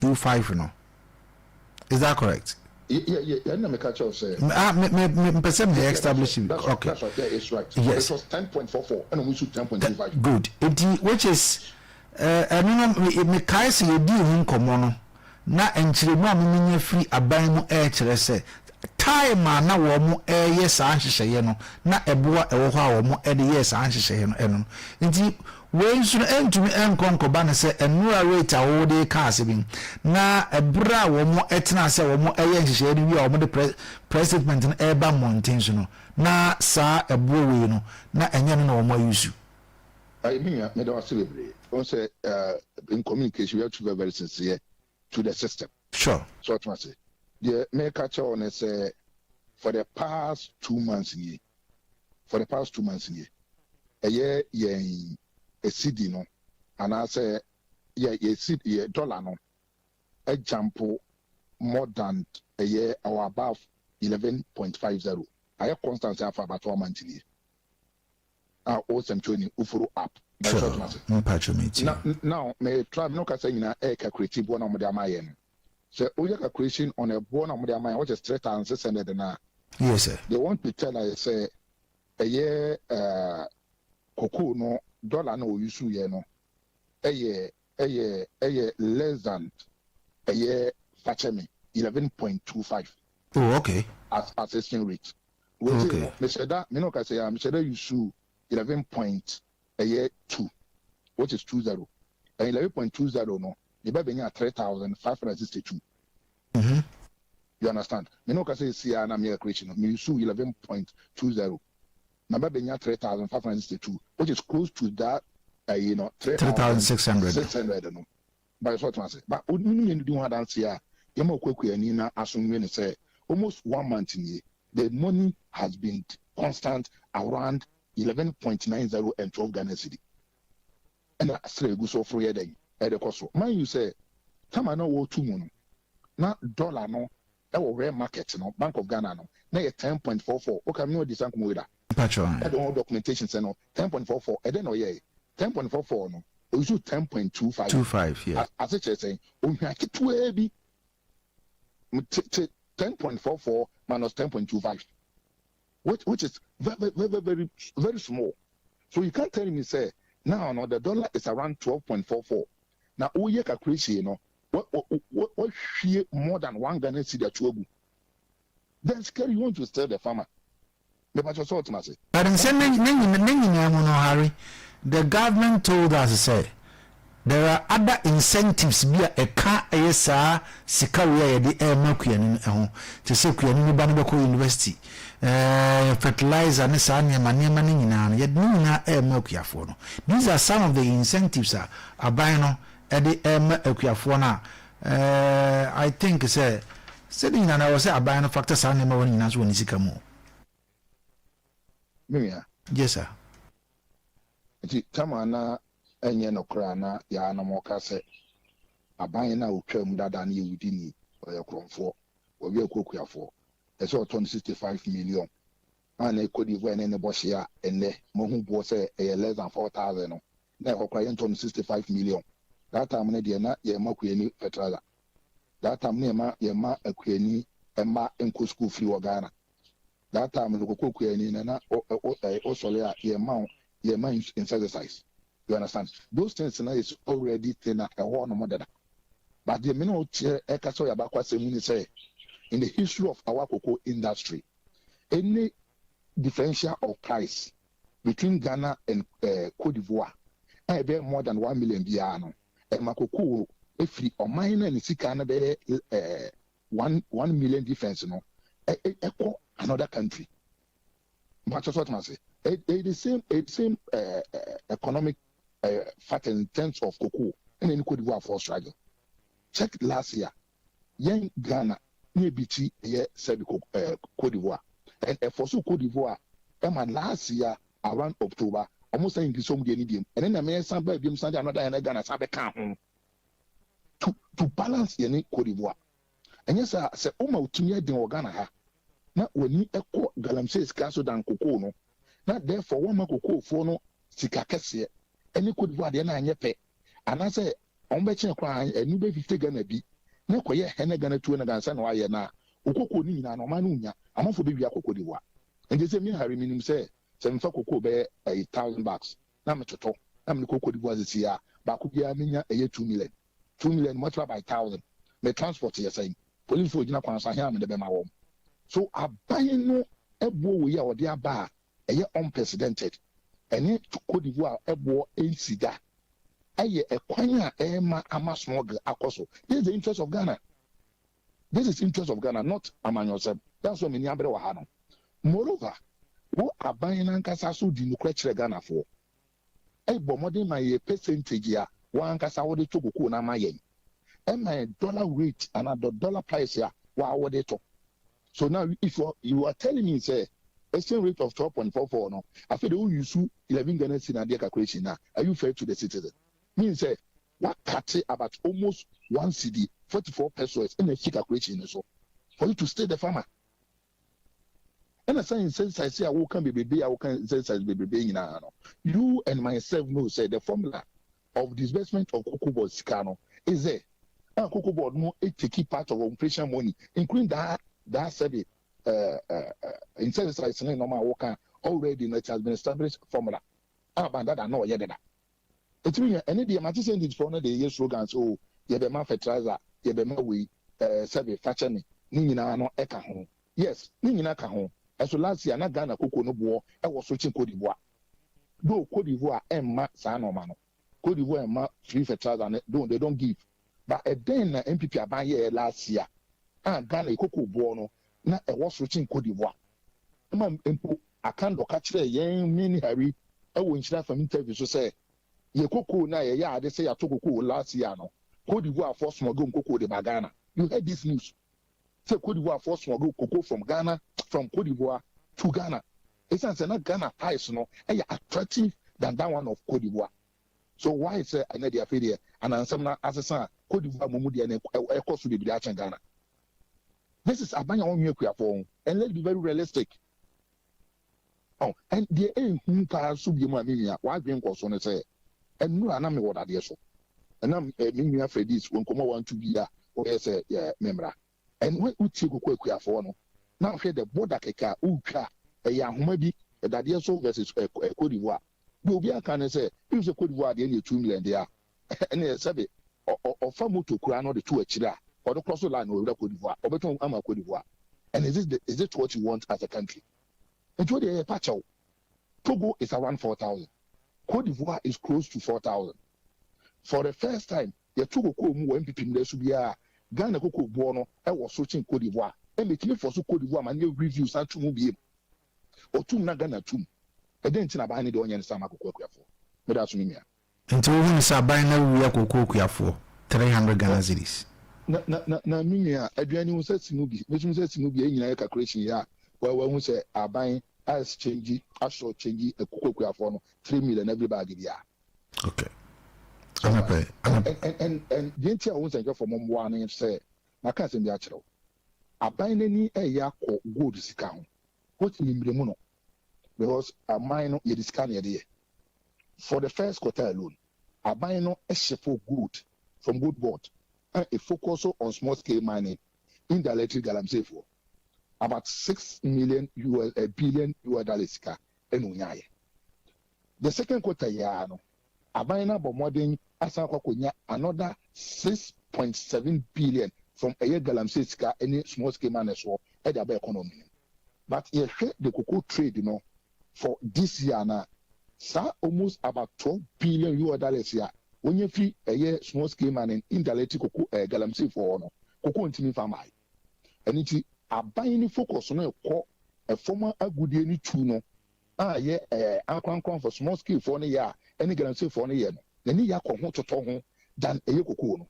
25, no. Is that correct? Yeah. Me catch up say. Me perceive me establish it. Okay. That's right. Yeah, it's right. Yes. It was 10.44, and we should 10.25. Good. Which is, me kai se yedi hu nkomo no na enchiremu a me free aban mu kire se time na wo mu yes anhyehyeye no na eboa ewo ho a wo mu de yes anhyehyeye no eno nti we nso entumi enkonkoba ne se enura rate a wo de ka ase bi na ebra wo mu etena se wo mu nhyehyeye ni wi a wo de president no eba mountains no na sa eboa we no na enye no na wo mu use. I mean, me don't celebrate. Don't say in communication we have to be very sincere to the system. Sure. So what I say. The me catch on and say for the past 2 months here. A year a CD no, and I say a dollar no, a jump more than a year or above 11.50. I have constantly for about 1 month here. Awesome training ufuru up. Sure. Now may try no ka say na e calculate bo na mo de amaye no. So we calculation on a bo na mo de amaye which is 3,600 na. Yes sir. They want to tell us say a year cocoa no dollar no use ye no. A year less than a year fetching 11.25. Oh okay. As exchange rate. Okay. Me say that me no ka say am say that use 11.2, which is 20, and 11.20 no, the baby at 3,562. You understand? Me no can say see an American creation. Me use 11.20. My baby at 3,562, which is close to that. 3,600. 600 no. But what I say. But we need to do what I say. You know, quickly and Nina assume say almost 1 month in here, the money has been constant around 11.90 and 12 Ghana cedi. And I say go so free day at the cost. Man, you say, come on, no 2 moon. Now dollar no, that will rare market no, Bank of Ghana no. Now 10.44. Okay, I'm not disappointed with that. I don't know documentation say no 10.44. I don't know 10.44 no. We should 10.25. 25, yeah. As it is saying, we have to 10.44 minus 10.25. Which is very small. So you can't tell me say now no the dollar is around 12.44. Now we are calculation, you know, what share more than 1 Ghana cedi at Chuabu. Then scary you want to tell the farmer. But in Harry, the government told us to say there are other incentives be a car ASA Sikaria the air Makian to say Banabako University. Fertilizer and Sanya Mania yet Nina air Mokia for. These are some of the incentives are buying at the air Mokia. I think say sitting and I was a buying factor Sanya Marina when is Sikamo. Yes, sir. Tamana enye no kra na ya na mo ka se aban na otwam dada na yewudi ni oye kromfo obi akukuafo e se oton 65 million ana ekodivo ene ne bohye a ene mo hu bo se e less than 4,000 no na ekokra ye ton 65 million that time na de na ye makuani fertilizer that time na ye ma akuani ema enko school free wo Ghana that time no kokuani na o sole a ye ma insecticides. You understand? Those things now is already thin at a whole no more. But the minute say in the history of our cocoa industry, any differential of price between Ghana and Cote d'Ivoire, I bear more than 1 million biano. And my cocoa, if you are minor and see Ghana, 1 million difference, no, equal another country. But that's what I say. The same economic factor in terms of cocoa and in Cote d'Ivoire for struggle. Check last year, young Ghana near BT said Cote d'Ivoire, and for so Cote d'Ivoire, last year around October, almost saying this some medium, and then I may some baby Sunday another and Ghana sabe count to balance any Cote d'Ivoire. And yes, I said, oh my, to me, I didn't Ghana. Now when you echo galamses castle than cocoa no. Not therefore one cocoa for no sikakese any could what na anye pe and I say on betchen cry and you be 50 Ghana be na koye hene Ghana tuo na gansa na waye na okoko ni nyina na ma no nya amafo be wia kokko di wa ende se mi hare minim se mfa kokko be $1,000 na me toto na me kokko di wa zesi ya ba ko bia menya 2 million multiplied by 1,000 me transport ye say police for gina kwansa hia me de be ma wo so aban no ebo wo ya ode aba unprecedented ene Cote d'Ivoire ebo ensida aye ekwan a ema ama smuggle akoso. This is the interest of Ghana. This is interest of Ghana, not amanyosem. That's what many abre wa ha no. Moreover, wo aban na nkasa so di nukre kire Ghana for. Ebo modern ma ye percentage ya wa nkasa wo de to koko na ma yen. E ma dollar rate and the dollar price ya wa wo de to. So now if you are telling me say exchange rate of 12.44 no, I feel they use 11 Ghana cedi na calculation na. Are you fair to the citizen? Means say what cut about almost 1 cedi 44 pesos in a calculation so for you to stay the farmer. And a saying since I say I will can be baby, I will can say baby no. You and myself know say the formula of disbursement of cocoa board Sikano is there. And cocoa board no a key part of operation money, including that said insecticides no normal worker already it has been established formula. But that I know yet. It's really any the amount is for the year slogans. Oh, you be man fertilizer, you be man we survey fashion, Nina no eka home. Yes, Nina ka home. As last year, na Ghana cocoa no boy, I was switching Cote d'Ivoire. Though Cote d'Ivoire and ma sano mano. Cote d'Ivoire and ma free fertilizer, they don't give. But a then MPP about year last year, and Ghana cocoa bono, na I was switching Cote d'Ivoire. I can't look at the young mini Harry. I won't share from interview so say. Ye cocoa na ye they say I took cocoa last year no. Cote d'Ivoire for smuggle cocoa de Ghana. You heard this news? Say Cote d'Ivoire for smuggle cocoa from Ghana, from Cote d'Ivoire to Ghana. It's not Ghana price no. Attractive than that one of Cote d'Ivoire. So why is I need the affair and I'm some as a son Cote d'Ivoire mumudi and a cost to be Ghana. This is Abanya on your phone and let's be very realistic. Oh, and the aim who can subi why being cost on say. And no, I'm not what I so. And I'm meaning after this when come want to be or as a member. And when we take a quick for no, now here the border keka uka a young maybe that year so versus a Cote d'Ivoire. Will be a can say, use a Cote d'Ivoire, the 2 million there. And a sabe or famu to crown the 2 chira or the cross line or Cote d'Ivoire or beton ama Cote d'Ivoire. And is it what you want as a country? And what the patch out Togo is around 4,000. Cote d'Ivoire is close to 4,000. For the first time, the two cocoa mu MPP there should be a Ghana cocoa bono. I was searching Cote d'Ivoire. And making for so Cote d'Ivoire, man, reviews and to move or two na Ghana two. I didn't know about any onion sama cocoa for. But that's me. Until we are buying a cocoa for 300 Ghana cedis. Na me, Adrian says Sinubi, which says Sinubi in a calculation. Yeah, well, we say are buying. As change, as short change a cocoa for 3 million everybody. Yeah. Okay. So, and the entire ones I got from one and say, my cousin the actual. I buy any a yak or good discount. What in the mono? Because a minor ye discount idea. For the first quarter alone, I buy no a ship for good from good board and a focus on small scale mining in the electric galamsey for. About 6 billion US dollars. The second quarter, Abina Bomoding Asankonya another 6.7 billion from a year galamsey any small scale miners or at the economy. But you hit the cocoa trade, for this year now, almost about 12 billion US dollars here. When you free a year small scale mining in the electric cocoa galamsey for cocoa intimi farm. And it's aban ni focus no ekọ a former agudie ni tu no ye akwankwan for small scale for no ya any galamsey for no ye no ni ya kọ ho toto ho than eye kokoo no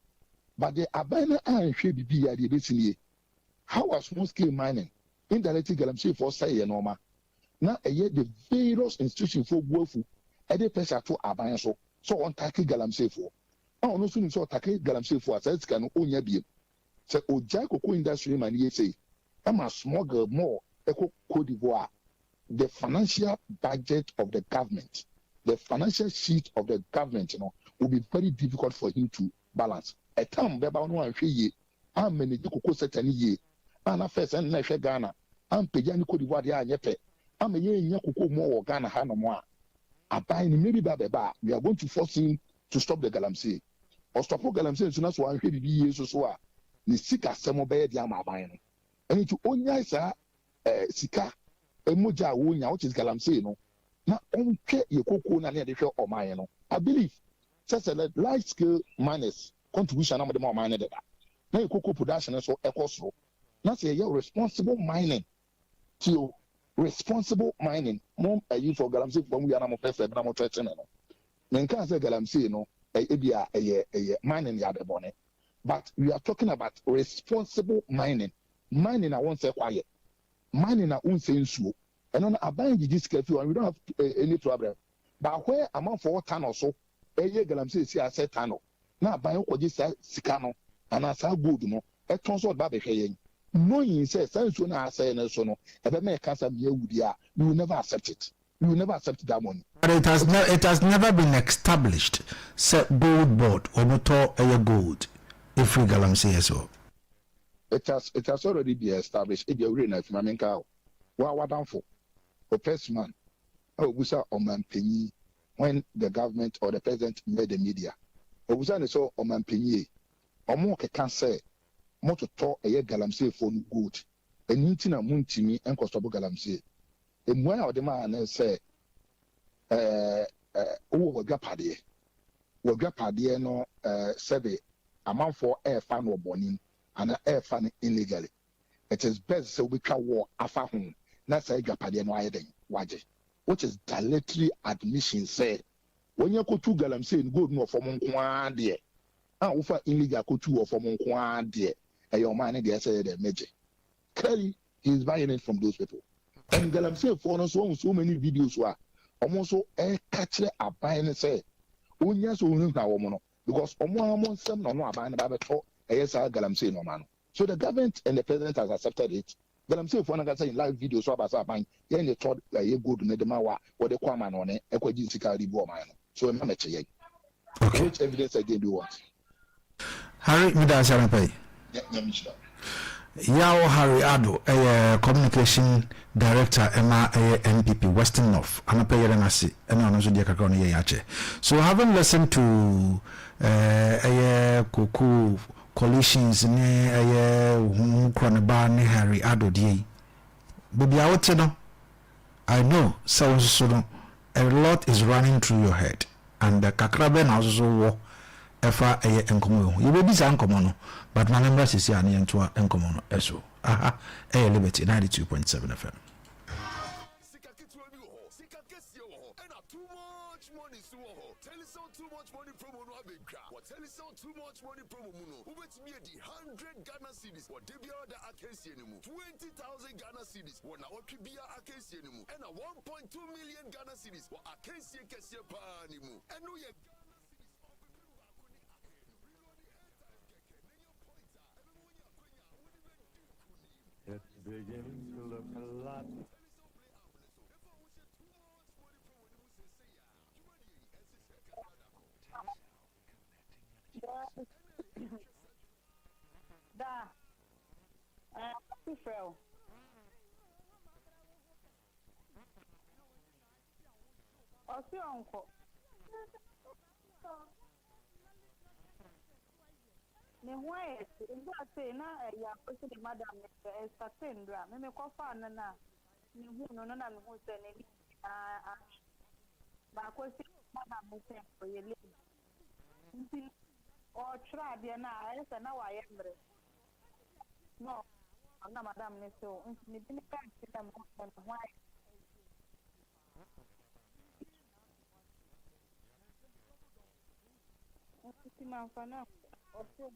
but the aban na anhwe bibi ya de betini how are small scale mining indirect galamsey for say ye normal na eye the various institution for boafu e dey pressure to aban so on take galamsey for no so ni so take galamsey for asset kan onya biem say oja kokoo industry man ye say I'm a smuggle more Cote d'Ivoire. The financial budget of the government, the financial sheet of the government, will be very difficult for him to balance. A time, Beba no one am manage cocoa certain ye ana first and na hwe Ghana am pagya ni Cote d'Ivoire ya anyepe am ye nya cocoa mo Ghana ha no mo a aban ni maybe ba we are going to force him to stop the galamsey or stop galamsey so na so anhwe bibi ye so a ni sika semo be dia ma aban no eni to onya sa sika emoja wonya which is galamsey no na onhwe ye cocoa na na de hwe oman no I believe says a large scale miners contribution na mo mine de na cocoa production so ekosro na say you responsible mining to responsible mining mo ayi for galamsey from we na mo pese na mo twetche no men kan say galamsey no ebia mining ya de bone but we are talking about responsible mining I won't say quiet mining I won't say nsuo and on aban gigi scafe and we don't have any problem but where amount for ton or so galamsey see a set tunnel na aban ko gi sika no ana sa gold no e ton so ba be hwe knowing say sense na say na so no e be make cancer be awudi a you will never accept it. You will never accept that money. But it has never been established. Say gold board or motor gold. If we galamsey so. It has already been established. If you're reading if mamen ka wa down for first man obusa oman penyi when the government or the president made the media obusa ne so oman penyi omo keka say moto to galamsey for good eninti na muntimi enkostobo galamsey emu a ode ma na say wo wadwapade no sebe amanfo fan no bonin and fan illegally. It is best so we can war afa ho na say dwapade no ayeden waje, which is dilatory admission say when you go to galamsey gold no for mon kwa de wo fa illegal go to for mon kwa de your man dey say the meje clearly he is buying it from those people. And galamsey for no so many videos wa almost so catch a buying say onya so hu na wo no because omo nsem no aban ba beto sa galamsey no man. So the government and the president has accepted it. Galamsey for na say in live videos so about aban ye ne to ye good na de ma wa wo de kwa man no ne ekwaji sika ribu o man no. So e ma meche ye. Okay. Which evidence again do you want? Harry Midasarapai. Yeah, Mr. Yao Harry Ado, communication director, Emma MPP Western North. I'm a payer and I see, and I'm also the Yache. So having listened to Kuku coalitions near Harry Ado D. But I know so a lot is running through your head, and the Kakraben also war. Efa enkomo you be bisa enkomo no but my number is here and to enkomo no eso Liberty 92.7 FM. Too much money promo muno. Who bet me the 100 Ghana cedis or debia the akensi anymore. 20,000 Ghana cedis. One hour kibia akensi anymore. And a 1.2 million Ghana cedis or akensi kesia pa anymore. And no ye it's beginning to look a lot. Fell. Uncle. Why is that say now? Yeah, the madam is a tendra. Maybe coffee and na. You know, none of who's any. But I was madam will say for your lady. Or try the na, and now I am. No, I'm not madam. So, you didn't catch them why. Manfana also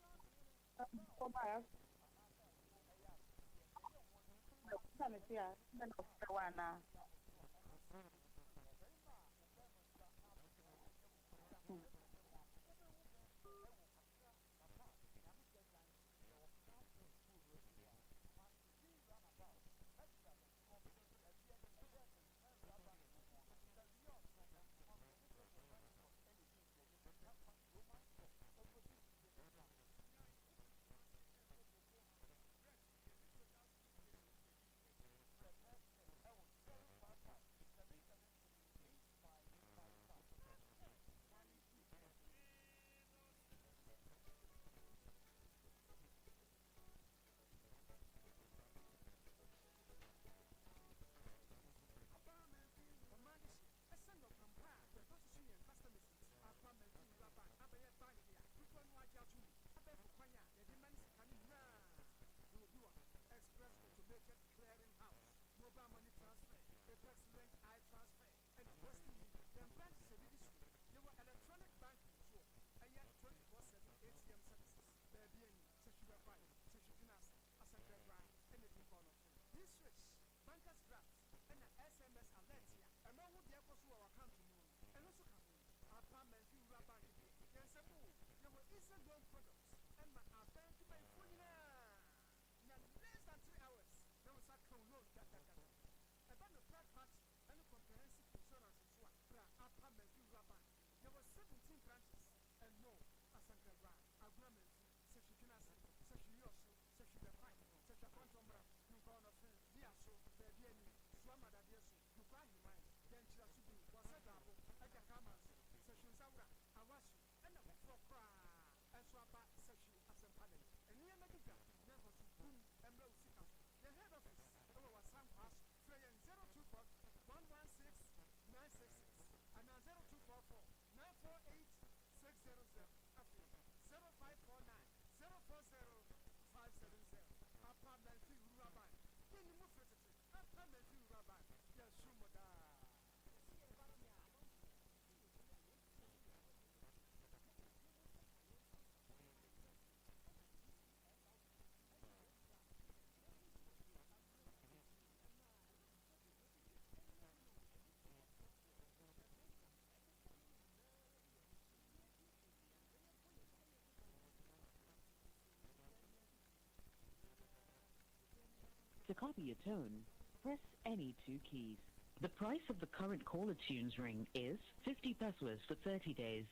To copy your tone, press any two keys. The price of the current caller tunes ring is 50 pesos for 30 days.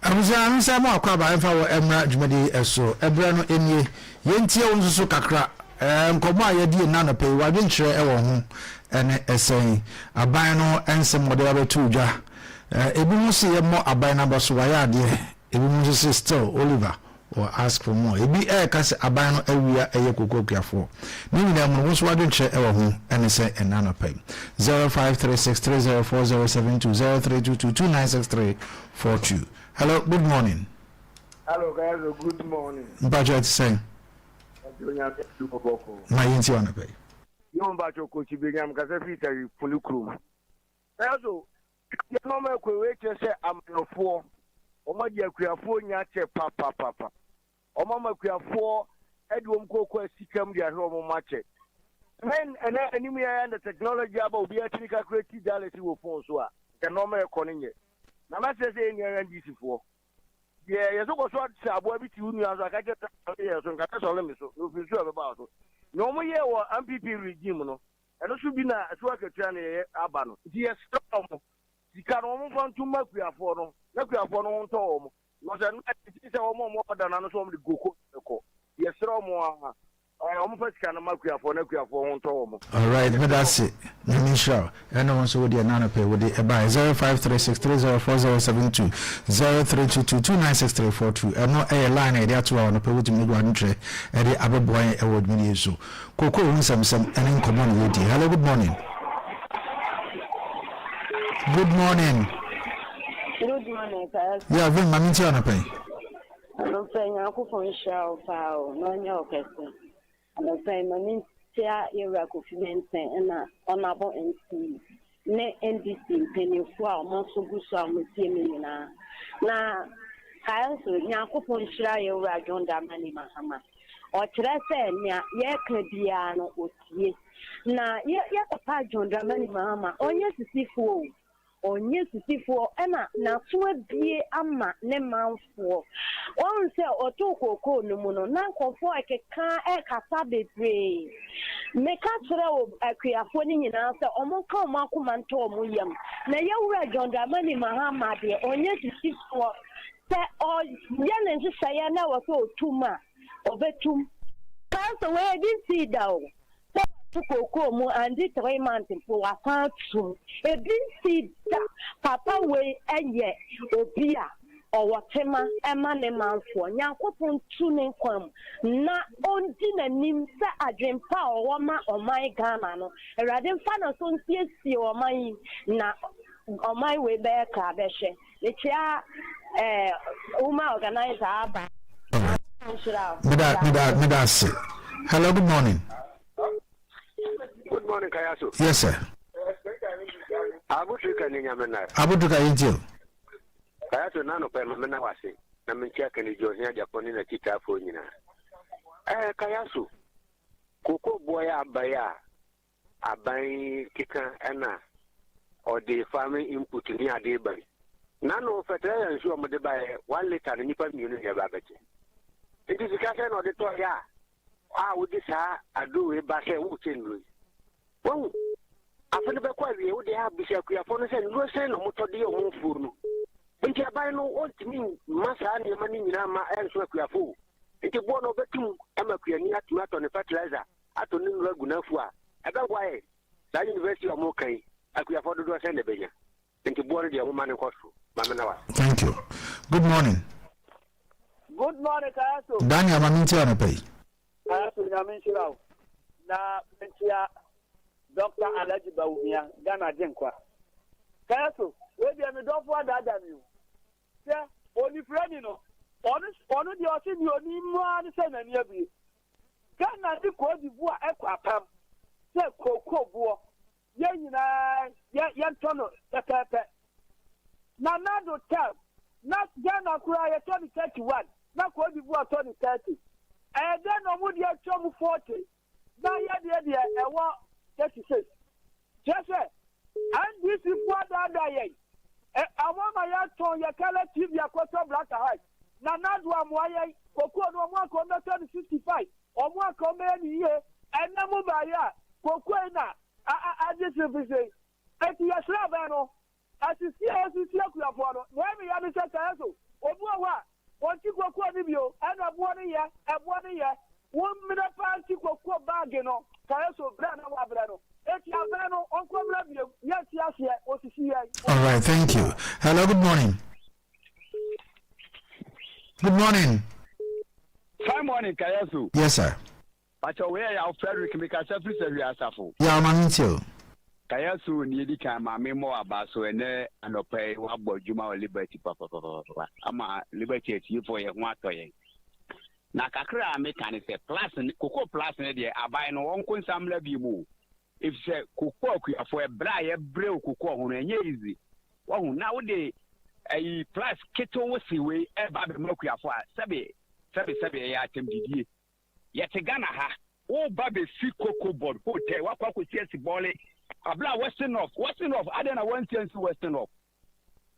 abuja nsa mo akwa ba emfa wo emra dwumadi eso ebra no enie yentie wo nso kakra nkomo ayedi na no pe wadwe nkyere e wo ho ene esen aban no ensem model abetu dwa ebi mu se ye mo aban na boso wa ya de ebi mu se still Oliver or ask for more ebi kase aban no awia eye kokokuafo ni nyina mu nso wadwe nkyere e wo ho ene se ena no pe 0536304072 0322296342. Hello, good morning. Hello, guys. Good morning. Budget saying. My inti on the pay. You bacho coach Binyam Casafi Fulukrum. Also, You know, my wait to say I'm no four. O ma dia kuafo nya che papa. O mama kuafo edwom kokọ sikam dia no mo mache. Men and enemy and the technology about be actually calculate reality wo phone so a. The normal economy. Na ma say say nya ndisi fo. Yeah, you go so abo bi ti unu aso aka je ya so nka so le me so. No fi so be ba so. No mo ye wo MPP regime no. Eno so bi na so akatua na ye aba no. Ti ye stop mo. Sika no mo fan tuma kuafo no. Na kuafo no nto mo. No se na ti se wo mo oda na no so mo de goko ko. Ye sro mo a. All right, but that's it. Let me show. And no one so with the nana pay with the 0536304072 0322296342 and no a line idea to our pay with me one tray and the other boy award me so. Coco some and in common with you. Hello, good morning. Good morning. Good morning, guys. Yeah, bring my minty on a pay. I'm saying I could phone show foul, no, no, question. I'm saying my minty era could and honorable and see. Ne NDC, penny for most of good song with him now. Now, I also Yaku phone show you were John Damani Mahama. Or Tressa, yeah, Cladiano, or yes. Now, yeah, Papa John Damani Mahama, on yes to see fool. Onye sisifo ena na so bie ama ne manfo on se otokoko no mu no na nkofo ekeka ekasa bebre meka kire o akuafo ni nyina se omonka omakoma nto omuyam na yewura John Dramani Mahama de onye sisifo se o ye ne nsaya na wo so otuma obetum kanso we di see down Koko mu andi 3 months for afantu ebi si da papa we eye obia owotema ema ne manfo nyankopon tu ne kwam na ondi nanim sa adwempa owoma oman Ghana no erade mfa na so nsiesie oman na oman we be ka behwe etia uma organizer aba me that's it. Hello, good morning. Good morning, Kayasu. Yes, sir. Abutuka ni nyamena. Abutuka yinjo. Kayasu nano pe mamena wase. Na mchaka ni Josia Japoni na chita fo nyina. Kayasu. Koko boya abaya. Abai kika ena or the farming input ni ade bari. Nano fertilizer nsuo mo de bae 1 liter ni nipa mienu ya babeche. It is kaka no de to ya. Udi sa adu we ba se wu chenru. Won afene be kwa wie udi ha bisia kuafo no se no se no motode yo mfuru no. Nti abai no ontimi masa ne mani nyina ma enso kuafo. Nti bo no betum ama kuani atuma to ne fertilizer ato ne nura gunafu a ebe wae da university omo kan akuafo dodo se ne benya. Nti bo no de omo mane koso mamena wa. Thank you. Good morning. Good morning, Kayaso. Daniel Maminti on a pay. Kayasu Nyaminchirao na mentia Dr. Alaji Baumia Ghana Jenkwa. Kayasu, we be me don for that you. Se oni friend no. Onu di o si ni oni mu an se na ni abi. Ghana di ko di bu a ekwa pam. Se koko buo. Ye nyina ye ntono pepepe. Na do tab. Na Ghana kura ye 2031. Na ko di bu a 2030. Then no would you trouble 40? Now, yeah, 36. Just say, and this is what I die. I want my young your color TV, your quarter black high. Now, not one why Coco no one come 65 or one come in here and no more by ya. Coco, I just say, at your slabano, as you see, as you see, where we understand also. Obuwa. What you go to you and a 1 year, 1 minute party go bag, Kayaso Brano Abrano. Uncle Rabio, yes, all right, thank you. Hello, good morning. Good morning. Fine morning, Kayasu. Yes, sir. But where our Frederick make a selfish Safo. Yeah, Maminti. Kayasu ni ka mame mo abaso ene anopai wabo juma liberty papa ama liberty eti for ye ho atoye na kakra American say plus koko plus ne de abai no won konsamla bi mu if say koko akuafo e bra ye bre koko ho no enye easy Wahu na wo de a plus keto wo siwe e ba be makuafo a sebe ya atembidie yete Ghana ha wo ba be fi cocoa board hotel wakwa ko tiesi bole abla western of adena one chance western of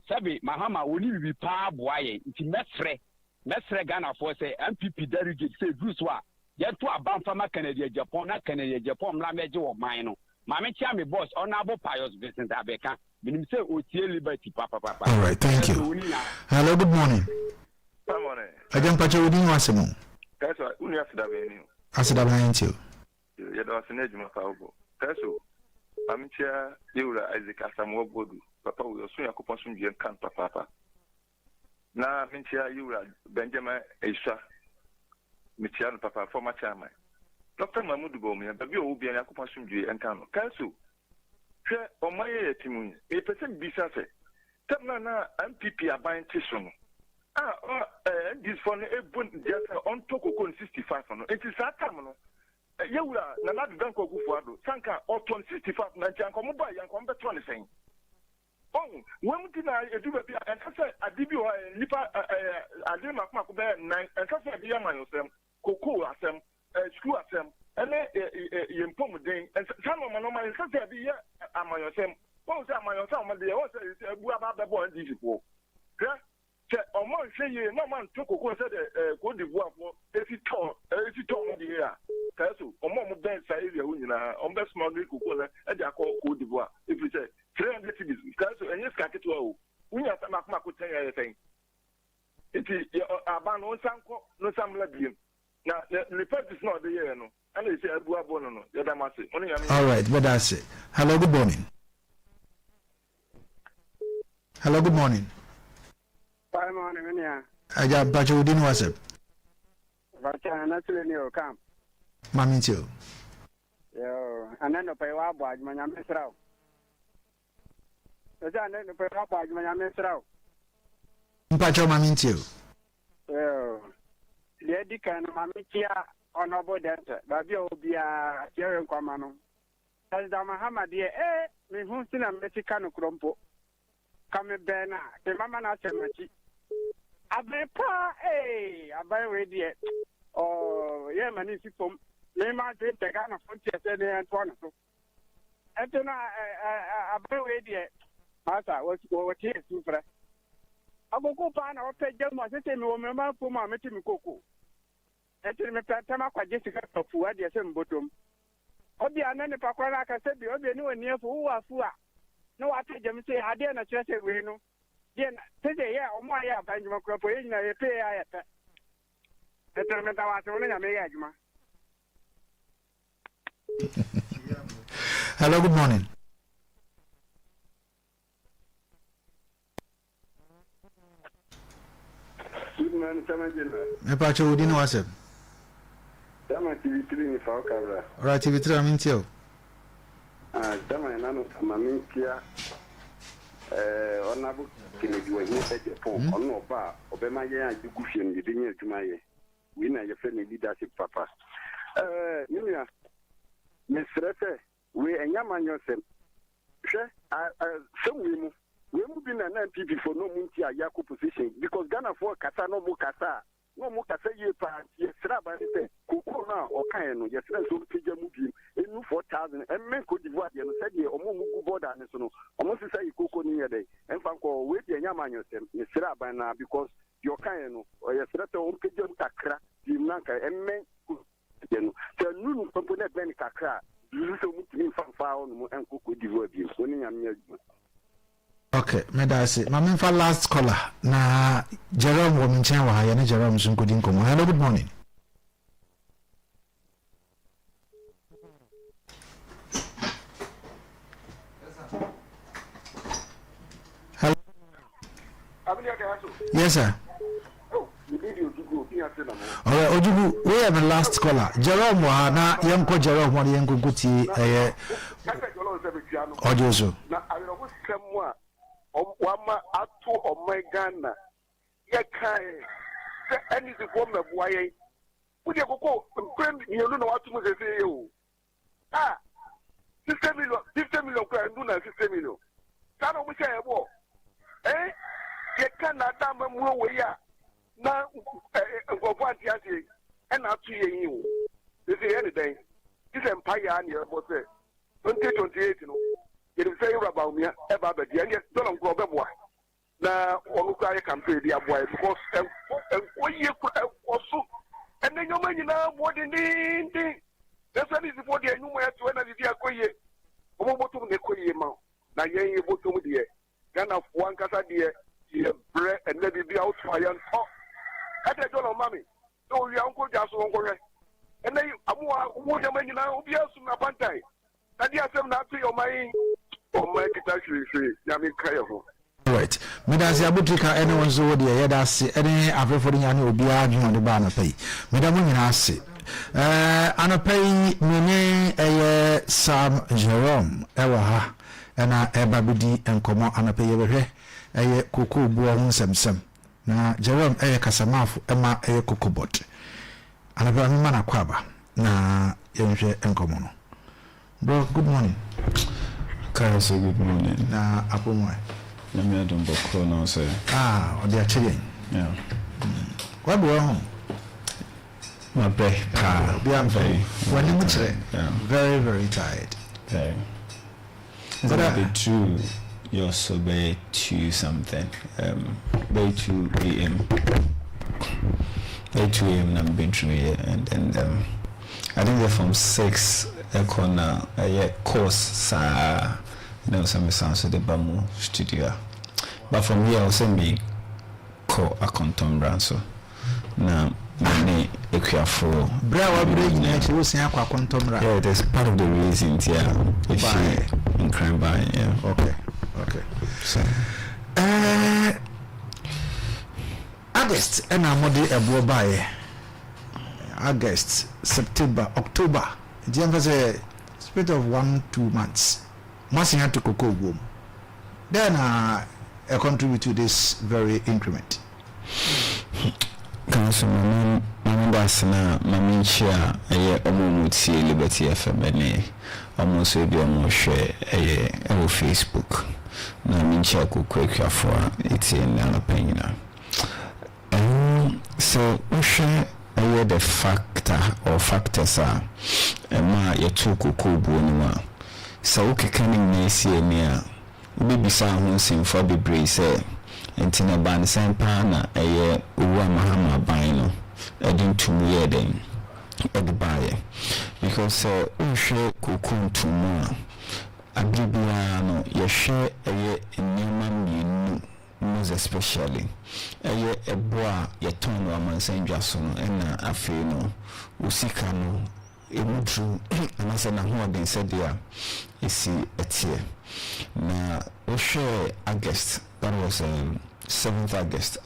sebe mahama woni bibi pa boaye nti mesre Ghana for say MPP delegate say Bruce wa yeto abamfa ma Canada Japan na Canada Japan mla meje wo man no mame chia me boss honorable pious business abeka minim say otie liberty papa. All right, thank you. Hello, good morning. Good morning. Ajam pacha wodi wasemo. Kaso uni asida beni. Asida bani ya do asene juma ka obo. Kaso amchia yura Isaac Asamoah Bodu. Papa we osun yakopon sun bien kan papa. Na minchia yura Benjamin Aisha. Michia no papa former chairman. Dr. Mahmoud Bomi babi o bien yakopon sun bien kan no. Kaso hwe omaye yetimu e pese bisa se. Tamna na MPP aban tisono. This phone a bun just on Tokoko 65 no. It is that time no. Yewura na na dan ko gufuado. Sanka o 65 na janko mo ba yanko mbeto ne sen. Oh, when we did do be and say adibi o nipa adi makma ko be 9 and say be man yosem koko asem school asem ene yempom den and some man no man say be ya amayosem. Wọ́n sẹ́ àmàyànsá ọmọdé yẹ wọ́n sẹ́ ẹ̀bú abábẹ́bọ̀ ẹ̀ dìjì fún ọ. Sẹ́ ọmọ ìṣe yìí náà máa ń tó kókó sẹ́ dẹ̀ kó dìbò àfọ etí tọ́ ọmọdé yìí à. Kẹ́sù ọmọ bẹ́ẹ̀ sa èrè ẹ̀wù nyinaa ọmọ bẹ́ẹ̀ sọmọ ní kókó rẹ̀ ẹ̀ dẹ̀ akọ kó dìbò à. Efi sẹ́ 300 cities kẹ́sù ẹ̀yẹ sika ketewa o. Wúnyà sẹ́ máa kó máa kó tẹ́ yẹ sẹ́yìn. Eti àbá no nsankọ no samla biem. Na the purpose náà ọdẹ yẹ no ẹ̀na ìṣe ẹ̀bú abọ́ no yẹ dá máa ṣe. All right, but that's it. Hello, good morning. Hello, good morning. Good morning, Minia. Aja Bacha Udin WhatsApp. Bacha, naturally, you come. Mammy, too. Yo, and then the pay wa boy, my name is Rao. The then the pay wa boy, my name is Rao. Pacho, mammy, too. Yo, the Edican, Mammy Tia, honorable dental, Baby Obia, Jerry Comano. As the Mahama, dear, me who's in a Mexicano crumpo. Come bena the mama na chemachi abepa abai ready oh yeah mani sipom me ma de Ghana frontier say ne antono so etena abai ready masa what here supra agoko pa na ope jemu asete me wo me ma po ma meti mi koko etena me pata ma kwa Jessica tofu ade se mbotom obi anane pakwa na ka se bi obi ni woni afu wo afu a no what jam say ade na chese we no den tede ya o mo ya banjuma kropo yin na ye pe ya ta etermenta wa so na me ya juma. Hello, good morning. Good morning, Samajina. Me Pacho Udin WhatsApp. Sama TV3 ni fa kabra. All right, TV3 amintio. Dama nano maminkia onabu Kennedy wa hin eje pon ono oba obema ye ajugu hwe no de nya adwuma ye we na ye fe ne leadership papa nimia mesrete we enyama nyosem hwe we mu bi na MPP for no munti ayako position because Ghana for kasa no mu kasa ye pa ye sra ba se kuku na o kan no ye sra so pija mu bi enu 4000 emmen ko divoire ye no se de omo mu gu border ne so no omo se say kuku ni ye dey emfa ko we de nya manyo sem ye sra ba na because yo kan no o ye sra to o pija mu takra di nanka emmen ye no se nunu kompo na ben kakra you so mu tin fa fa no mu en kuku divoire bi so ni nya me Okay, me da say mama for last caller na Jerome wo minchen wa ya ne Jerome sunkodi nkomo. Hello, good morning. Hello. Yes sir. Alright, Ojubu, we have the last caller. Jerome wa na yenko Jerome wa yenko guti audio so. Wama atu omegana ye kai se any the woman boye uje koko friend you know what to say you 50 million kwa ndu na 50 million sana mu say ebo you cannot damn way na nkɔfo ante ase ɛna ato yɛ yi o sisi yɛ ne dɛn sisi mpaya ne ɛbɔ sɛ 2028 no yɛde sɛ yɛwura baomia ɛba abɛdi ɛne dɔlɔ nkorɔ bɛboa na ɔno kora yɛ campaign de aboa yɛ because ɔyie ɔso ɛne nneɛma nyinaa boɔ dendenden ɛsɛ ne sifo deɛ nnwuma ɛto ɛna bibi akɔ yie ɔmo bɔtɔm na ɛkɔ yie ma na yɛn yɛ bɔtɔm deɛ ghanafoɔ ankasa deɛ yɛ brɛ ɛnɛ bibi a woto ayɛ ntɔ ɛdɛ jɔlɔ mami na owi anko gya so nkɔhwɛ ɛnɛ yi amoa wo nyama nyinaa obi asum na pantai na di asɛm na ato yɛ ɔman kita hwehwɛ nyame ka yɛ ho. Right, medasi abutrika ene wonso wo de yɛda ase ene afefo de nyane obi adwon de ba na pay meda mo nyina ase anapay mene Sam Jerome ewa ha ena eba bidi enkomo anapay yebehwe koko buo ho nsɛmsɛm na Jerome kasamafo ema kokobot anapay amema na kwaba na yɛhwɛ enkomo no. Bro, good morning. Kaya, so good morning. Na apomo let me add on book now, sir. They are chilling. Yeah. What do I my back. Very, very tired. Okay. But I do your survey to something. By 2 a.m. By 2 a.m. I'm been through here, and then I think they're from 6 corner course. Some sounds of the Bamu studio. But from here, I'll send me call a contom branso. Now, many equiafro. Brow bridge, actually, was a contom. Yeah, that's part of the reason, yeah. If you in crime by, yeah. Okay. So, August, and I'm on the by August, September, October. The emphasis split of 1-2 months. Massing had to cocoa boom. Then I contribute to this very increment. Councilman, Mamma Mammy Chia, a year almost see Liberty FM, almost a bit more share a Facebook. Namincha could quick for it's in Alapena. So, we share the factor or factors are a ma ye two cocoa boom. So okay, coming next year near baby sound for the brace and in a band same partner a year Mahama bino adding 2 year then at the buyer because we share cocoon to more a bibiano you share a year in Newman most especially a year a bois your tongue woman Saint Jason and a fino usikano. True, and I said, "Now, who been said there? You see, it's here. Now, we share August. That was 7th August.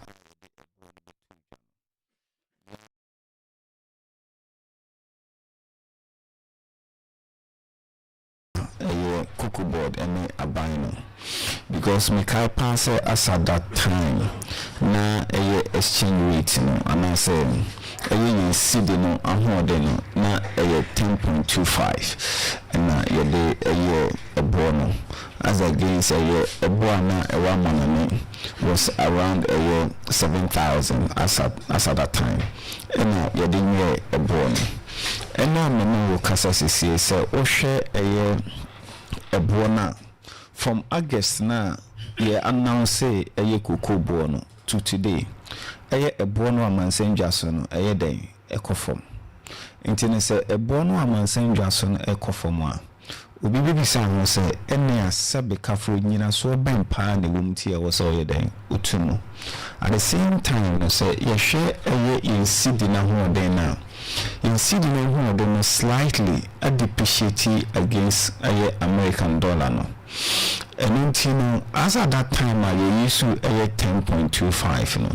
A cocoa board and a bino because me kai pass as at that time. Now, a exchange rate, and I said. You see the no ahoden na 10.25 and you day a bono as against a bono a 1 money was around 7,000 as at that time and you didn't a bono and now many casas say oh share a bono from August now you announce a cocoa bono to today. A bono amansen jason a day a cofom. Intine say a bono amansen jason a cofoma. Ubi bisan say any a sabe cafro nina so ben pa the womb tea was all your day utuno. At the same time, say you share a year in Sydney who day now. In Sydney who they slightly a depreciate against a year American dollar no. And you as at that time I used to 10.25 no.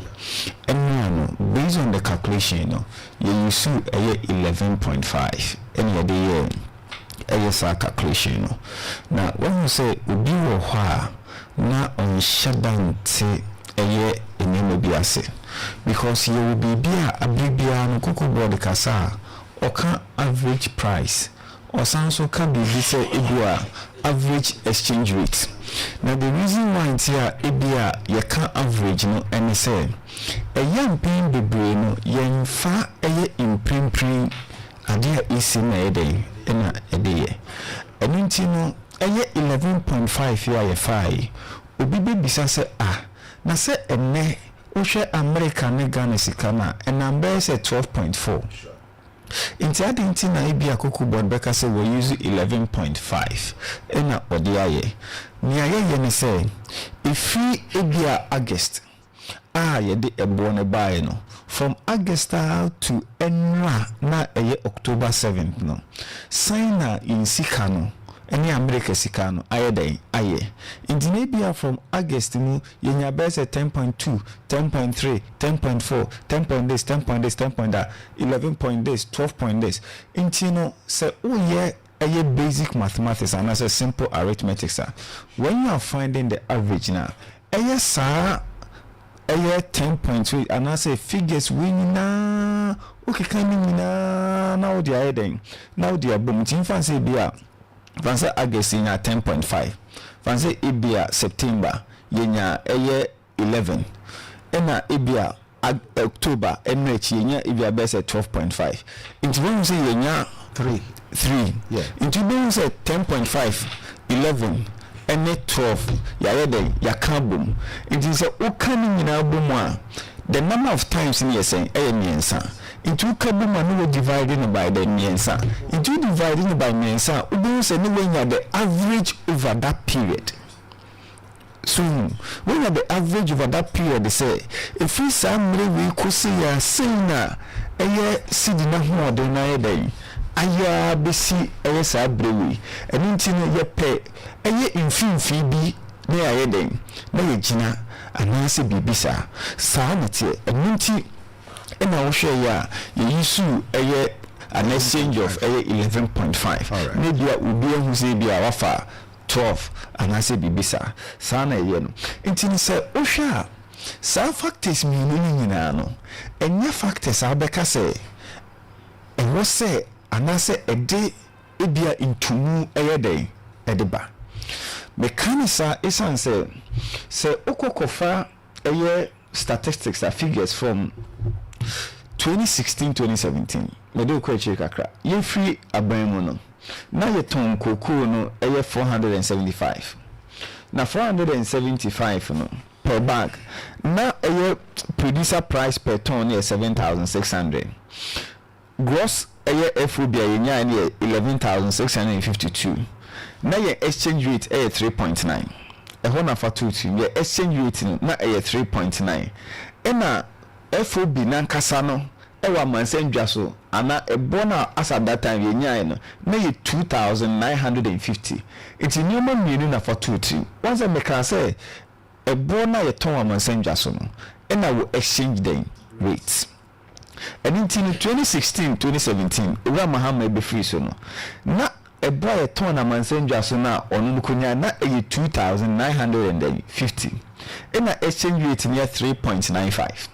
And based on the calculation you used to 11.5 any other year calculation now when you say ubi wo hwa na on shadan te enemo biase because you will be bia abibia no cocoa board kasa oka average price osanso ka bibi say ebua average exchange rate. Now the reason why it's here ebia ye can average no any say a young pin bebre no yen fa eye imprimprim ade isi na ede na ede enunti no eye 11.5 ya ye fai obi be bisa say na say enne ohwe America ne Ghana sika na number say 12.4 inti adinti na ebia koku board beka say we use 11.5 ena ode aye ni aye ne say ifi ebia August yede ebo ne bae no from August to enra na October 7th no sign na in sika no any America sika no aye den aye inti na ebia from August mu yenya bese 10.2 10.3 10.4 10.this 10.this 10.that 11.this 12.this inti no say oye aye basic mathematics and as a simple arithmetic sir when you are finding the average now aye sa aye 10.2 and I say figures win na okay coming na now the aye den now the boom tin fancy bia fancy August in 10.5 fancy ibia September yenya aye 11 ena ibia October enrich yenya ibia bese 12.5 into when you say yenya 3 yeah into when you say 10.5 11 and 12 ya den ya kabum it is a ukani na bum the number of times in saying miensa into kabum no dividing by the miensa into dividing by miensa ubu say no when you the average over that period. So when you the average over that period they say if we samre we could see ya saying sidi na ho de na yedai aya besi sa brewi eni ntino ye pe infimfi bi na yedai na yegina anase bibisa saa nete eni nti ena wo hwe ya yesu an exchange of 11.5 maybe obi ehu say bia wafa 12 anase bibisa saa na ye no nti ni say wo hwe saa factors mi ni nyina no enya factors abeka say ewo say anase ede ebia intumu eyeden edeba mekanisa isan say okokofa statistics are figures from 2016-2017 medo ko eche kakra ye free abanmu no na ye ton koko no 475 na 475 no per bag na producer price per ton is 7,600 gross FOB yenya ni 11,652 na ye exchange rate 3.9 ehona na fa tutu ye exchange rate na 3.9 ena FOB na nkasa no ewa mansendwa so ana ebona as at that time yenya no na ye 2,950 iti nyoma mienu na fa tutu once me can say ebona ye ton mansendwa so no ena wo exchange den rates and in 2016-2017 ura mahama be free so no na ebo ye ton na mansendwa so na onu kunya na 2,950 ena exchange rate near 3.95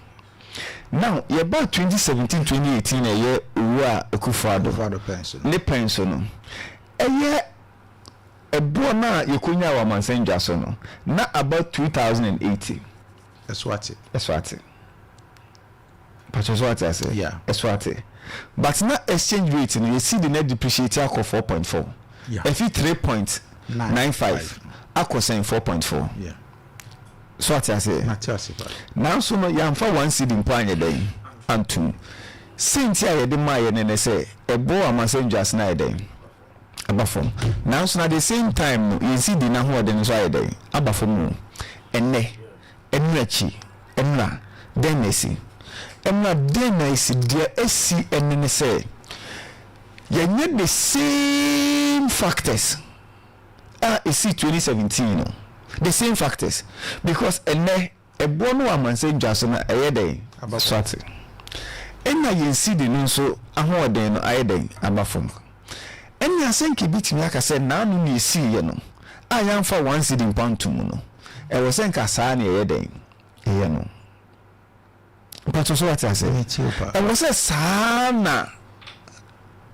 now ye about 2017-2018 ye ura ekufado ne penso no ebo na ye kunya wa mansendwa so no na about 2,080 that's what But what I say, yeah, that's what it. But now exchange rate, you see the net depreciate ako 4.4. Yeah. If it 3.95, ako saying 4.4. Yeah. So what I say. Now so no yam for one seed in panye day and two. Since I the my and say a boy amassing just night day. Abafom. Now so at the same time you see the naho den so day. Abafom. Enne. Enrechi. Enra. Denesi. Emma dena isi dia esi enene say yenye the same factors isi 2017 no the same factors because ene ebono amanse dwaso na eyeden abaswate enna yensi de no so ahoden no ayeden abafom enna asenke bitimi aka say na anu ni isi ye no ayamfa one seed in pantum no e wo senka saa na eyeden eye no. But so what I say, and was a sana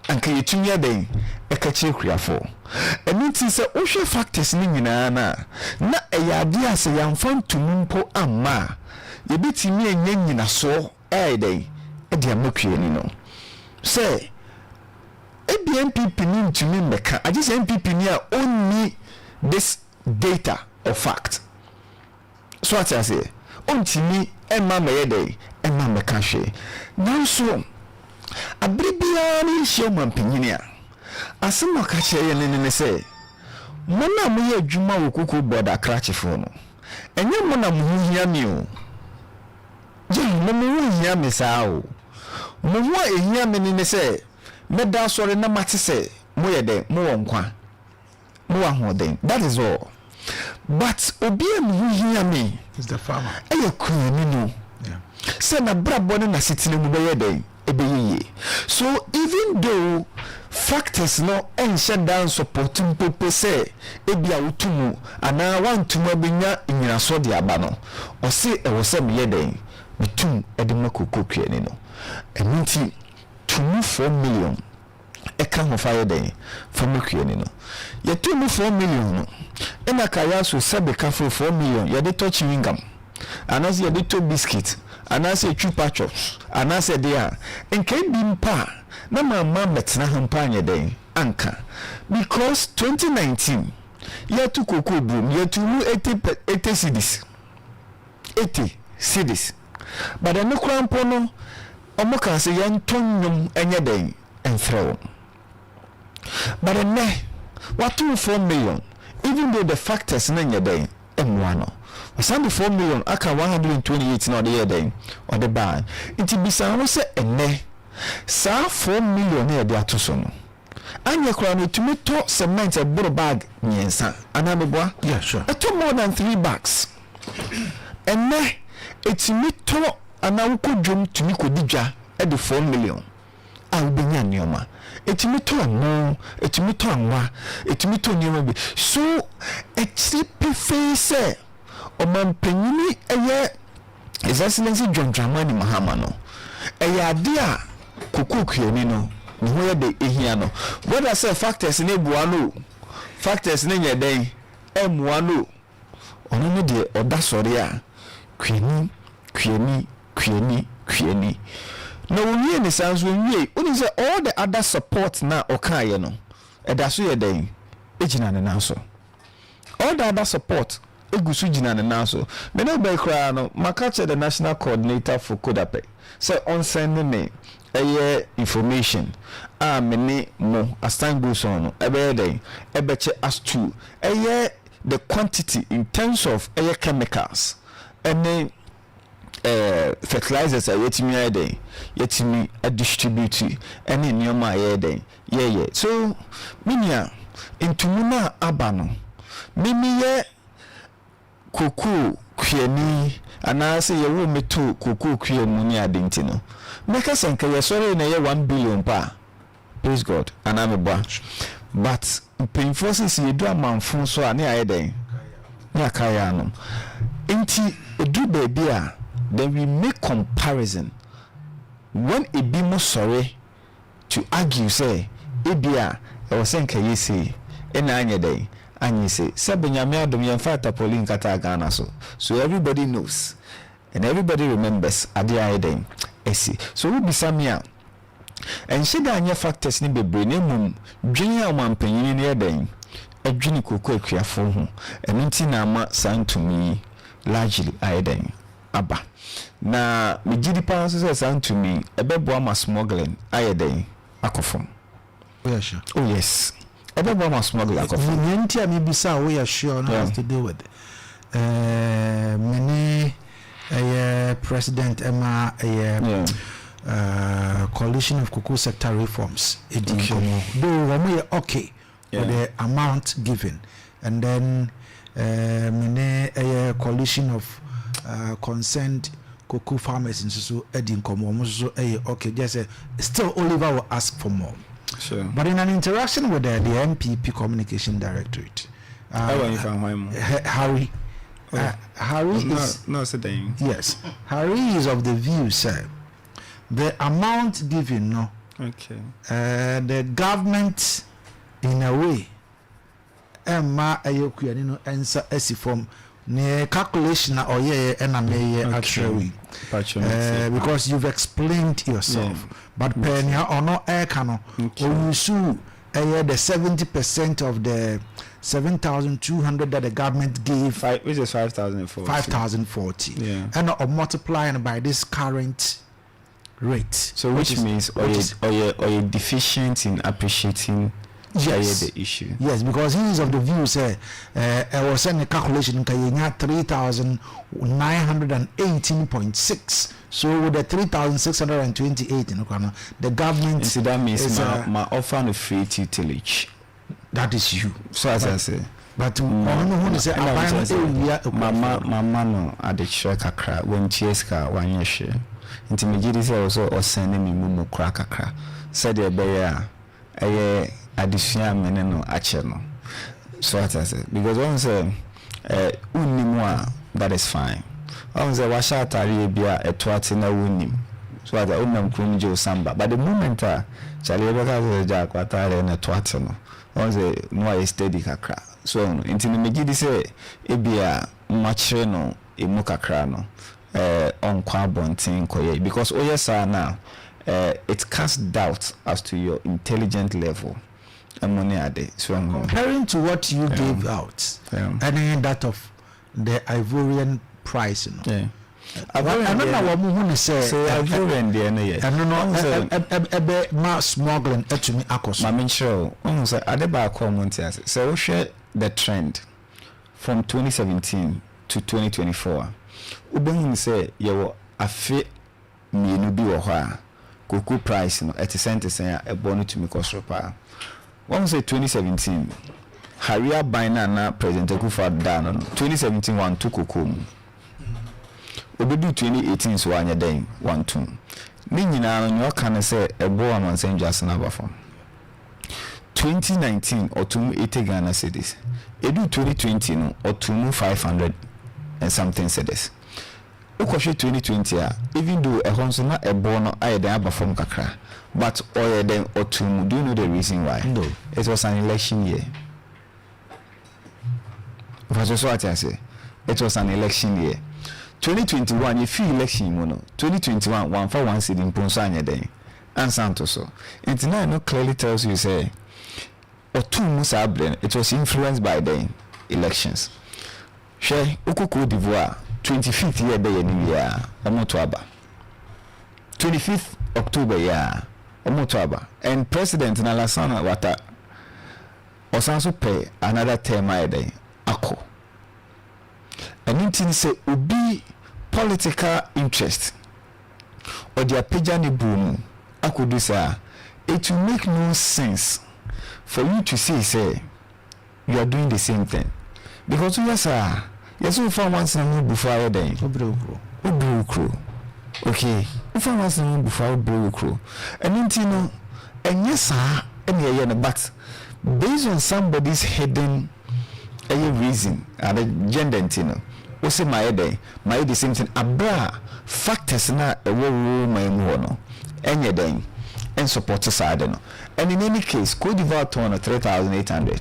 and can you tune your day ɛkɛkyɛ kuafo ɛno nti sɛ wohwɛ factors ni nyinaa na ɛyɛ ade a sɛ yɛmfa ntom mpo amma yɛbɛtumi anya nyinasoɔ ɛyɛ dɛn ɛde ama kuani no sɛ ebi MPP ni ntumi mmɛka agye sɛ MPP ni a onni this data or fact so ati ase ontimi ɛma mɛyɛ dɛn ɛma mmɛka hwɛ nanso abere biara ne nhyia ɔmampanyini a asɛm a ɔka kyerɛ yɛ ne sɛ mo na moyɛ adwuma wɔ koko bɔda akrakyefo no ɛnyɛ mo na mo ho hia me o gye mo ho hia me saa o mo ho a ehia me ne sɛ meda sɔre na mate sɛ moyɛ dɛn mo wɔ nkwa mo wɔ ahoɔden that is all but obi a mo ho hia me is the farmer ɛyɛ kuani no sɛ na brabɔ ne na setena mu bɛyɛ dɛn ɛbɛyɛ so even though factors no ɛnhyɛ dan support mpopo sɛ ebi a wotumu anaa wantuma benya nyinaso de aba no ɔse ɛwɔ sɛ meyɛ dɛn metum ɛde ma koko kuani no ɛno nti tumu 4 million ɛka ho fa yɛ dɛn fa ma kuani no yɛtumu 4 million no ɛna kaya so sɛ bɛka fo 4 million yɛde tɔ chewing gum anaasɛ yɛde tɔ biscuit anaasɛ chupa chops anaasɛ de a nka bi mpa na mama metena ho mpa anyɛ dɛn anka because 2019 yɛtu koko boom yɛtu mu 80 cedis 80 cedis but ɛno kora mpo no ɔmo ka sɛ yɛntɔ nnwom ɛnyɛ dɛn ɛmfrɛ wo but ɛnɛ watu 4 million even though the factors na nyɛ dɛn ɛmmoa no wasan 4 million aka 128 na ɔde yɛ dɛn ɔde baa nti bisa ho sɛ ɛnɛ saa 4 million na yɛde ato so no anya kora no tumi to cement ɛboro bag nyensa ana meboa yeah sure ɛto more than 3 bags ɛnɛ etumi to ana wokɔ dwom tumi kɔdi dwa ɛde 4 million a wobɛnya nneɔma etumi to ano etumi to anwa etumi to nneɔma bi so ɛkyiri pefee sɛ ɔmampanyini ɛyɛ His Excellency John Dramani Mahama no ɛyɛ ade a koko kuani no ne ho yɛ de ehia no whether say factors ne bua no factors ne nyɛ den ɛmua no ɔno ne de ɔda sɔre a kuani na wɔwie ne sanso wie oni sɛ all the other support na ɔkaayɛ no ɛda so yɛ den egyina ne nan so all the other support egusu gyina ne nan so me no bɛ kra no maka kyerɛ the national coordinator for KOTOKO sɛ on send me ɛyɛ information a me ne mo as time goes on no ɛbɛyɛ den ɛbɛkyɛ as to ɛyɛ the quantity in terms of ɛyɛ chemicals ɛne fertilizers a yɛtumi ayɛ den yɛtumi distribute ɛne nneɛma a yɛyɛ den yɛyɛ so minia ntumu na aba no mimi yɛ koko kuani anaasɛ yɛwo meto koko kua mu ne adenti no mɛka sɛ nka yɛsɔre na yɛ 1 billion pa praise God anaa meboa but mpanyinfoɔ sɛ yɛdu amanfo so a ne ayɛ den ne akaya no nti edu baabi a then we make comparison when ebi mo sɔre to argue say ebi a ɛwɔ sɛ nka yɛsɛ ɛna anyɛ den anye say Benjamin Adom yɛmfa tapoli nkata Ghana so everybody knows and everybody remembers ade ayɛ den ɛsi so we bisa me a ɛnhyɛ da anya factors ne bebree na mmom dwen a ɔmampanyini ne yɛ den adwene koko akuafo ho ɛno nti na ama saa ntumi largely ayɛ den aba na megidi pa nso sɛ saa ntumi ɛbɛboa ma smuggling ayɛ den akɔfam yeah sure oh yes ɛbɛboa ma smuggling akɔfam nti a mebisa wo yɛ sure no has to do with many president Emma coalition of cocoa sector reforms though okay for the amount given and then many coalition of concerned cocoa farmers in so edin komo so okay just still Oliver will ask for more. Sure. But in an interaction with the MPP communication directorate Harry Harry is no saying yes Harry is of the view sir the amount given no okay the government in a way Emma Ayokuani no answer form ne calculation or and a may actually because you've explained yourself. But Penya or no air cano or you sue the 70% of the 7,200 that the government gave, which is 5,040. 5,040, and multiplying by this current rate. So which means or you deficient in appreciating the issue. Yes, because he is of the view say I was sending a calculation in 3,918.6. So with the 3,628 in the government, so that means my offer of free tutelage. That is you. So as I say, but mama no at the track akra when TSK 1 year share. Intermediate also or sending me mumu crack akra. Said the bear additional meneno acheno. So as I say, because one say unimwa that is fine. One say washa taribia a twatina unim. So as I unam krumjo samba. But the moment Charlie Baka Jack Watare and a twatino. One say no steady kakra. So intermediate say ebia macheno emukakra no on kwabontin koye because oyesa now it casts doubt as to your intelligent level. So comparing to what you gave out and then that of the Ivorian price, I don't know what we say. Ivorian DNA. I don't know. Mass smuggling to me. I'm sure. Almost at the back community. So we share the trend from 2017 to 2024. Ubeng say you a fit me no be or cocoa price no at cent say a bonus to me cost repair. One say 2017 Haria Bina na President Kufa down 2017 1 2 cocoa. Obedu 2018 so anya den 1 2. Ni nyina no you can say a boy man say just na ba from 2019 or 280 Ghana cedis. Edu 2020 no or 500 and something cedis. Ukoshe 2020 even though a honso na a bono I den aba from kakra. But or then or two, do you know the reason why? No. It was an election year. That's what I say. It was an election year. 2021, you feel election mono. 2021, 1 for 1 seed in Ponsanya Day. And Santoso. And tonight no clearly tells you say or two musablen, it was influenced by the elections. Share Ukuku d'Ivoire, 25th year day in year, Omotoaba. 25th October year. Omotoaba and President Nalasana Wata also pay another term day ako and it say ubi political interest or their pejani boom akudu say it will make no sense for you to say you are doing the same thing because yes you found once and before day ubru okay if I was before Brokro and intino and yes and but based on somebody's hidden reason and a gender intino we say my day my the same thing abra factors na a my mono any day and support side no and in any case Cote d'Ivoire turn 3,800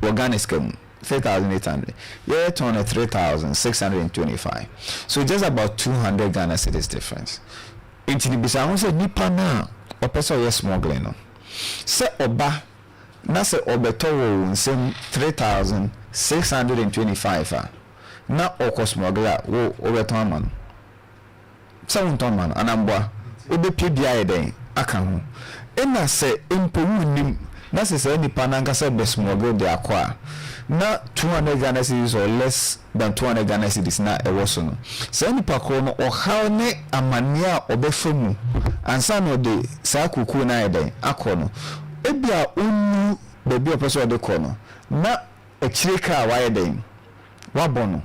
organic scheme 3,800. Yeah, turn 3,625. So just about 200 Ghana cedis difference. Into the Bissau say nipa na or person yes smuggling no. Say oba na say obeto wo nsem 3,625 na oko smuggler wo obeto man. Say unton man anambwa obepi bia den aka ho. Ena say empo nim na say nipa na nka say be smuggle de akwa. Na 200 Ghana cedis or less than 200 Ghana cedis na ewoso no say nipa ko no o haw ne amania obefamu ansa no de sa kuku na eden akono ebia onu bebi opeso de kono na ekireka wa eden wabono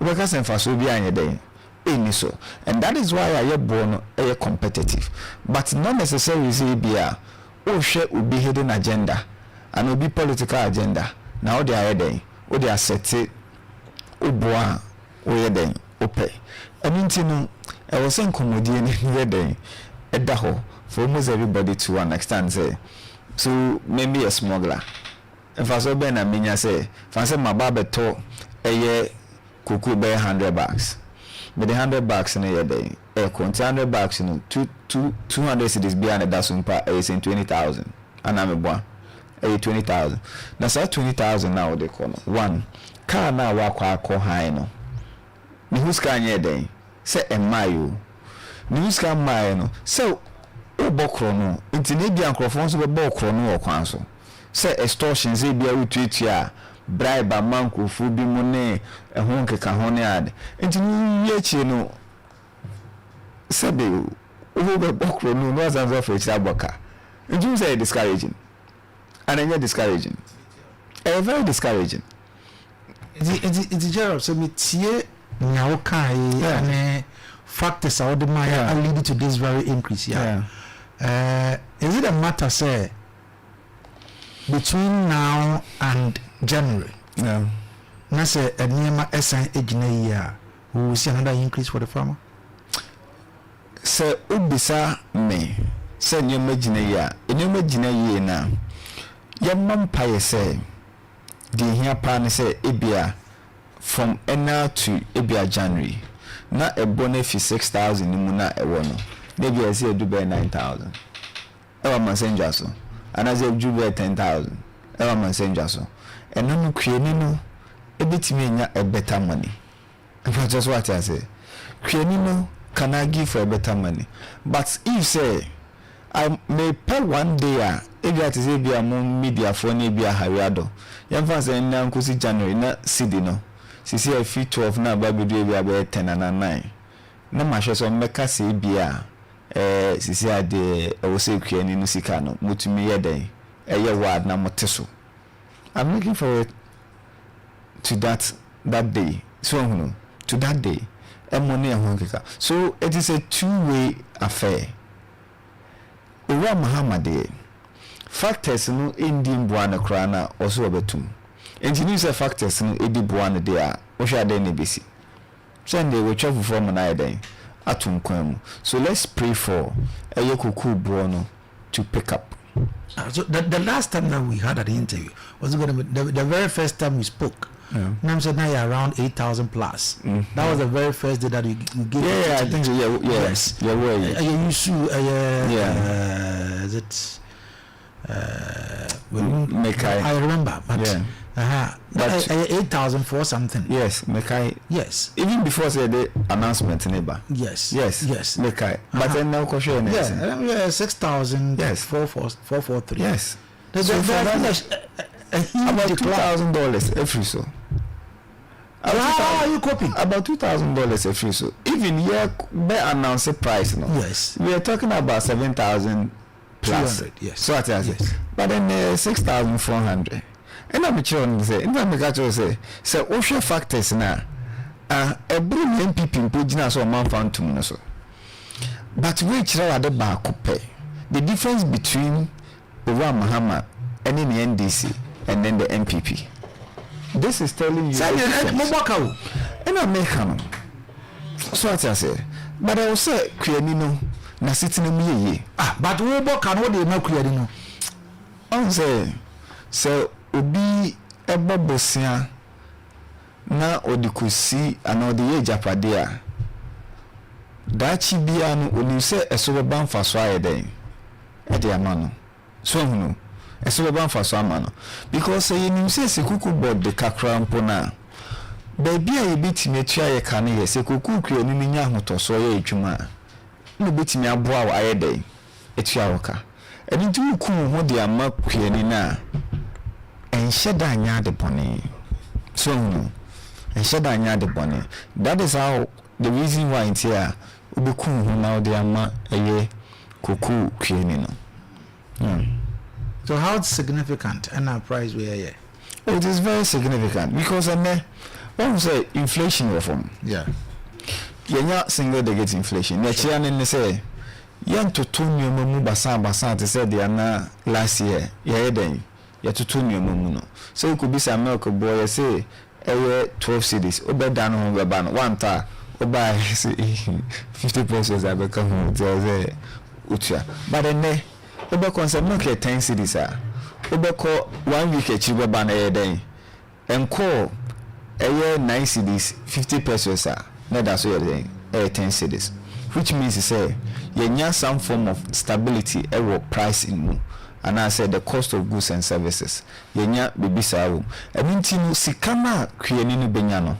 obeka senfa so bi anyeden eni so and that is why aye bono aye competitive but not necessarily say bia o hwe obi hidden agenda and obi political agenda. Now they are there, or they are set Uboa, or then, Ope. I mean, I was saying, Comedian, there, a daho for almost everybody to understand. Say, so maybe a smuggler if I saw Ben and Minya say fancy my barber to a year kuku be $100 but the $100 in a year day a $100 in 200 cities behind a dozen part is in 20,000 and I'm a boy 20,000 now say 20,000 now they call one car now walk high no ni who's can ye day say a mayo ni who's can my no so o bokro no nti na bia nkrofo so be bokro no okwan so say extortion say bia utuatua bribe amankofu bi mu ne ehon keka ho ne ade nti ni ye chi no say be o be bokro no azanzo for echi aboka nti say discouraging and then discouraging very discouraging it's Gerald so me tie nyawo kai and factors are the my lead to this very increase is it a matter say between now and January na say enema esan ejina year we will see another increase for the farmer say ubisa me say enema ejina year na yamam paye say the here pan say ebia from now to ebia January na a bonus 6,000 ni mu na ewo no they be say do be 9,000 ewa messenger so and as do be 10,000 ewa messenger so and no kwieni no ebitimi enya a better money if just what I say kwieni no can I give for a better money but if say I may pay one day if that is be among media for ni be a hariado yamfa say na nkosi January na cedi no sisi a fit 12 na ba bedu be about 10 and 9 na ma hwe so meka se bia sisi ade o se kwiani no sika no mutumi ye den eye word na moteso I'm looking forward to that day so to that day money and so it is a two-way affair Ura Muhammad factors no indim buana krana also obetum engineers factors no edi buana there o sha dey na besi Sunday we travel from na den atum kwam so let's pray for ayokuku brono to pick up. So the last time that we had an interview was going to be the very first time we spoke. Nam said now you're around 8,000 plus. That was the very first day that you gave. Yeah, I think so. Yeah, yes. Yeah, where you is it? I remember, but but 8,000 for something. Yes, Mekai. Yes, even before say the announcement, neighbor. Yes, Mekai. But then now question. Yeah, 6,000. Yes, 443. Yes. There's about $2,000 every so. How are you coping? About $2,000 every so. Even here, be announce a price, no. Yes. We are talking about 7,000 plus. Yes. So what I say. But then 6,400. And I'm sure say, in the say, so ocean factors now. A bring MPP pujina so man found to so. But which are the bar pay? The difference between Ura Muhammad and in the NDC and then the MPP. This is telling you. And I make him. So what I say. But I will say, Krianino, na sitting in me. But we both can hold no Krianino. I say, so Obi Ebobosia na odikusi and the age apadia. Dachi biano when say a sober ban for swire day. At the amano. So no. A sober ban for swamano. Because you say Sekuku board the Kakra baby I beat me try a canny, Sekuku creating Yahoto so ye chuma. No beat me a bow I day. It's Yaoka. And into you cool what they are mark creating and shed down the pony. So no. And shed down the pony. That is how the reason why it's here. Ubuku now they are ma a ye cuckoo creating. So how significant an price we are here? It is very significant because when we say inflation reform, you're not single digit inflation. Next year, and say, young to 2 million basa to say they are not last year, then you're to 2 million. So it could be some milk boy, say, 12 cities, over down on the ban, one tar, or buy 50 pesos. I become home, but then Obe concept no ke 10 cities obe ko 1 week echi be ba na ye den enko 9 cities 50 pesos na da so ye den 10 cities, which means say you need some form of stability price in mu, and I said the cost of goods and services you need be sawo no sikana kwieni no benya no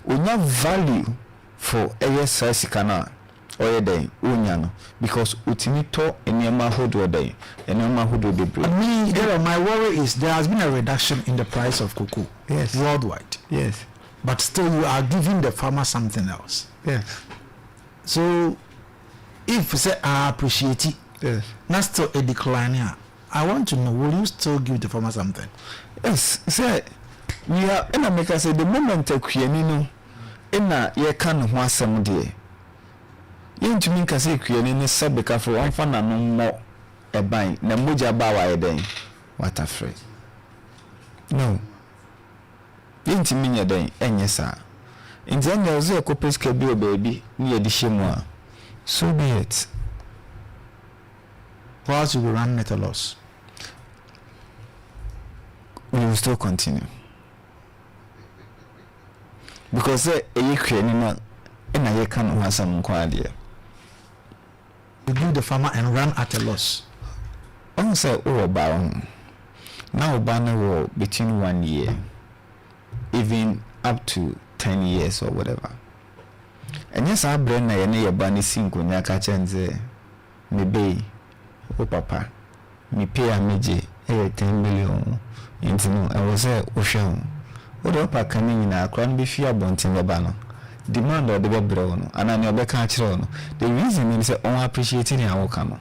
onya value for sikana or day unyano because utimito enyama hodo day enyama hodo debre. My worry is there has been a reduction in the price of cocoa. Yes. Worldwide. Yes. But still you are giving the farmer something else. Yes. So if say I appreciate it, yes, not still a decline here. I want to know, will you still give the farmer something? Yes. Say we are in America say the moment no ina ye kan ho asem de yentumi nka se kuani ne sabeka for amfa na no mo eban na moja ba wa eden what afraid no yentumi nya den enye sa ntia na ozo ekopeska bi o baby ni ye di shemu a so be it, whilst you will run at a loss, we will still continue because e kuani na ina ye kan ho asem nko ade. You give the farmer and run at a loss. On say now banner between 1 year, even up to 10 years or whatever. And yes, I bring na ye bani sinko nyaka chenze me be o papa me pay a meje 10 million into no I was say o hwe o do papa kan na akran be fia bonten baba no demand or the bebro no anani obeka kire no the reason is say on appreciating our come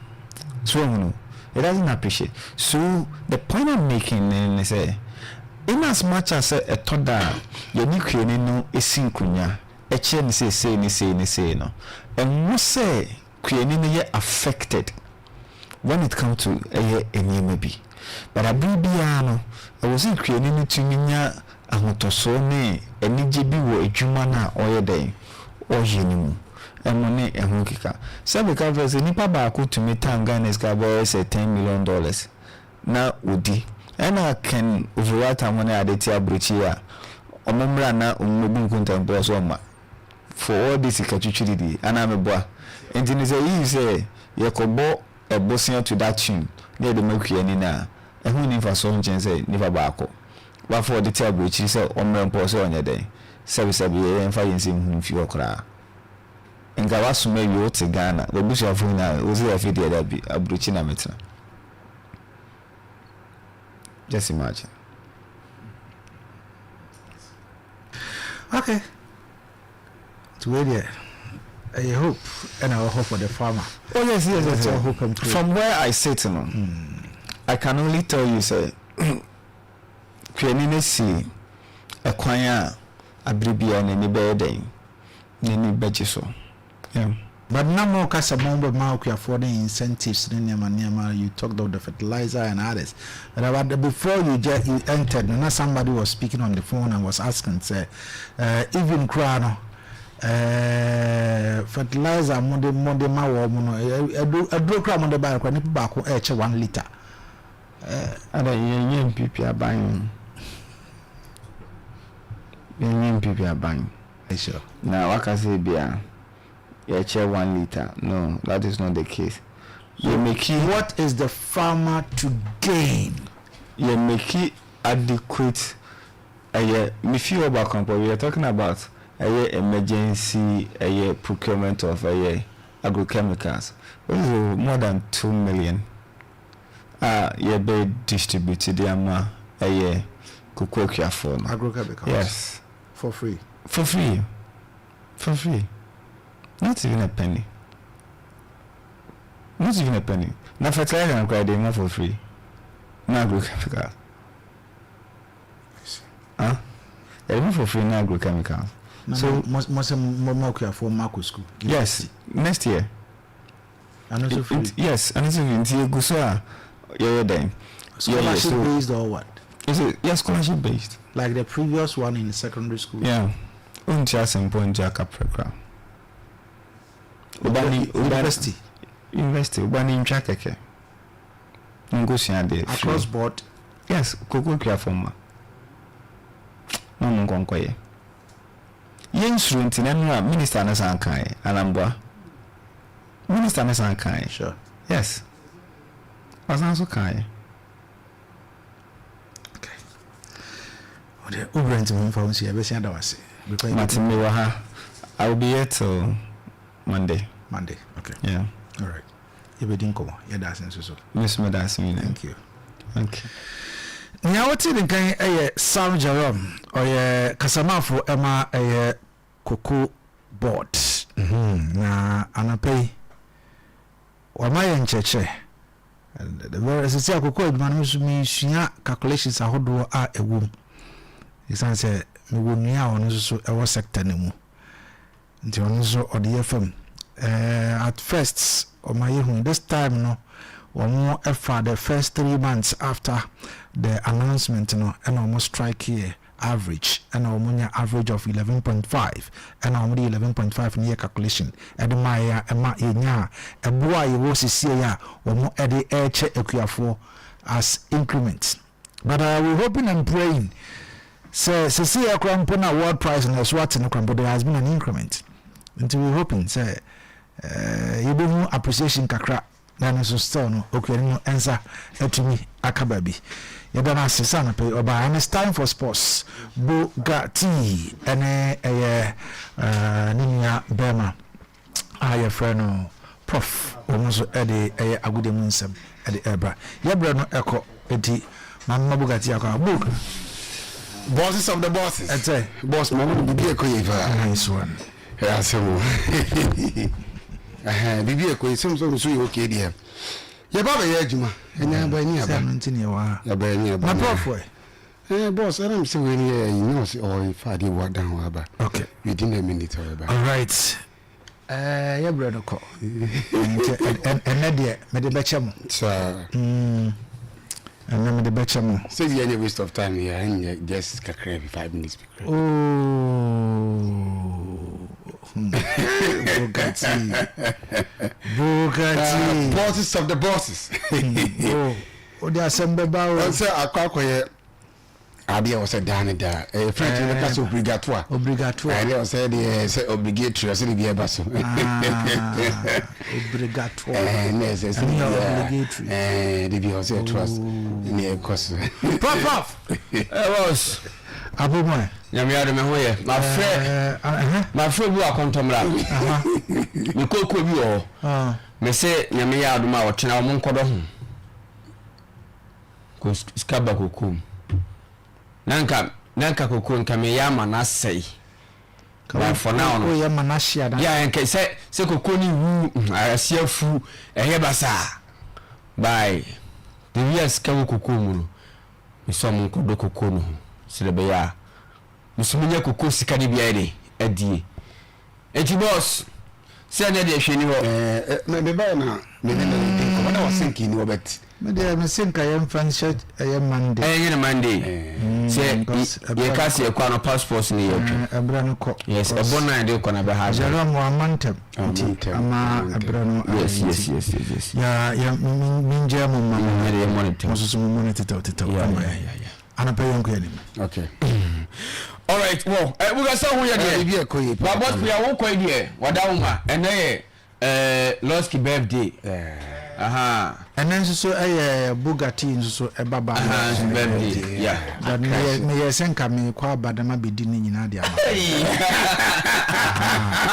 so no it doesn't appreciate. So the point I'm making is say in as much as a toda you need create no esinkunya e che ni say no and we say create ni affected when it comes to maybe but a bibia no I was in create ni tuminya ahotoso ne enije bi wo adwuma na oyeden oyenimu emone ehun kika sabe ka verse nipa ba ko tumi tanganes ka boy say $10 million na odi ena ken overwrite money adeti abrochi a omomra na omubu nkuntampo so ma for all this ikatwitwiri ana meboa enti ni say you say yakobo ebosia to that tune na de makua ni na ehun ni fa so nchen say nipa ba ko wa for the table chi say omra mpo so onye den sabe ye enfa yensi mfi okra nga wasuma wi ote Ghana obusu afo na ozi afi de da bi abruchi na metra just imagine. Okay, to wait there. I hope and I hope for the farmer. Oh yes. I hope from where I sit I can only tell you say kwenine si akwanya abribia na ni beden ni beche so. Yeah. But now more Casamomba Mark affording incentives you talked about the fertilizer and others. But before you entered, now somebody was speaking on the phone and was asking, say, even Krano fertilizer Monday ma a broke on the bar when back 1 liter. And a people are buying. People are buying. Sure. Now, what can I say, beer? 1 liter. No, that is not the case. You make it. What is the farmer to gain? You make it adequate. Me feel about company. We are talking about emergency procurement of agrochemicals. What is more than 2 million? You be distributed the cocoa for agrochemicals. Yes, for free. For free. Not even a penny. Now fertilizer and credit not for free. No agrochemical. Even for free, no agrochemical. So must more for Marco school. Yes, next year. And also free. Yes, and it's even go so then. Scholarship based or what? Is it scholarship based? Like the previous one in secondary school. Yeah. University. Ubani Nchakeke. ngosua de across board. Yes, koko kwa forma no nkonkoye yensuru ntina no minister na san kan anambwa minister na san kan Sure. yes asan so kan Okay. Ode ubrent mo fa so ye be sia da wase. Because Martin Mewaha, I will be here till Monday. Okay. Yeah. All right. You be din komo. You da sense so. Miss me that's me. Thank you. Okay. Nya woti din kan Sam Jerome or kasamafo ema Koko board. Na anapay wa maye ncheche. The very sisi akoko eduma no so mi sua calculations ahodo a ewu. Isan se me wo nua ono so ewo sector ne mu. Nti ono so ode FM at first o maye hu this time no one for the first 3 months after the announcement and almost strike here average and almost average of 11.5 and almost 11.5 near calculation and my a boy was here or more at the air check for as increment. But we're hoping and praying. So see a crampona world price and as what's in the cramp, there has been an increment. Until we're hoping, say you do appreciation kakra. Then so still no okay no answer to me akababi you don't assess na pay oba and it's time for sports Bugatti and ninya bema your friend no prof almost ede agude munsem ede ebra yebra no eko edi mama Bugatti akwa book bosses of the bosses ete boss mama bibi ekoyiva nice one asemo bibi ekoyi so you okay there ya baba ya adwuma enya ba ni aba ntini wa ya ba ni aba na prof boss I'm say we you know say or fadi wa down wa ba okay within a minute or ba all right ya brother ko and there me de BECHEM sir and me de BECHEM say you any waste of time here and just kakra 5 minutes oh Bugatti bosses of the bosses oh they assemble ba say akwakoye abia was a dan da French the class obligatoire and they say the say obligatory say the eba so obligatoire yes obligatory the be say trust near course prof was aboma nyame ade me hoye my friend bu akontomra me kokko bi o me se nyame ya ado ma wo tena wo nkodo ho ko skaba kokko nanka kokko nka me ya ma na sei ka for now no ya ma na shia da ya enke se kokko ni wu asiafu ehye basa bye the years ka kokko mu no me so mo nkodo kokko no sirebe ya musuminya kokko sika ni bia ide adie enti boss se na de hweni ho me ba na me ko na wasinki ni obet me de me sinka yam fanshet yam Monday yam Monday se ye kasi kwa no passport ni yotwe abra no ko yes ebona de ko na be ha jara mo amantem ama abra no yes ya minja mo mama ya monitor mo so mo monitor tata ya ana pay yanko yani okay all right well we ga say who ya dey bi ekoyi ba boss we won ko dey wadawuma ene Losky birthday aha and then so Bugatti so baba birthday yeah but me yesenka me kwa badama bedi ni nyina dia ma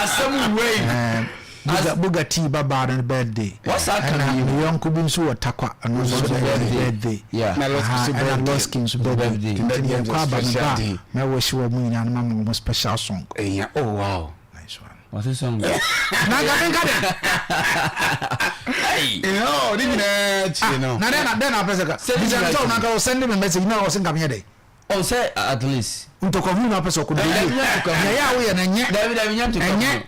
asem way Bugatti baba na birthday what's that kind of yonko bi so watakwa no so birthday yeah na Losky so birthday tin kwa badama na wo shi wo mu nyina na mo special song oh wow what's the song na ga hey no na pesaka bisa to na ka send me message na o singa me dey on say at least ntoko hu na pesaka ko dey ya wo ye na nye David nyam to come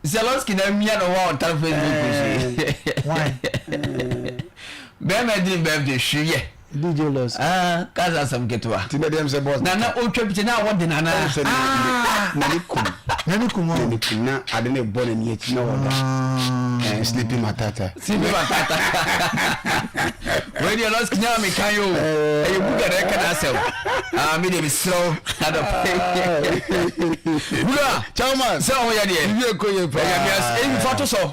Zelensky na mia no wa on Facebook why be me din birthday hwiye DJ Los kaza sam ketwa tibe dem se boss na otwa pite na wo de na na ni kum na na ade ne bo na ni achi na woda Sleeping matata. When you lost Kenya, me can you? You book a record yourself. Me dey be slow. Bula, Chairman. So we are there. You go your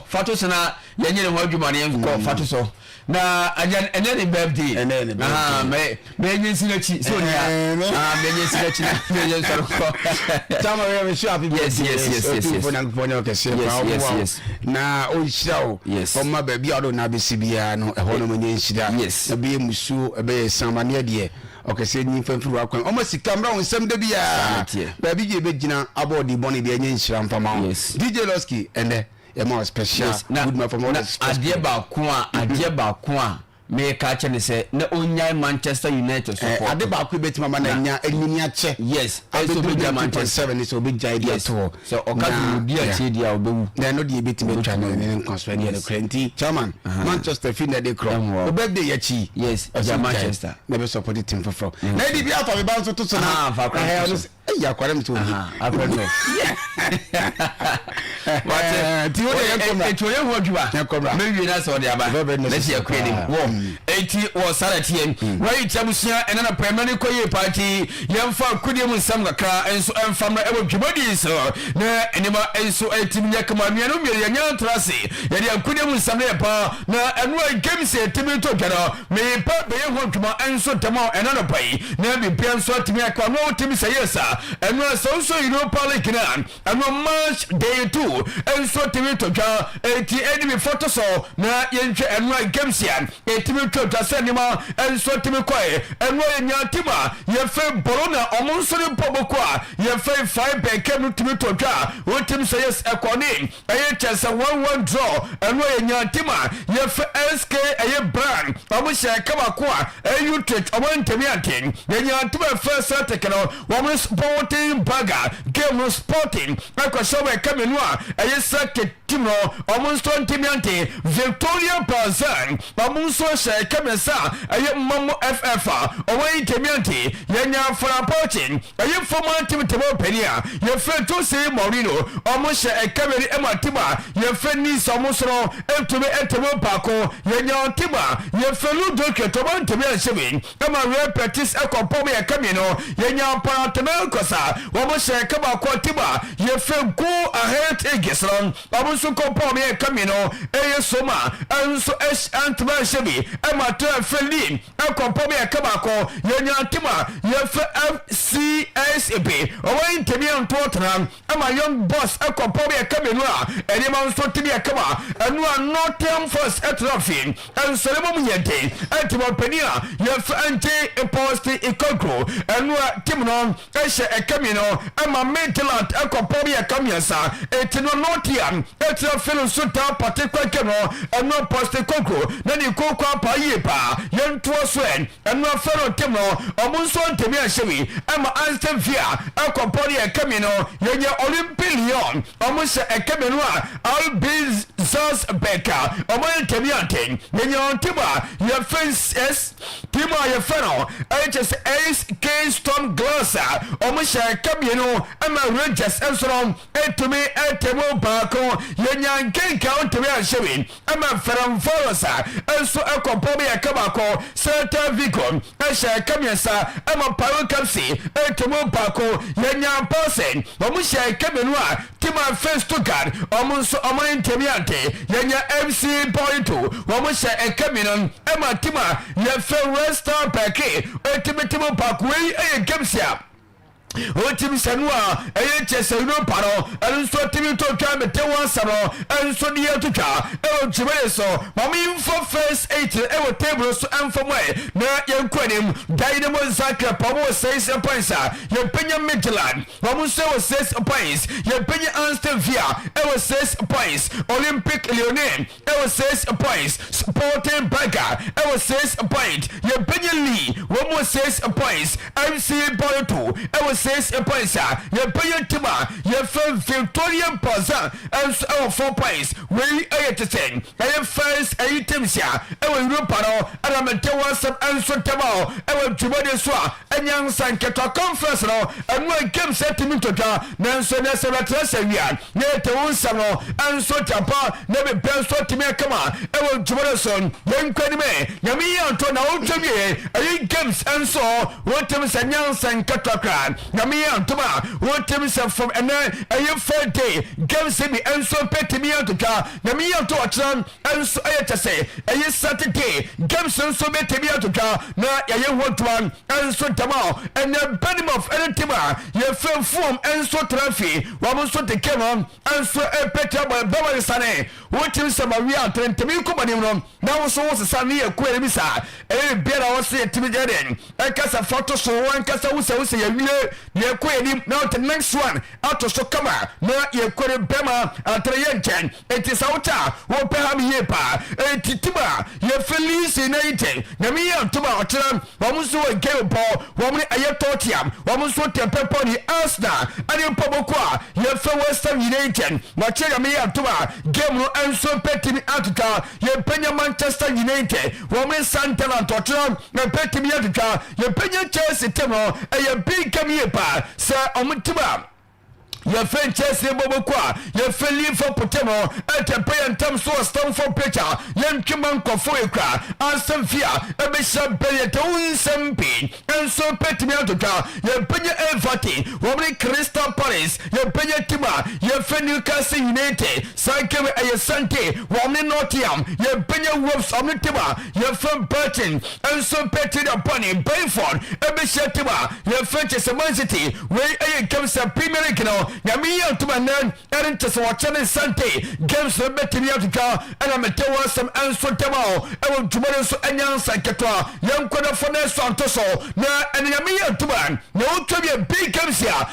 photos na yenye ne ho adwuma ne ko photos so. Na ajan ene birthday. Me yensi na chi so nia. Me yensi na chi. Me yensi so ko. Chairman we are sure happy birthday. Yes. Na o shao. Yes. Oma baby ado na be sibia no e ho no menye nshida. Yes. Na be musu e be samane de. Okay, say ni fanfuru akwan. Omo sika mra onsem de bia. Baby je be gina abodi boni de enye nshira mfama. Yes. DJ Losky ende e more special. Yes. Good man from all the adie ba ko a me ka che ne se na onyai Manchester United support ade ba ko betima ma na nya enini ache. Yes, also be Manchester 7 so big idea to so okazu bi a che dia obewu na no de betima twa na ne nkwaso ne krenti chairman Manchester fin de cro o birthday ya chi. Yes, Manchester na be support team for na di bi afa be ba so to na ya kware mtu akwado but ti o de yakomra etore ho adwa yakomra me wi na so de aba let's hear kwani wo enti wo saratiem wai chabusia ena na primary koye party yemfa kudie mu nsam kakra enso emfam na ewo dwumadi so na enima enso etim nya kama mianu mi ya nya trase ya de kudie mu nsam na pa na enu games etimi to dwara me pa be ye ho dwuma enso tama ena na pai na bi pia enso etimi akwa no timi say yes enu so Europa League na enu match day 2 enso timi to dwara enti enemy photo so na yenhwe enu games ya etimi to dwara se nima enso timi kwae enu nya tima ye fe borona omunsori poboko a ye fe 5 BECHEM timi to dwara o timi say yes ekoni eye chese 1-1 draw enu nya tima ye fe SK eye brand omo she kama ko a eyu trade omo ntemi anten ye nya tima first set no omo Sporting Baga game Sporting akosho we kamenu a eye set team no omo ntemi anten Victoria Bazan omo so she kamesa eye Mamo FF omo ntemi anten ye nya Frampochin eye former team temo penia ye fe to say Mourinho omo she kameri ematima ye fe ni somo soro etumi etemo bako ye nya tima ye fe lu doke to ban temi anshebe ema re practice ekopom ye kamino ye nya paratena kosa omo she kaba ko tima ye fe go ahead egesron omo so kopom ye kamino eye soma enso antma anshebe ema to fe li ekopom ye kaba ko ye nya tima ye fe FCSB omo ntemi antotran ema young boss ekopom ye kamino a eni ma so timi ye kaba enu a Nottingham Forest etrafin en solemo yente etimo penia ye fante post ikogro enu a timno ehye ekamino ama Midland ekopom ye kamiasa etino Nottingham etrafin suta particular keno enu post ikogro na ni kokwa pa yepa yento so enu afero timno omunso ntemi ahyewi ama Aston Villa ekopom ye kamino yenye Olympic Lyon omunse ekamino a Albiz Zos Beka omo ntemi anten yenye tiba ye fence tiba ye feno HS Kingston Glass omo she kamino ama Rangers enso etumi etemo bako yenye nkenka ontemi ahyewi ama Ferencvaros enso ekopom ye kabako Celta Vigo ehye kamiesa ama Paris FC etemo bako yenye Paulsen omo she kamino a tima face to guard omo so omo ntemi ante yenye MC Point womo she ekamino ema tima ye fe Western Peke etimitimu pakwe eye gamsia otim sanua eye chese no paro enso timi to twa mete wansaro enso die to twa e otibere so mami info first 8 e table so enfomwe na yenkwanim Dynamo Zagreb pomo 6 points ye penya Midland mamo se 6 points ye penya Aston Villa e 6 points Olympic Lyon e 6 points Sporting Braga e 6 points ye penya Lee womo 6 points MC Boy 2 e 6 points ye pay tima ye Victoria Plaza and 4 points we ayetesen first teams ya Europa no aramete wasam anso tama twibode so enyan sanketo conference no eno game set mi toka nanso na se latrasa wia ne te wonsam no anso tapa ne be benso timi kama twibode so yen kwani me nyame yanto na wotwie games anso wotem sanyan sanketo kran nyame yanto ma wotem se from Friday games bi anso petimi yantoka nyame yanto atran anso ayetese Saturday games anso betimi yantoka na ye one anso tama and the benim of any tima ye film form anso trafi wamonso te kemo anso petra by baba sane wotim samaria trentemi komani no na wo so wo sane ye kwere bi sa biara wo se timi jeden kasa photo so wan kasa wo se ye wie ye kwere ni now the next one out so kama na ye kwere bema atre ye nchen enti sauta wo pe ha mi ye pa entitima ye felice na ite na mi ya tuma otran wamonso wo game ball womni ayetotiam wamonso tempepo ni Arsenal ani pobokwa ye fe Western United wachega mi ya tuma game no enso petimi atuka ye penya Manchester United womni Sunderland otran na petimi atuka ye penya Chelsea temo ye big game ye pa sa omutima ye fen Chelsea bobokwa ye feli for potemo pay and tam so Stamford Bridge ye ntwiman kofo ekra ansem fia be shabele to unsempi enso petimi atoka ye penye Everton wobri Crystal Palace ye penye tima ye fen Newcastle United sankeme ASANTE wobri Nottingham ye penye Wolves omnitima ye fen Burton enso petiri upon Brentford be shatima ye fen Chelsea City we games Premier League no nyame yantuma nan erente so watchane Sante games no betimi atuka ana metewa sam anso temao tumore so anyansa ketwa yankoda fone so antoso na nyame yantuma na utobia big games ya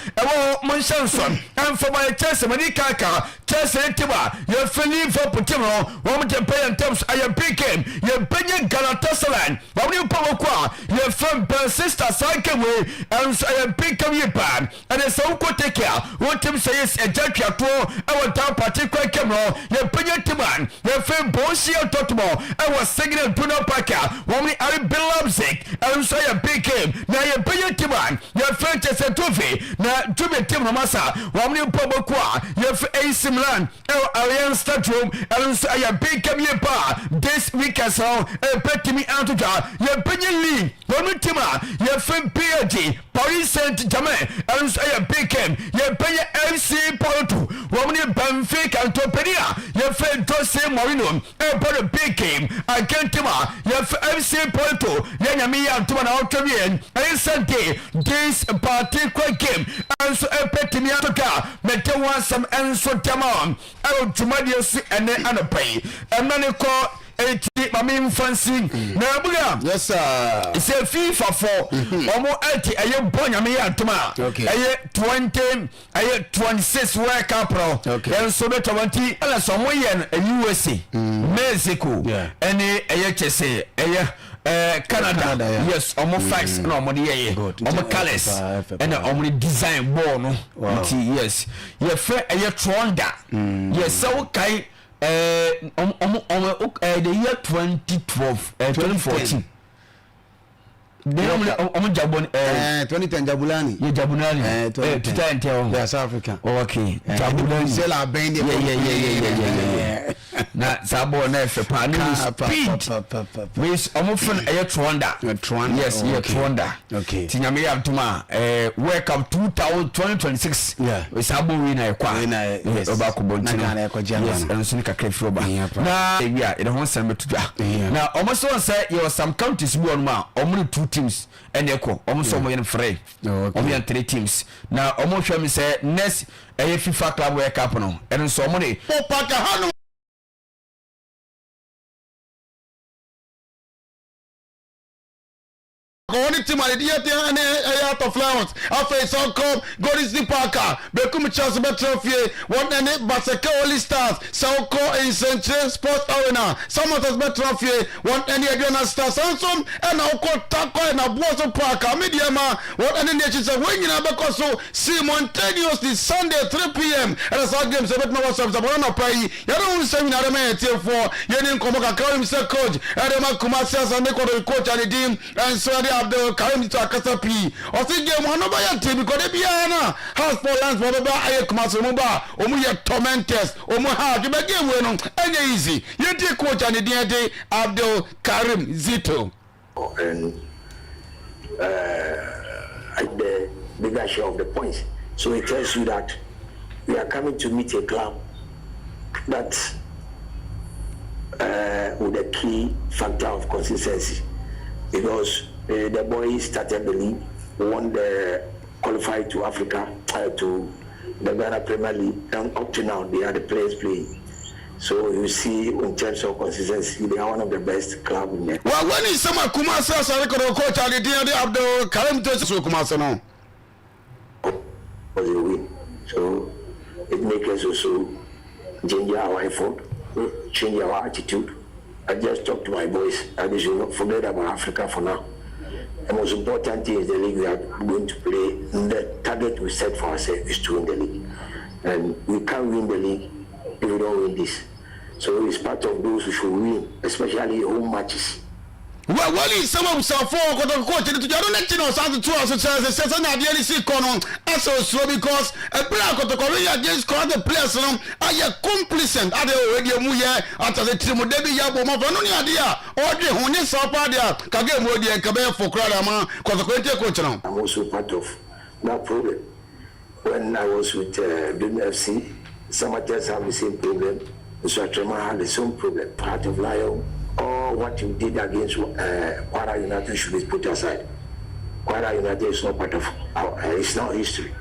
Monshanson and for my Chelsea manika Chelsea tiba ye feli for potimo wo mtempe in terms aya big game ye benye Galatasaray wo ni pomokwa ye from sister Sankewe and aya big game ye pan and so ukotekea wotem says a jacket to our town particular camera ye benye timan ye from Borussia Dortmund was singing Bruno Parker wo ni Ari Leipzig and so aya big game na ye benye timan ye from Chelsea trophy na tume tim no masa wo ni pomokwa ye for AC Milan Allianz Stadium and so aya big game ye pa this week as well petimi antuka ye benye league wo ni tima ye from PSG Paris Saint-Germain and so aya big game ye benye FC Porto wo ni Benfica and Topenia ye from Jose Mourinho for the big game Argentina ye for FC Porto ye nyame ya ntuma na otwien and Sunday this particular game and so petimi antuka mete wasam and so tamam tumadi su ene anopai emane ko eti mami fancy na buga yes sir say FIFA for omo eti aye bonya me ya ntuma aye 26 World Cup pro en so be 20 ala so mo yen USA Mexico ene aye chese aye Canada yes omo facts no omo de ye omo colors and omo design ball no yes ye fe aye Tronda yes so kai the year 2012 2014 Jabon 2010 Jabulani. Yeah, Jabulani. 2010 yeah, South Africa. Okay. Jabulani. Sela Bendi. Yeah. Na Sabo na Fepani speed. Which omofun aye Tronda. Yes, yeah, Tronda. Okay. Tinyame Abtuma World Cup 2026. Yeah. We Sabo winner kwa. Yes. Obako Bontina. Yes, and so nika krefi oba. Na yeah, it won send me to na almost one say you some countries be on ma omni two teams and eko almost some yen free omo yan three teams na omo hwa me say next FIFA Club World Cup no and so money paka hanu Kawani team at the out of Flowers. After it's all come, Golden Parker, Become Charles Betrophy, one and it, Basaka Only Stars, Sauko in Central Sports Arena, Samatas Betrophy, one and the Adriana Stars, Samson, and Oko Tako and Abuaso Parker, Mediama, one and the nations of winning Abacoso, simultaneously Sunday 3 p.m. and as our games about no subs of one pay, Yadon Seminar Tier 4, Yenin Komoka Karim Coach, Adama Kumasias and the coach and the team, and Sadi Abdul Karim to Akasa P. Or think game one over your team because they be Anna, House for Lance Baba, Ayakumasumba, Omuya Tormentors, Omuha, you make game win any easy. You take coach and the day Abdul Karim Zito. And at the bigger share of the points. So it tells you that we are coming to meet a club that with a key factor of consistency, because the boys started the league, won the qualified to Africa, to the Ghana Premier League, and up to now they are the players playing. So you see, in terms of consistency, they are one of the best clubs in there. Well, when is someone Kumasa, so I could coach and the day of the current Kumasa no. Was a win. So it makes us also change our effort, change our attitude. I just talk to my boys. I should not forget about Africa for now. The most important thing is the league we are going to play. The target we set for ourselves is to win the league. And we can't win the league if we don't win this. So it's part of those who should win, especially home matches. Well, some of some four coach to don't know something to us says and the LC Conon as so because a black KOTOKO against the players are complacent at the already muya after the team Debbie Yabo Mavanonia idea or the Hone Sapadia Kagame Wodi and Kabe for Kradama KOTOKO coach now. I'm also part of that problem. When I was with BECHEM FC, some others have the same problem. So Trema had the same problem. Part of Lion. All what you did against Kwara United should be put aside. Kwara United is not part of it's not history.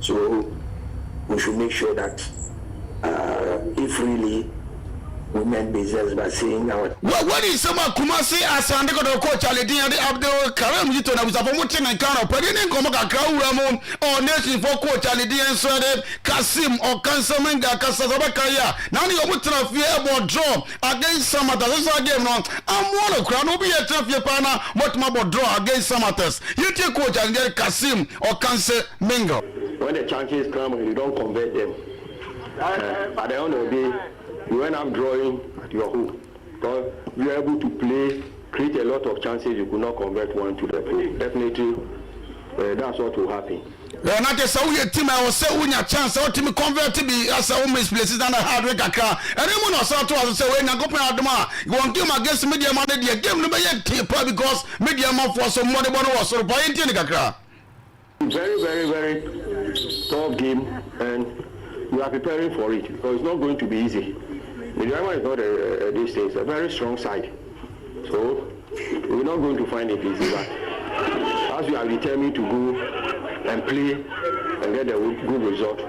So we should make sure that if really we meant business by saying our. What is some Kumasi ASANTE coach Aledin Abdul Karim Zito na Busafomutin and Kano, but in Komoka Krawamo or Nation for coach Aledin Swede, Kasim or Kansaminga Kasabakaya. Now you would fear about draw against Samatas game. I'm one of Crown will be a tough partner, what about draw against Samatas. You take coach and get Kasim or Kansaminga. When the chances come, you don't convert them. At the end of the day, you end up drawing at your home. Because you are able to play, create a lot of chances, you could not convert one to the goal. Definitely, that's what will happen. Yeah, not just how your team, I will say when your chance, our team convert to be as a woman's places and a hard work. And anyone else out to us say, when I go out the man, you won't game against media money, the game number yet because media money for some money was so by in Kakra. Very, very, very tough game, and we are preparing for it because it's not going to be easy. The drama is not this thing, it's a very strong side. So we're not going to find it easy, but as we are determined to go and play and get a good result.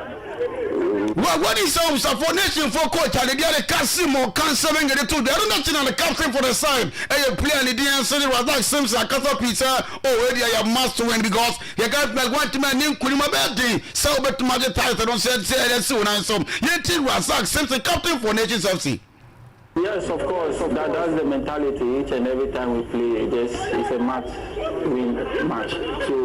What is some nation for coach and the other Kasim or Kansaminga the two? They are not the captain for the side. And you play and the DNC was like Simpson, Kasa Pizza, already I have must win because you got like one to my name Kurima Betty, so but to my title don't say that soon and some. You think Razak Simpson captain for Nations FC? Yes, of course. That's the mentality. Each and every time we play, it's a match-win match. So,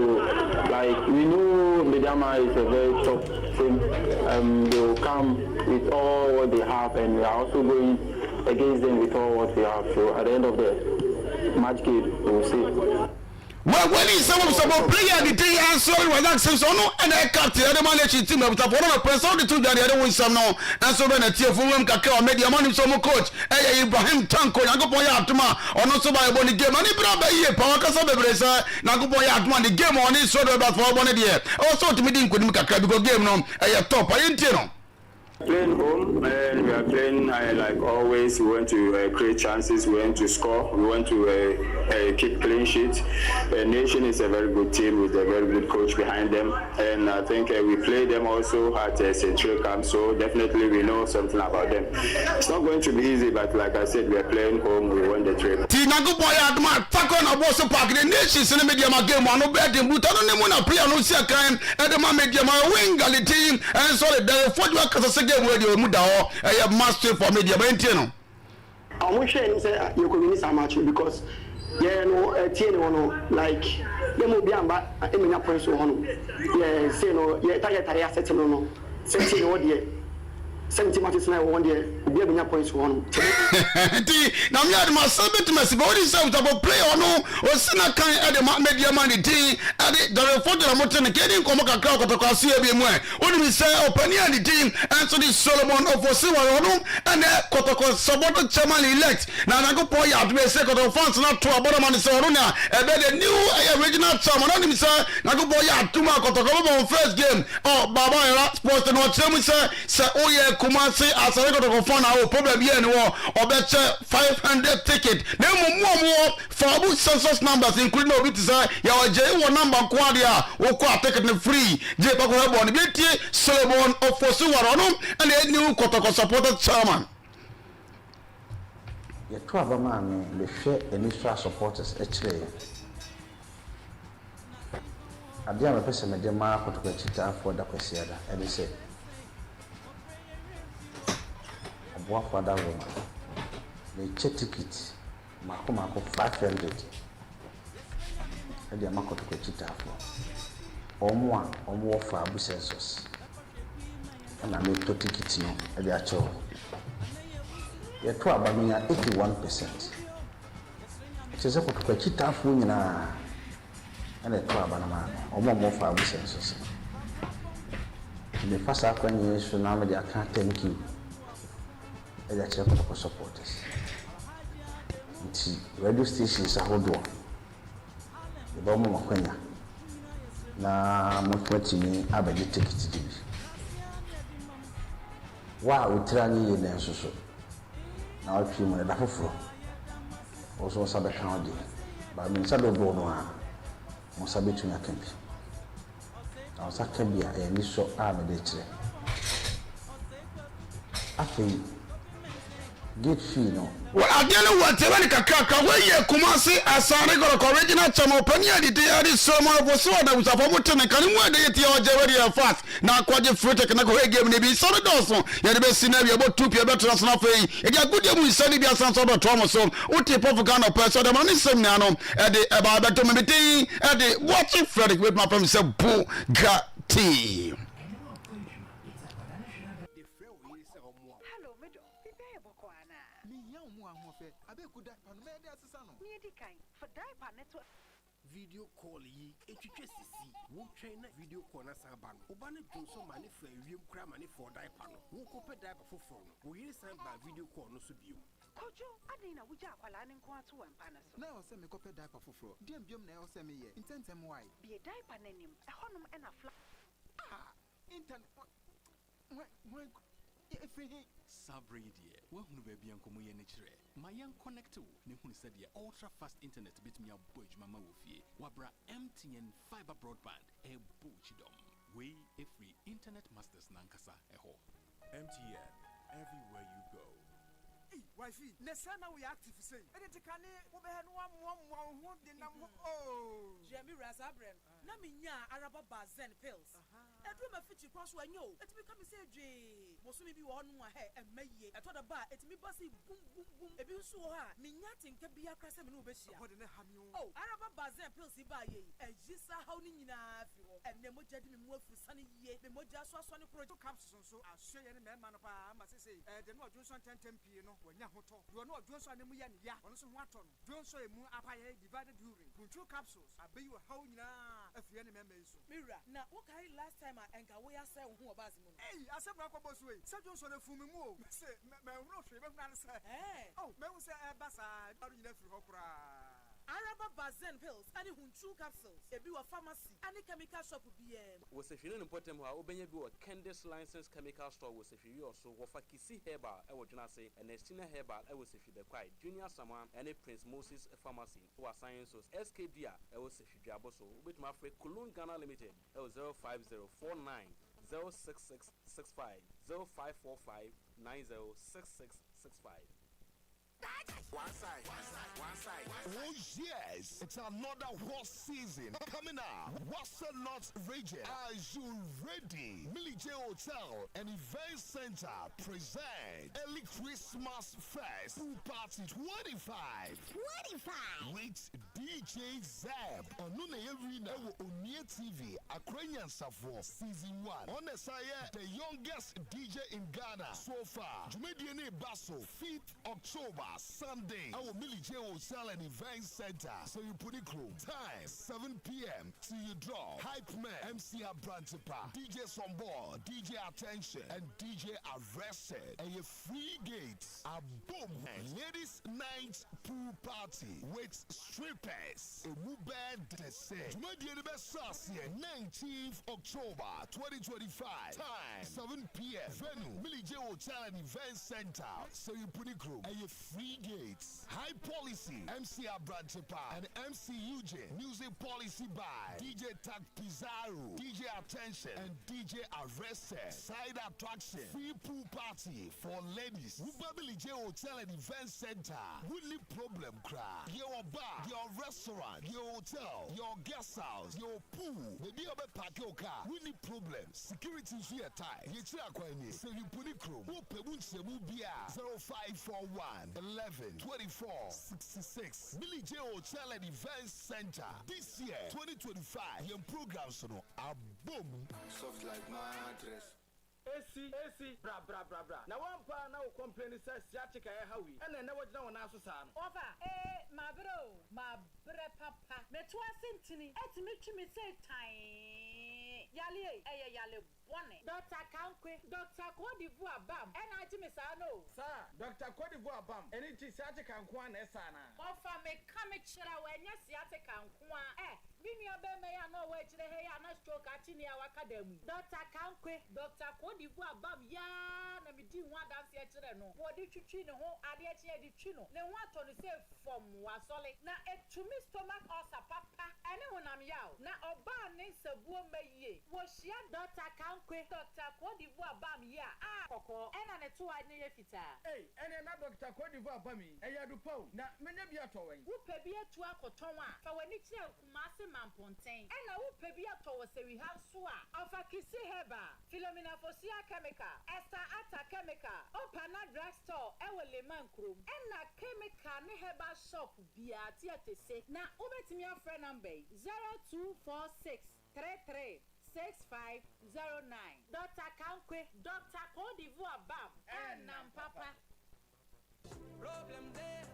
like, we know Medama is a very top team. They will come with all what they have, and we are also going against them with all what we have. So, at the end of the match game, we will see. Well, when is some player the day and sorry was that since no and I captain the managing team of the press all the two that they don't win some no and so when a tear for them Kakao media money some coach Ibrahim Tanko and go boy atma or not so by the game and Ibrahim here power kasa bebresa na go boy atma the game on is so about for one year also to meeting could Kakao because game no top I ain't no. Playing home, and we are playing like always. We want to create chances. We want to score. We want to keep clean sheets. Nation is a very good team with a very good coach behind them, and I think we play them also at Central Camp. So definitely we know something about them. It's not going to be easy, but like I said, we are playing home. We won the trip. Tinago boy adma takon aboso park the nations in media game one bet dem but no nemu na player no see kan e de ma media ma wing gali team and so the fourth work as a game where you mu da ho e master for media ba entie no I wish I say you could win this match because yeah no tie no like dem obi amba emenya points ho no yeah say no yeah target area set no set no there 70 matches now one day be able points one ti na me adma sabet mess but what is about play or no o sina kan e de media man the team e de for the motor ne kedi nkomo kakra KOTOKO aso e bi mu e oni mi say opani and the team and so this Solomon of Osiwa no and KOTOKO support chairman elect na go po ya do say KOTOKO fans na to abodo man say ono na e be the new original chairman oni mi say na go po ya tuma KOTOKO on first game oh baba era sports no chemu say oh yeah Kumasi ASANTE KOTOKO fan our problem here no or bet 500 ticket na more for about census numbers including obi to say ya J1 number kwa dia wo kwa ticket na free je pa ko bo ni betie Solomon of Osiwa no and the new KOTOKO supported chairman ye to abama me le hwe initial supporters ekire adia me pese me de ma KOTOKO chita for da kwesiada e dey say One for that woman. They check ticket. Mako 500. And the amount to cheat for. Or for Abu census. And I made 2 tickets no at the actual. You're 81%. It is a KOTOKO cheat for na and a 12 or more for Abu census. The first acquaintance so now I can't thank you. The KOTOKO supporters. It's radio stations are hold on. The bomb of Kenya. Na Mokwati me abadi ticket to be. Wow, we trani in so. Now I feel my dafofro. Also sabe kan de. Ba mi sabe do no a. Mo sabe tu na kambi. Na sa kambi a ni so a me de kire. Afi get fee no well again what when kakaka we ye Kumasi ASANTE KOTOKO original chamo pani adite adi Solomon of Osiwa da usafo mutene kan mu ade yeti oje we fast na kwaje free take na ko game ne bi so do so ye de be sina bi about 2 pie better na fe e dia good mu isani bi ASANTE do to mo so uti pop Ghana person de man sem na no e de e ba beto me tin e de watch Frederick with my friend say Bugatti. Video call yi etwetwe sisi wo twɛn na video call na san ba no oba ne donso ma ne fa wiem kra ma ne for diaper no wo ko pe diaper foforo no wo yiri san ba video call no so bio kojo adin na wuja akwala ne nko ato wampa na so na o se me ko pe diaper foforo dem biom na o se me ye intentem why be diaper nanim ehonum e na fla intent efrihi Sabridi, where who be bianco moye nature. My young connect to Nihun said the ultra fast internet bit me a budge mama wofie. Wabra MTN fiber broadband, a buchidom. We a free internet masters nankasa eho. MTN, everywhere you go. Wifey, Nesana we active say. Edekane obehen one de nam oh. Jemi Rasabrem. Na minya araba bazen pills. Edu ma fiti kwaso anyo. Etimi ka me say dwe. Mosumi bi wo no he emaye. Eto da ba etimi basi bum bum bum. Ebi nso ho a minya tinka bi akra se me no obehia. Bode ne ha mi o. Oh, araba bazen pills ba ye. Ejisa haw ni nyina afi ho. Enne mo jadi me mu afi sane ye. Me mo ja so ne project capsules so ahwe ye ne me ma no pa ama se de no odwon so 10 pie no wanya hoto. Do no odwon so ne mu ya ne ya. Ono so ho ato no. Dwon so emu apaye divided urine. Control capsules abeyi wo haw nyina afi ye ne me so. Mira, na what carry last time enka we ya say wo obazi mu. Eh, asebra kwa boss we. Se dwon so ne fumi mu o. Se me hu no hwe be hu na se. Eh. Oh, me hu se basa aru nyina firi ho kura. Araba Bazen pills and Hunchu capsules. Ebi wa pharmacy and chemical shop BM. Was if you important how Obenya be a Candice license chemical store was if you also Wafa Kisi Herbal, I would not say, and Estina Herbal, I was if you the quiet Junior Saman and a Prince Moses Pharmacy, who are sciences SKDR, I was if you Jaboso, with my friend Kulun Ghana Limited, I was 05049 06665 0545 906665. One side. Oh yes, it's another horse season coming up. What's not region? Are you ready? Military Hotel and Event Center present early Christmas Fest Pool Party 25 with DJ Zeb on Nune Arena Onie TV Ukrainian Safo Season 1. On the side, the youngest DJ in Ghana so far. Jumediene Basso 5th October Sunday. Our Military Hotel and Event Center. So you put it crew. Time 7 p.m. till you draw. Hype Man, MC Abrantipa, DJs on board, DJ Attention, and DJ Arrested. And your free gates are boom. Ladies Night Pool Party with strippers. A new band to say. Jumediene Basso 19th October 2025. Time 7 p.m. Venue Military Hotel and Event Center. So you put it crew. And your free gates. High Policy, MC Abrantipa, and MC Eugene. Music Policy by DJ Tag Pizarro, DJ Attention, and DJ Arrested. Side Attraction, free pool party for ladies. Ubabili J Hotel and Event Center. Woodley Problem Cry. Your bar, your restaurant, your hotel, your guest house, your pool. Maybe you park your car. Woodley Problem. Security here tie. So you put it crew. 0541 11 24 66. Billy J Hotel and Event Center. This year, 2025, your programs are boom. Soft like mattress. AC, bra. Now one pa now complain says Siatica Howie, and then never know an answer. Over, my bro, my bre papa. Me twasin et me say time. Yali, yale one. Dr. Kankwe, Dr. Codivoire Bam, and I Miss Ano. Sir, Dr. Codivoire Bam, and it is Siatica and Kwan Esana. Offer me come when yes, Siatica and Kwan. Bimi obeme ya no way to the hair and stroke at in our academy. Dr. Kankwe, Dr. Codivoire Bam, ya, na me do one dance yet to the no. What did you chino? Adiachi di chino. Then what on the say from Wasole. Now, to me stomach or papa, anyone I'm yow. Now, Oba needs a woman ye. Was she a Dr. Kankwe, Dr. Codivoire Bam, ya, Coco, and a 2 idea fita. Hey, and another Dr. Codivoire Bammy, a yadupo. Now, many be a towing. Who pay be a 2 Cotonwa, for when it's your Kumasi Mampontain, and I will pay be a tower, say we have Swa, of a Kisi Heba, Philomena Fosia Chemical, Esther Atta Chemical, Opana Drugstore, Ewa Leman Crew, and a chemical Neheba shop, be a theatre say. Now, over to me, a friend number 0246 33 6509. Dr. Kankwe, Dr. Codivoire Bam, and Papa. Problem there.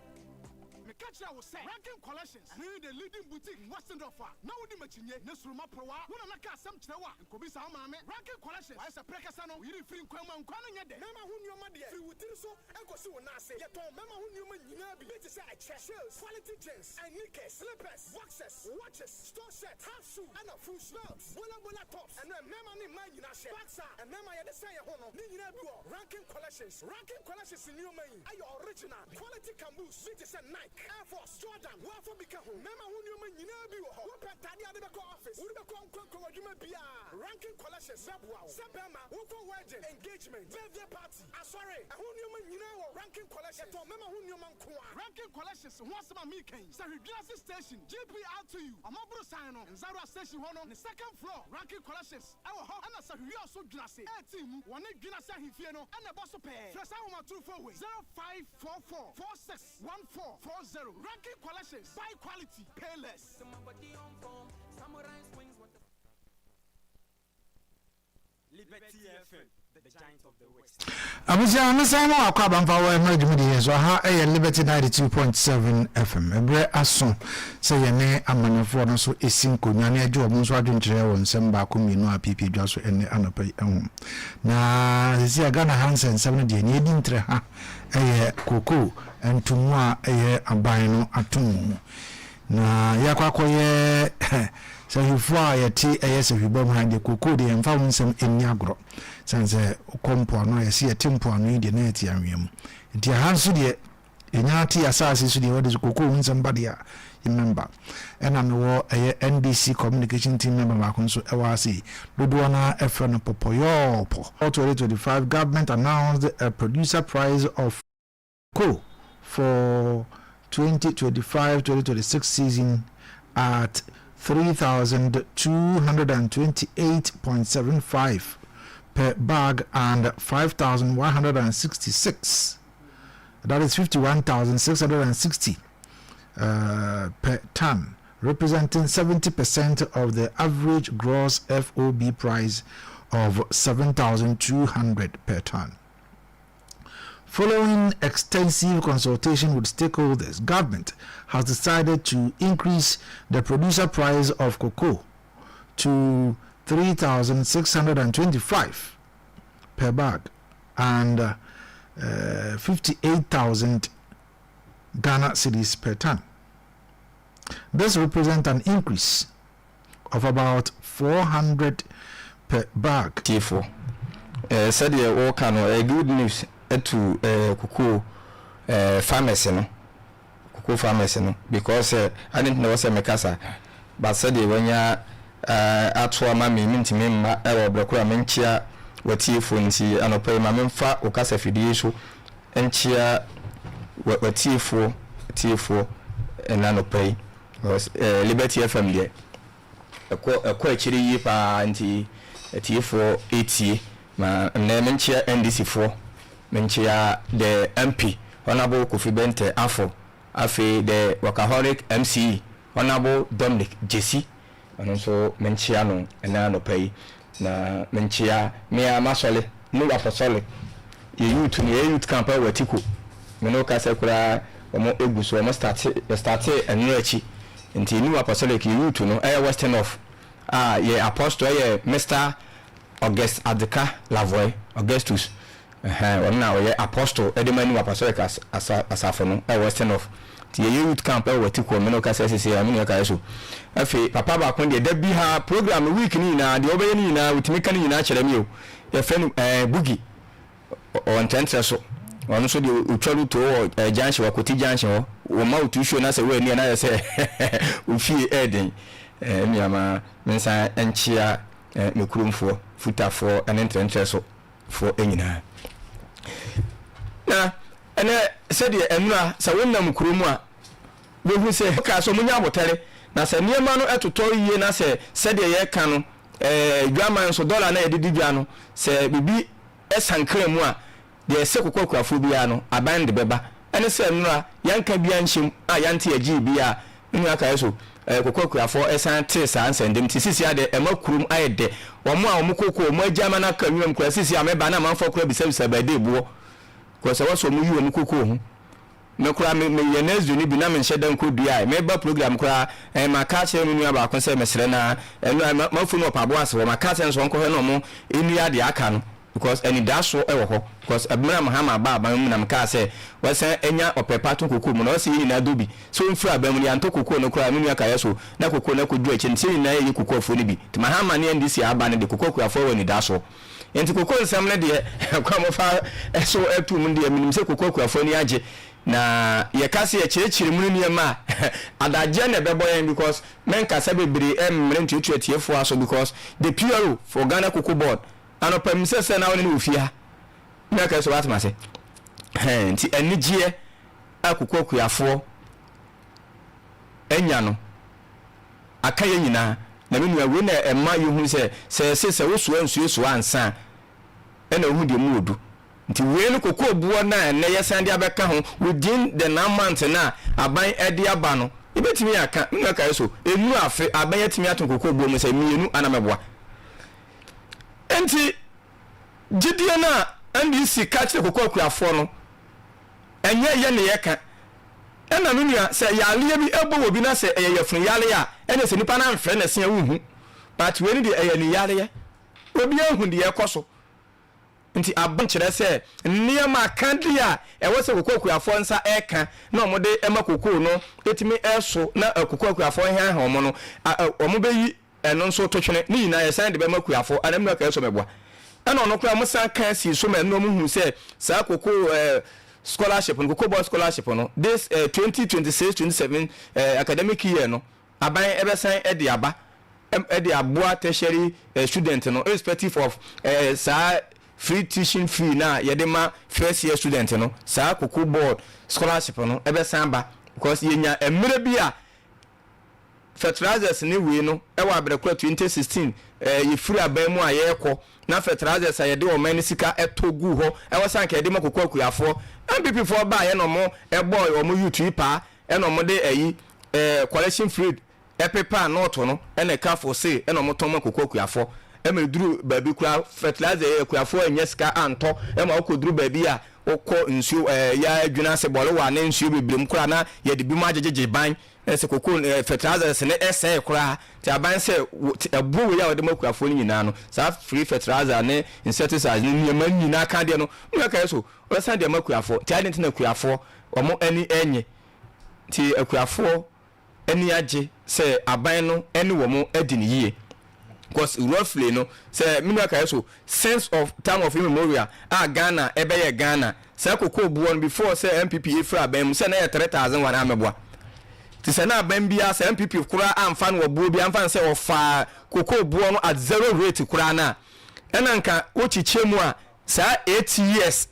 Me catch I was saying, Ranking Collections, the leading boutique in Western Offer. Now the machine, Nesruma Proa, one of the some Chewa, and Kobisa Mame, Ranking Collections, why is a precasano, we free Kwama and Kwanan Yade. Mama who knew my dear, you would do so, and Kosu Nase, yet Mama who knew me, you know, be to say, shoes, quality jeans, and knickers, slippers, boxes, watches, store sets, half shoe, and a full smells, Bola tops, and then Mama in my Yunashe, Baxa, and Mama Yadesaya Hono, Ninabu, Ranking Collections in your main, are your original, quality caboose, it is a Nike. Air Force, Jordan, Waffle Bikahu, Mema Union, Yinabu, Whoopet Tadia de Bako office, Udacon Bia, Ranking Collection, Sabwa, Sabama, Whoopel Wedding, Engagement, Birthday Party, Asore, Union, Ranking Collection, Mema Union, Ranking Collections, once my meeting, Sari Glasses Station, GP out to you, a mobile sign on, Zara Station 1 on the second floor, Ranking Collections, our home, and a Sari also glassy, a team, one Ginasa Hifiano, and a boss of pay, first hour 24 way, 0544 461440. Ranking Collections, buy quality, pay less. Liberty FM, the giant of the West. Abuja Mesamo akwaba mfawo emrejumudi so ha Liberty 92.7 FM. Ebre aso se ye ne amanefo no so esinkonwa na ajo omo so adwenkyere won nsem ba ko mienu apipi dwa so ene anopai ehum. Na sisi Ghana Hansen 7 de ne edi ntre ha koko entumu a aban no atum. na yakwakoye so hifua yeti eyese hibom hande kokode yemfa wonsem enni agro sanse kompo no yesi yetimpo anu ide na eti anwem nti hanso de enyati asase so de wode kokko wonsem bade a remember ena me wo NDC communication team member bakonso ewase dodo na efro popoyopo 2025 government announced a producer price of coal for 2025-2026 season at 3,228.75 per bag and 5,166. That is 51,660 per ton, representing 70% of the average gross FOB price of 7,200 per ton. Following extensive consultation with stakeholders, government has decided to increase the producer price of cocoa to 3,625 per bag and 58,000 Ghana cedis per ton. This represents an increase of about 400 per bag. T4. Said you walk on good news. To cocoa farmers no cocoa farmers no because I didn't know say mekasa but said when ya atwa ma me ntimi ma e wo blokura menchia watie fonti anopai ma memfa okasa fidie so enchia watie fo enanopai Liberty FM de ekọ akiri yi pa nti tie fo etie ma na menchia NDC fo menchia the MP Honorable Kofi Bente Afo afi the Workaholic MC Honorable Dominic Jesse so menchia no ena no pay na menchia mea masole no apostolic youth ni youth camp wa tiko me no ka sekura omo eguso omo start enu achi nti ni apostolic youth no western of ye apostle ye Mr. August Adeka Lavoy Augustus na we apostle edemani apostolic asafo no western of the youth camp wa tiko me no ka sese amini ka so afi papa ba kon de da bi ha program week ni na de obeye ni na utimi kan ni na kire mi o ye fen bugi on tentre so onu so de utwaru to janche wa koti janche wo ma utu show na se we ni na se ufi eden mi ama mensa enchia mekurumfo futafo ene tentre so for enyina na ene se de enura sa wonnam kurumu a behu se ka so munya abotare na se niema no etoto yiye na se de ye ka no dwaman so dollar na edidi dwa no se bibi esankra mu a de se kokokuafo bia no aban de beba ene se enura yanka bia nhyem a yante agi bia nnu aka so kokokuafo esante sa ansendem ti sisi ade emakurum ayede omo a omukoko omo agama na kanwem kura sisi ameba na manfo kura bisabisa bade buo ko se waso mu yi omukoko hu me kura me yenezu ni bi na me nhyeda nkodua me ba program kura ma ka che mu nua ba kon se mesre na enu mafu no pabo ase ma ka che nso nko he no mo enu ade aka no because any daso e wo ho because abmira mahama ba mu na me ka se wasa enya opepa to kokko mu na wasi ni na dobi so mfura abam ni anto kokko no kura nua ka yeso na kokko na kodu achi nti na yi kokko afo ni bi ti mahama ni ndisi aba ne de kokko afo woni daso enti kokko nsam ne de kwa mo fa eso etu mu de minim se kokko afo ni age na ye kase ye chirechiri mu ni ma adaje na bebo yen because men kase bebre emre ntutu etiefo aso because the PRO for Ghana Cocoa Board anopam se na woni ni ofia na ka so watma se nti enigye akokko kuafo enya no aka ye nyina na menu awe na emma yehu se wosuwa nsuesu ansa ena ohu de mu odu nti we no kokko buo na ne yesande abeka ho within the 9 months na aban ede aba no ibetimi aka nna ka so enu afe aban yetimi aton kokko buo mu se mienu anameboa enti gidie na NDC catch the kokko kuafo no enye ye ne yeka ena no nua se yale bi ebo obi na se eye yefun yale a ene se nipa na mfre na se awu but we ni de eye ni yale ye obi ahu de yekoso nti abankyerɛ sɛ nneɛma kandi a ɛwɔ sɛ kokokuafo nsa ɛka na ɔmo de ɛma kokoo no etimi ɛso na kokokuafo hɛn ha ɔmo no ɔmo bɛyi ɛno nso to twene ne nyinaa yɛsan de bɛma kuafo anam ka ɛso mɛboa ɛna ɔno kora mo san ka si so ma no mo hu sɛ saa kokoo scholarship no kokoo boy scholarship no this 2026-27 academic year no aban ɛbɛsan ɛde aba ɛde aboa tertiary student no irrespective of saa free teaching fee na yɛde first year student no saa kokoo board scholarship no ɛbɛsan ba because yɛnya mmerɛ bi a fertilizers ne we no ɛwɔ abrekɔ 2016 yɛfiri aban mu a yɛrekɔ na fertilizers a yɛde ɔman ne sika ɛtɔ gu hɔ ɛwɔ sanka yɛde ma kokoo akuafoɔ MPP for ba yɛ no mo ɛbɔ ɔmo YouTube pa ɛna ɔmo de collection free ɛpepa na ɔtɔ no ɛna ɛka for say ɛna ɔmo tɔn ma kokoo akuafoɔ ɛma duru baabi kura fertilizer yɛ akuafoɔ ɛnyɛ sika antɔ ɛma ɔkɔ duru baabi a ɔkɔ nsuo ya adwuna sɛ bɔle wa ne nsuo bebrem kura na yɛde bi mu agyegye ban ɛsɛ kokoo fertilizers ne ɛsɛ kura te aban sɛ ɛbuo wei a wɔde ma akuafoɔ no nyinaa no saa free fertilizer ne insecticides ne nneɛma nyinaa ka deɛ no mo ka so ɔsan deɛ ma akuafoɔ te ade ntina akuafoɔ ɔmo ani enye te akuafoɔ ani agye sɛ aban no ɛne wɔn adi ne yie because roughly no say me ka so sense of time of immemorial Ghana ebeye Ghana say kokoo buo no before say MPP efra aban mu say na 3000 wana ameboa ti say na aban bia say MPP kura amfa no buo bia amfa say ofa kokoo buo no at 0 rate kura na ena nka ochiche mu a say 8 years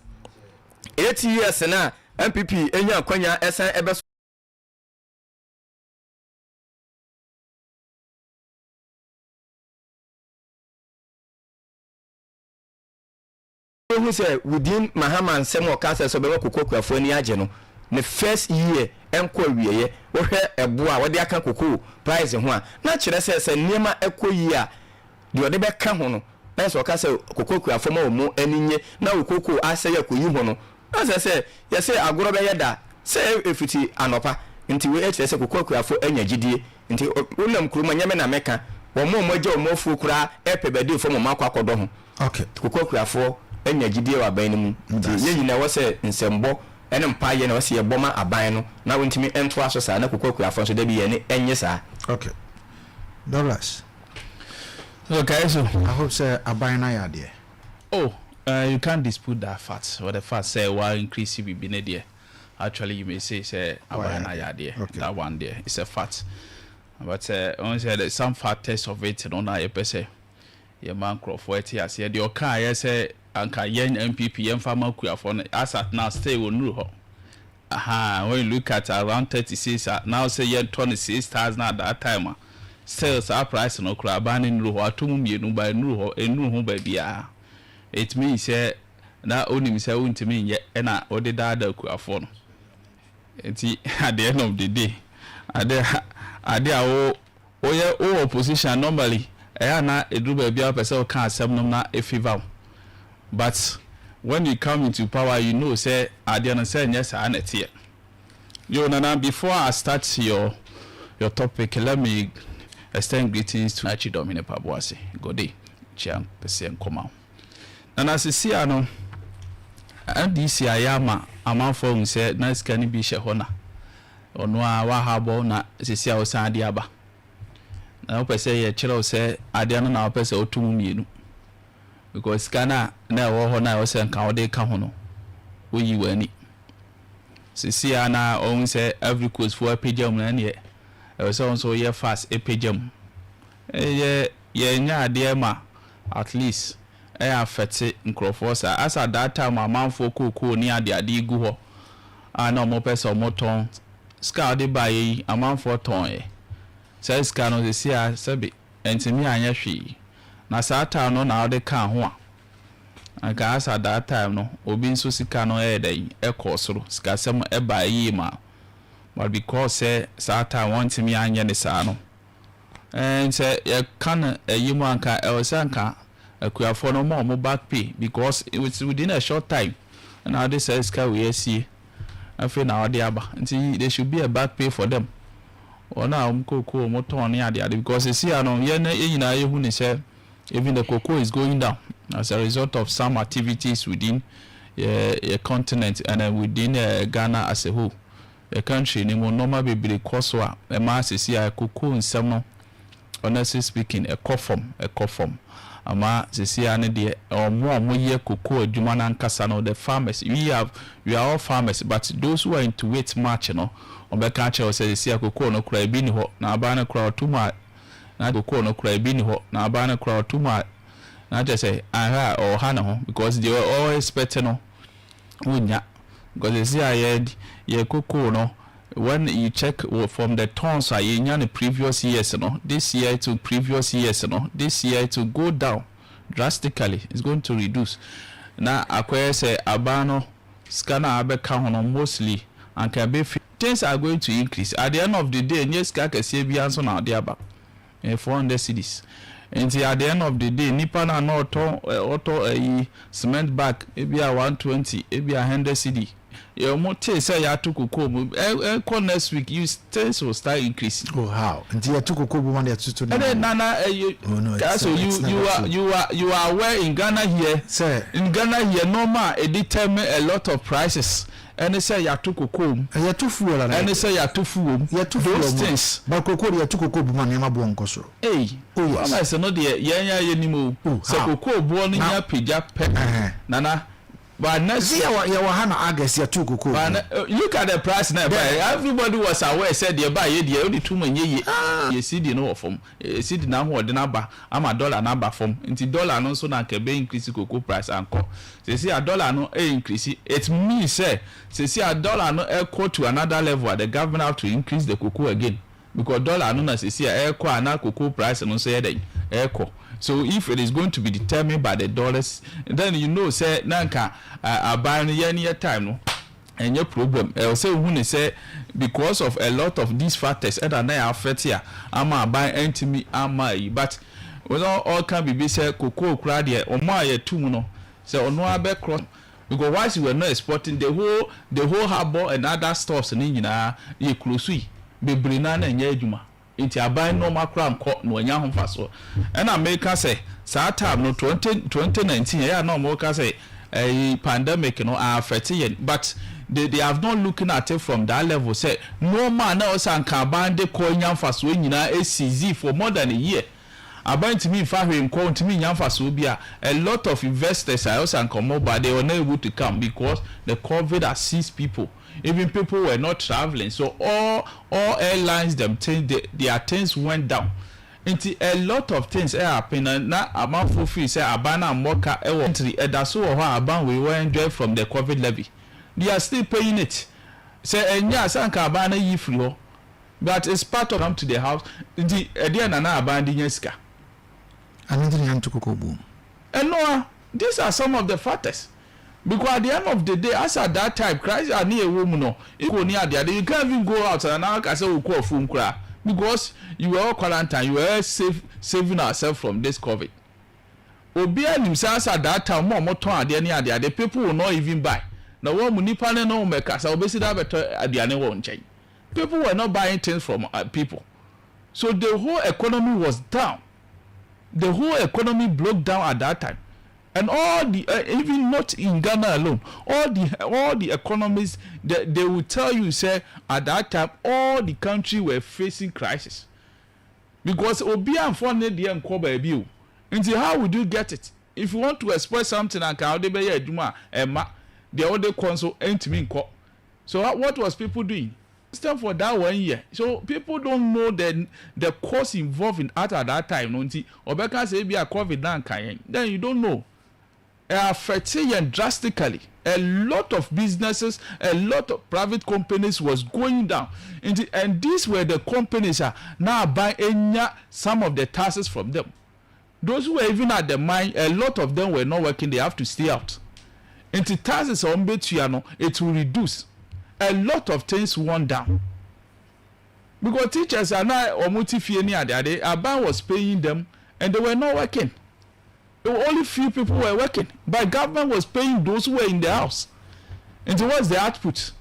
na MPP enya kwanya esan ebe who say within Mahaman Semo Casa so be kokoo afo ni agye no the first year enko wieye wo hwe ebo a wode aka kokoo price ho a na kire se niema ekɔ yi a de wode be ka ho no na so ka se kokoo afo ma omo aninye na kokoo ase ya koyi ho no na se yese agoro be yeda se efiti anopa nti we kire se kokoo afo anya gidie nti unam kuruma nyame na meka wo mo agye o mo fu kura epebede fo mo makwa akodo ho okay kokoo afo enya gidie wa ban mu ye nyina wo se nsembo ene mpaye na wo se ye boma aban no na wontimi ento aso sa na kokoo afo so da bi ye ne enye sa okay Dollars okay so I hope say aban na ya de you can't dispute that fact or the fact say why increase be ne there actually you may say aban na ya de that one there is a fact but on say some factors of it no na ye pese ye man crofo eti ase de o kan ye say anka yen MPP yen farmer kuafo asat now stay wonru ho when you look at around 36 now say yen 26,000 at that time sales our price no kra ban nru ho atum mienu ba nru ho ba bia it means say na onim say untimi nye na ode da kuafo no enti at the end of the day ade o opposition normally na edru ba bia person kan asem no na efival. But when you come into power, you know, say, I didn't say yes, I net here. Yo, Nana, before I start your topic, let me extend greetings to Nachi Domine Pabuasi. Good day, Chiang Pesien Koma. Nana, Sisiano, and this Yama, a man for say, nice can be Shehona. Or no, Wahabo, na Sisia Sandiaba. Now, per se, a child say, I didn't know, per se, or 2 million. Because Ghana na wo na wo se nka wo de ka ho no wo yi wani sisi ana on say every course for pagem na ne e so ye fast e pagem ye nya ade ma at least affect nkrofo sa as at that time amanfo kokoo ni ade gu ho ana mo pese mo ton ska de bayi amanfo ton say ska no sisi a sabi entimi anya hwi na sata no na ode ka ho a gas at that time no obi nso sika no edai ekosoro sika sem eba yi ma but because say sata want me anya ne sa no and say you can you anka elsanka akuafo no mo back pay because it was within a short time and now this says ka we see afi na ode aba nti there should be a back pay for them ona mo ton ya de because see ano ye na nyina ye hu ni say even the cocoa is going down as a result of some activities within a continent and within Ghana as a whole. A country ni mo normal be koswa e ma sisi a cocoa nsem no honestly speaking a form ama sisi a ne de omo ye cocoa adwuma na nkasa no the farmers we are all farmers but those who are into it much no obeka che o sisi a cocoa no kura bi ni ho na aba na kura otuma na cocoa no kura bi ni ho na aba na kura otuma na just say aha or ha na ho because they were all expecting no unya because they see ye cocoa no when you check from the tons are in the previous years no this year to previous years no this year to go down drastically. It's going to reduce now acquire say abano scanner abeka hono mostly and can be things are going to increase at the end of the day. Yes, kaka see bianso na dia ba 400 cedis. And at the end of the day, nipa na no auto cement bag ebi a 120 ebi a 100 cedi. You mo tell say ya to cocoa next week you things will start increasing. Oh how? Until you took cocoa one there to. And then Nana so you are aware in Ghana here. Sir. In Ghana here normal it determine a lot of prices. And they say you took cocoa. And you too full. And they say you too full. You too full those things. But cocoa you took cocoa man yama bo nkoso. Hey. Oh yes. I say no dey ye ni mo. So cocoa bo ni nya pija pe. Nana. But next year you hana August you took cocoa. Look at the price now. Everybody was aware said they buy ye only 2 months ye. You see the no from. You see the now what the number. I'm a dollar number from. Until dollar no so na can be increase cocoa price anko. They see a dollar no increase. It means say see a dollar no equal to another level. The government have to increase the cocoa again because dollar no na see a equal another cocoa price no say that equal. So if it is going to be determined by the dollars, then you know say nanka aban year time no any problem. I will say when say because of a lot of these factors that are affect here, ama buy entimi ama but we all can be say cocoa kra there or more ye two no say ono abe cross because once you were not exporting the whole harbor and other stores ni nyina ye close be brina na nya adwuma. It's a buy normal crown court no nya ho faso and America say sa time no 2019 yeah no more say a pandemic no affect but they have not looking at it from that level say no man now san can ban de ko nya faso nyina ACZ for more than a year about to me fa hwe nko to me nya faso bia a lot of investors are also come but they were not able to come because the COVID has seized people. Even people were not traveling, so all airlines them their things went down. Into a lot of things happen and now amount for free say abana moka entry that's so aban we were enjoy from the COVID levy. They are still paying it. Say enya sanka abana yi free but it's part of them to the house. The idea na aban di nyeska. Another yan to cocoa boom. And no, these are some of the factors. Because at the end of the day, as at that time, Christ are near a woman. No, you can't even go out and now I say we call phone cry because you were all quarantine, you were saving ourselves from this COVID. Obia himself at that time, more time the people will not even buy. Now one munipa no make us obviously that better at the end won't change. People were not buying things from people. So the whole economy was down. The whole economy broke down at that time. And all the even not in Ghana alone, all the economies they will tell you say at that time all the country were facing crisis because obi amfone dey enko ba bi o. Until how would you get it? If you want to express something and can dey be adwuma ema the other console entimi nko. So what was people doing? Instead for that 1 year. So people don't know the cost involved in at that time. Until obeka say be a COVID dan kan then you don't know. Affecting drastically. A lot of businesses, a lot of private companies was going down. And these were the companies now buying some of the taxes from them. Those who were even at the mine, a lot of them were not working, they have to stay out. And the taxes on Bechiano, it will reduce. A lot of things went down. Because teachers are now Aban was paying them and they were not working. Only few people were working, but government was paying those who were in the house. And what's the output?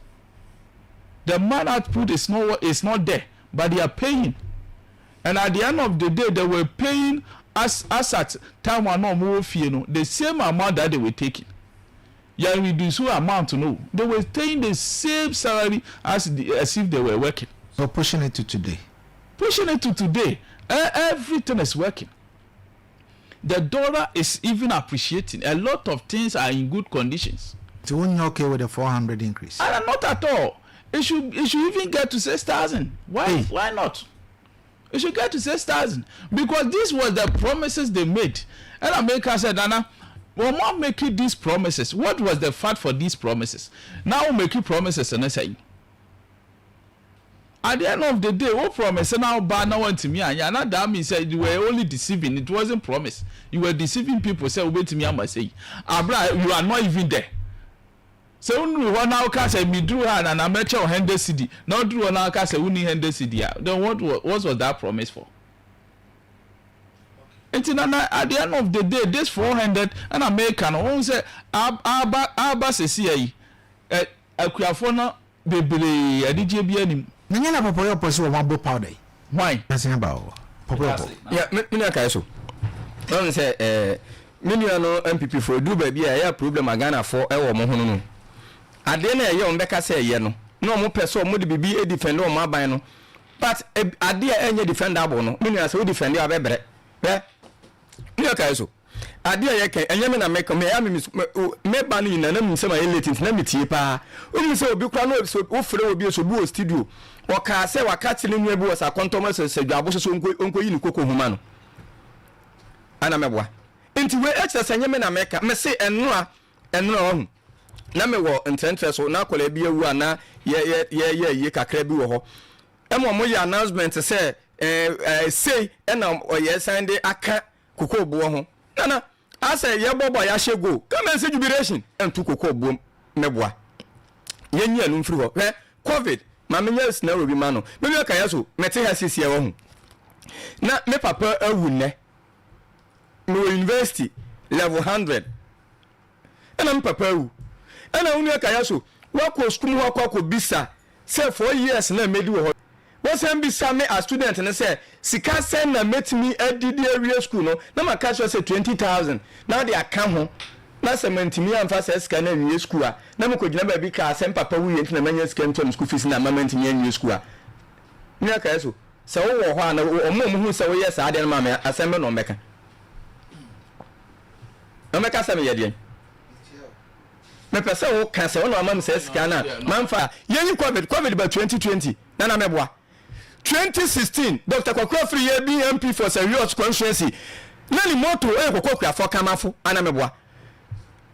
The man output is not there, but they are paying. And at the end of the day, they were paying as at time one no more fear no the same amount that they were taking. You reduce amount no. They were paying the same salary as if they were working. So pushing it to today. Pushing it to today. Everything is working. The dollar is even appreciating. A lot of things are in good conditions. So when you're okay with the 400 increase? Not at all. It should even get to 6,000. Why? Hey. Why not? It should get to 6,000 because this was the promises they made. And America said, Nana, we're not making these promises. What was the fact for these promises? Now we're making promises and I say. At the end of the day, what promise now banner went to me and that means said you were only deceiving. It wasn't promise. You were deceiving people. Say wait to me and say, Abra, you are not even there. So when now cast me drew her and I met your hand CD. Now drew now cast a winning hand CD. Then what was that promise for? At the end of the day, this 400 and American won't say Abba says here a Kuafona baby a DJB. Nanyana papa person one bo powder. Why? That's about papa. Yeah, me na kai so. Don say me nua no MPP for do ba bia ya problem agana for e wo mo hono no. Ade na ye on beka say ye no. No mo person mo de bibi e defend o mo aban no. But ade a enye defendable no. Me nua say we defend ya bebre. Be. Me kai so. Ade a ye kan enye me na make me ya me ba no nyina na me say ma relative na me tie pa. O me say obi kra no so o fere obi so bu o studio. Waka say waka tele nua bi was akontomo se dwabo so onko yi ni koko huma no. Ana meboa. Nti we exercise nyeme na meka me say enno ho na me wo ntentre so na kola bi awu ana ye kakra bi wo ho emo mo ye announcement say say na ye sande aka koko bo ho na asa ye bobo ya shego come and say jubilation entu koko bo meboa ye nya nu mfiri ho covid ma me nya scenario bi ma no me ka ya so mete ha sisi e wo ho na me papa awu ne no university level 100 and I'm papa wu and I only kaya so work was school work bisa say 4 years na medi wo was am bisa me a student and say sika send na met me edidi area school no na ma cash say 20,000 now they account ho na cement me am fa say sika na area school a na me ko gina ba bi ka say papa wu yent na manya sika ntom school fees na mama ntimi area school a me kaya so say wo ho ana o mo hu say wo yes ade na ma me asembe no meka Ameka say me yedien me pese wo kan say wona am say sika na manfa yen covid ba 2020 na meboa 2016 Dr. Kokro free BMP for serious constituency na ni moto kokokua for kamafo ana meboa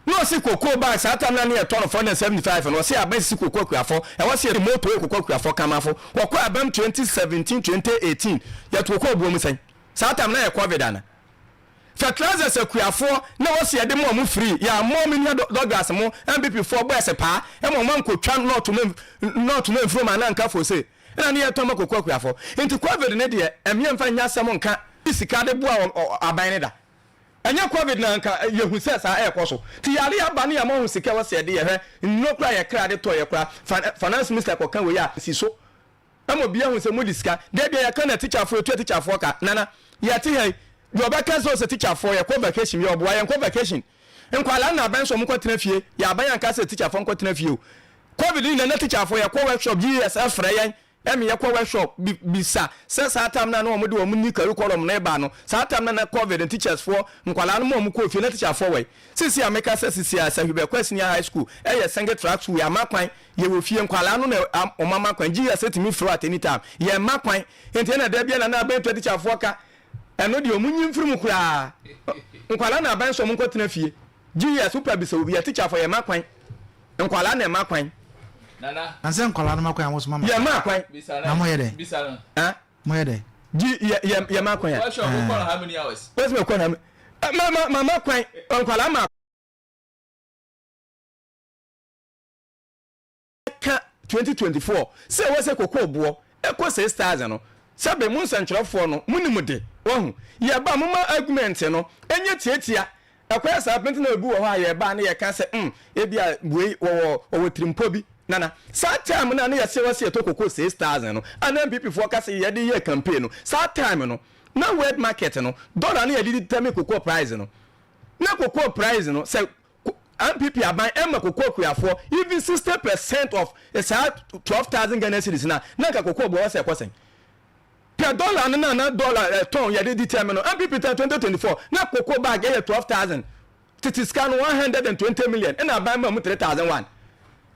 no si kokko ba sa tam na ne ton 475 no si abasi kokokua for e wo si moto kokokua for kamafo kokko abam 2017 2018 ya to kokko bo mu sen sa tam na covid ana Fertilizers akuafo na wo se de mo free ya mo me nya dogas mo MPP for boys pa e mo man ko twa not no from ananka for say na ne to makoko akuafo enti covid ne de emye mfa nya asem nka isika de boa aban ne da anya covid na nka yehu se sa e koso ti yare aba ne ya mo hu sika wo se de ye no kra ye kra de to ye kra finance minister ko kan we ya si so amo bia hu se mo disika de bia ya kan na teacher for ka nana ya ti he you ba kan so teacher for your vacation your boy your vacation enkwala na ban so mo kwatena fie ya ban yanka se teacher for kwatena fie covid ni na teacher for your workshop GSF freyan em ye workshop bisa se satam na no mo de mo ni curriculum na ba no satam na covid teachers for enkwala no mo ko fie na teacher for we sisi ameka se sisi asa hube kwasini high school ye senge track school ya makwan ye wo fie enkwala no na o mama kwan GSF timi flow at any time ye makwan enti na da bia na ban teacher for ka eno de omunyi mfiri kura nkwala na ban so mo nkotena fie GS super bisa obi ya teacher for ye makwan nkwala na makwan nana anse nkwala na makwan amoso mama ye makwan na mo ye de bisa ha mo ye de ye makwan ya sure we call how many hours what's me call mama makwan nkwala ma ka 2024 say we say kokko obo e ko 6,000 no sabe mun santrofo no munimude ohu ye ba mama argument no enye tietia akwai sa penti na obi wo ha ye ba na ye ka se ebia buei wo trimpo bi nana sa time na ye se wase to kokko 6,000 no ana MPP for ka se ye de ye campaign no sa time no na wet market no dollar na yedi determine cocoa price no na cocoa price no say MPP aban emma cocoa kuafo even 60% of is 12,000 Ghana cedis na ka cocoa bo say kwasen per dollar na dollar ton yedi determine no MPP 2024 na cocoa bag e 12,000 titi scan 120 million and aban ma 3,001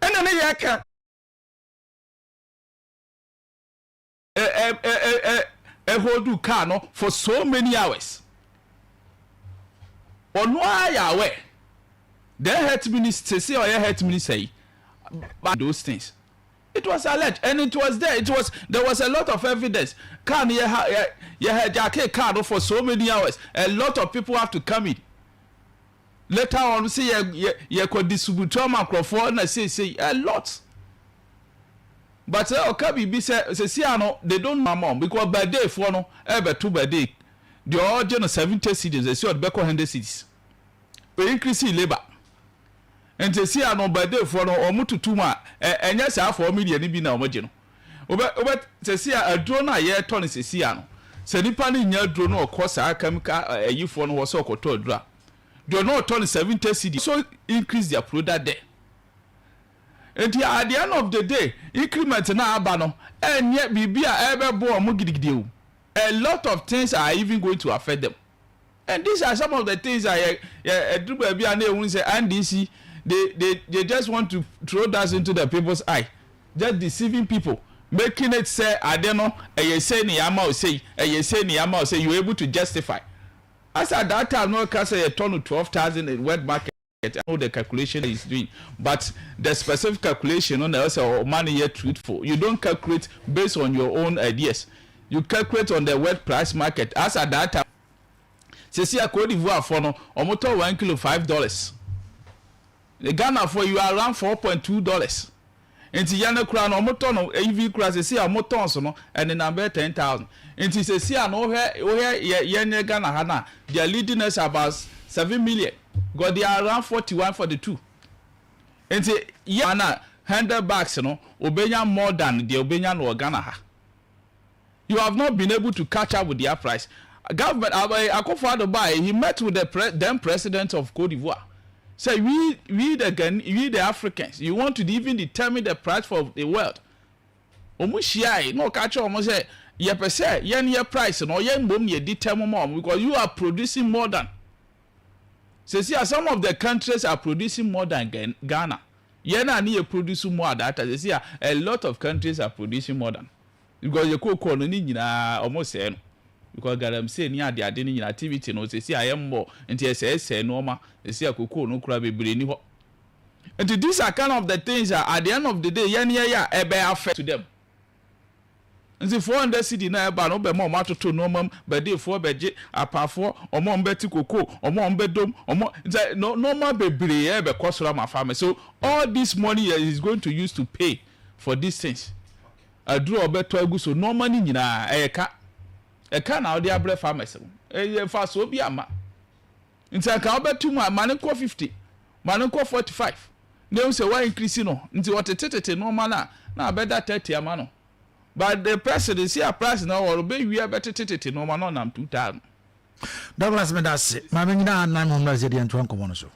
and na yaka hold car no for so many hours. Or no I they hurt minister say or hurt minister say those things. It was alleged and it was there. There was a lot of evidence. Can you had your car no for so many hours. A lot of people have to come in. Later on say you could distribute microphone and say a lot. But Okabi be say they don't know mom because by day for no ever 2 by day the original 70 cities they see what beko 100 cities we increase labor and they see by day for no omutu 2 ma enya say 4 million bi na omoje no obe they see a drone na ye turn say see no say nipa ni nya drone no cost chemical ayifo no wo so okoto dra do not turn 70 cities so increase their product there. And at the end of the day, increment na abano, and yet bibia ever bo mo gidigidi. A lot of things are even going to affect them. And these are some of the things that do baby and they won't say NDC they just want to throw that into the people's eye. Just deceiving people. Making it say I don't know, and you say Niyama say, and you say Niyama say you're able to justify. As at that time, no can say a ton of 12,000 in wet market. I know the calculation is doing, but the specific calculation on the money yet truthful. You don't calculate based on your own ideas. You calculate on the wet price market. As at that time, see a Cote d'Ivoire for no, almost 1 kilo $5. The Ghana for you are around $4.2. Into Yana crown almost no AV class see a motons no and the number 10,000. Into see an over here Ghana Hana. They are leading us about 7 million. God, they are around 41, 42. And say, yeah, 100 bucks, you know, Obenya more than the Obenya or Ghana. You have not been able to catch up with their price. Government, I go for the buy. He met with the then president of Cote d'Ivoire. Say, we the Africans, you want to even determine the price for the world. Omushia, no catch on, say, yeah, per se, yen price, no yen boom, ye determine more because you are producing more than. So see, some of the countries are producing more than Ghana. Yena ni producing more than that. See, a lot of countries are producing more than. Because you could call ni almost say because Ghana say ni ade ade ni activity no say I am more until say normal. See, I could call no crab be ni ho. And these are kind of the things that at the end of the day, yeah, affect to them. And the 400 cedi na eba no be mo matoto no mam be dey for beje apafo omo mbeti koko omo mbedom omo no normal bebre e be kosora ma farm. So all this money is going to use to pay for these things. Adru obeto agu so normal ni nyina eka na odi abre farmers e fa so bi ama nti aka obetu mu amane ko 50 mane ko 45 na say why increase no nti wotetete normal na beda 30 ama no. But the president see a price now or be we are better tete no man on 2000. Douglas Medase, my menina 900 zedi and 1 komono so.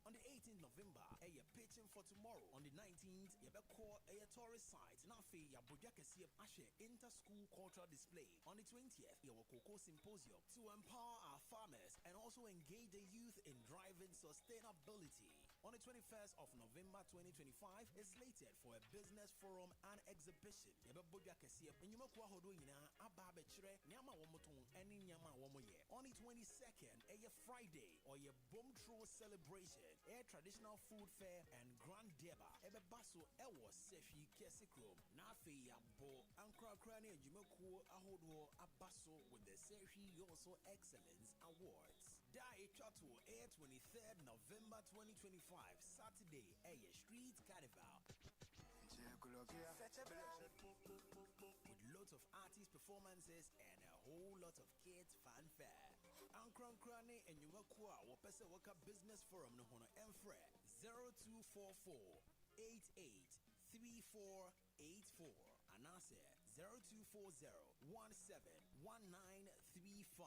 On the 18th November, pitching for tomorrow. On the 19th, call a tourist site. Nafi ya Bojakesi Ashe inter-school cultural display. On the 20th, Cocoa Symposium to empower our farmers and also engage the youth in driving sustainability. On the 21st of November 2025 is slated for a business forum and exhibition. On the 22nd, a Friday or a boom throw celebration, a traditional food fair and grand deba. Ebe baso ewo sefi kesikro. Nafi ya bo ankra krane jimeku ahodo abaso with the Sefi Yoso Excellence Awards. Die Trotto, air 23rd November 2025, Saturday, Street Carnival. With lots of artist performances and a whole lot of kids fanfare. Ankron Krane and Yumakua, Wapesa Waka Business Forum, no Hono Enfre, 0244 883484. Anase 0240 171935.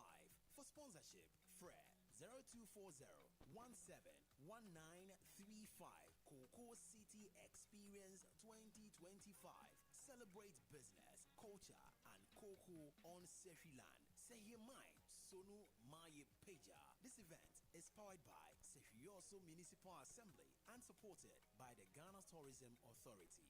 For sponsorship, Fre 0240 171935. Coco City Experience 2025. Celebrate business, culture, and Coco on Sefiland. Say your mind, Sonu Maye Peja. This event is powered by Sefioso Municipal Assembly and supported by the Ghana Tourism Authority.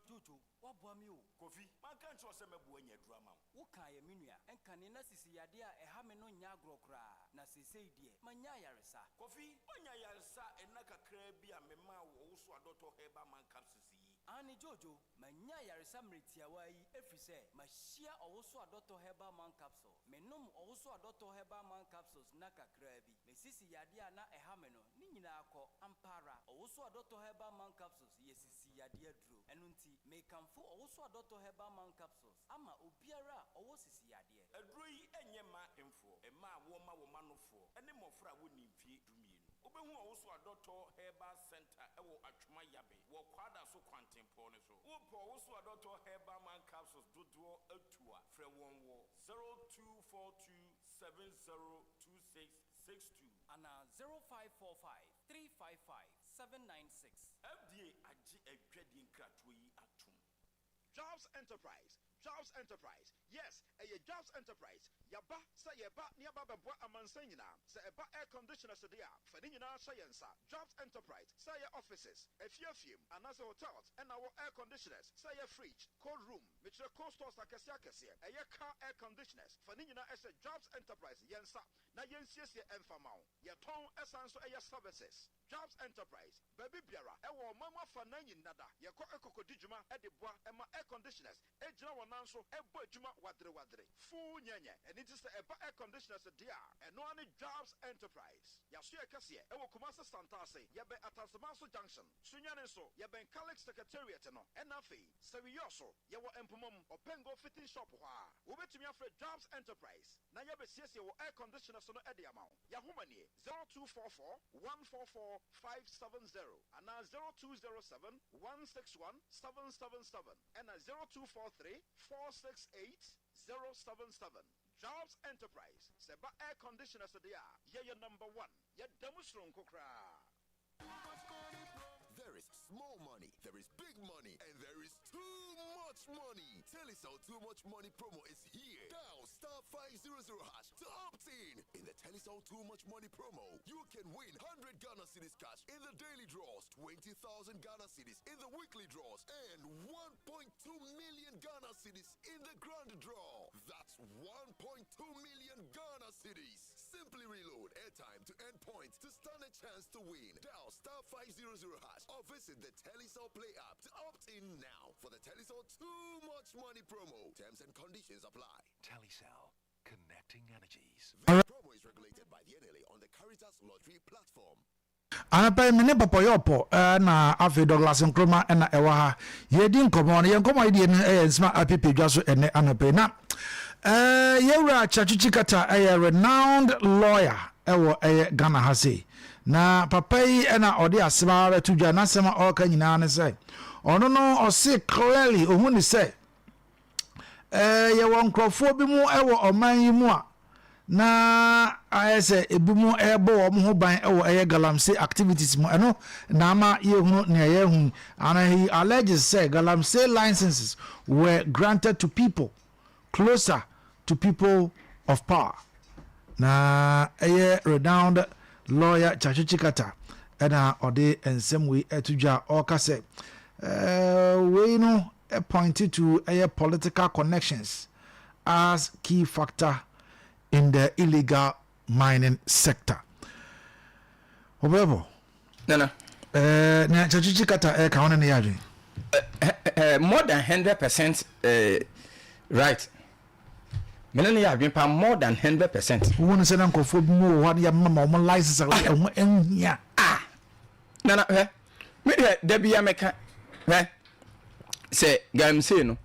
Jojo, what boamio? Kofi, man can't trust them a boy drama. Wokaya Minia, and Canina Siciadia, a hameno nyagro cra, Nasi dear, Manya Yarisa. Kofi, Manya Yarisa, and Naka Krabby and Mema also a daughter Heba man capsusi. Annie Jojo, Manya Yarisa Mritiawai, every say, Mashia also a daughter Heba man capsule. Menum also a daughter Heba man capsules, Naka Krabby. Mrs. Yadia na a hameno, Nina ko Ampara, also a daughter Heba man capsules, yes, Yadia drew. And may come for also a daughter Heba man capsules. Ama Ubiara, or Sisi Yadia. A drui and Yema info, a ma woman of four, and the more fra wouldn't fee to me. Oben also a daughter Heba Center, Achuma Yabe, walk quadra so quantum poneso. Also a daughter Heba man capsules do draw a tour, Fre 1 war 0242702662 and 0545 355 796. FDA aji a dreading cratui atum. Jobs Enterprise. Jobs Enterprise. Yes, a Jobs Enterprise. Yaba, say yaba, niaba babo amansanyina. Say eba air conditioner sedia. Fenina sayensa. Jobs Enterprise. Say offices, a few, and as hotels, and our air conditioners. Say a fridge, cold room, which the cold stores like a car air conditioners. Fenina as a Jobs Enterprise. Yensa. Na yensies ye enfamao. Ye ton essence a services. Jobs Enterprise. Baby Biara. Ewo mama fananyi nada. Ye ko ekoko dijuma edibwa ema air conditioners. Ejina wananso ebo ejuma wadre. Fu nyenye. And it is the air conditioners dia. And no any Jobs Enterprise. Yasu ekase. Ewo Kumasi Santase. Yebe Atasamanso Junction. Sunyanenso. Yebe College Secretariat no. Enafi. Sewiyoso. Yewo empomom. Opengo fitting shop wa. Ubetumi afre Jobs Enterprise. Na yebe siesi wo air conditioners no edi amount. Yahumanie 0244 144 570 and 0207 161 777 and 0243 468 077. Jobs Enterprise. Seba air conditioners dia. Ye number 1. Ye demonstration kokra. There is small money, there is big money, and there is too much money. Telecel Too Much Money promo is here. Dial *500# to opt in the Telecel Too Much Money promo, you can win 100 Ghana cedis cash in the daily draws, 20,000 Ghana cedis in the weekly draws, and 1.2 million Ghana cedis in the grand draw. That's 1.2 million Ghana cedis. Simply reload airtime to end points to stand a chance to win. Dial *500# or visit the Telecel Play app to opt in now for the Telecel Too Much Money promo. Terms and conditions apply. Telecel, connecting energies. The promo is regulated by the NLA on the Caritas Lottery platform. Anapa mene papa yopo na afi Douglas Nkrumah na ewa ha yedi nkomo na yenkomo ide ne nsma apipedwa so ene anapa na yewra chachuchi kata renowned lawyer ewo Ghana ha sei na papa yi na ode asema betudwa na asema oka nyina ne sei ono no ose clearly ohun ni sei yewo nkrofo bi mu ewo oman yi mu a na ayese ebimu ebo ho ban ewo galamsey activities mu eno na ma yehu ne yehu and he alleges say galamsey licenses were granted to people closer to people of power na renowned lawyer Chachuchikata na ode ensem we etudwa okase we no pointed to political connections as key factor in the illegal mining sector. Obebo. Nana. Na Chachuchikata ka wona ne yadwe. More than 100% right. menene ya adwen more than 100%. Wo no se na nkofo bi mo ho ya mama mo license e ho enhia. Nana me de bia meka se gamse no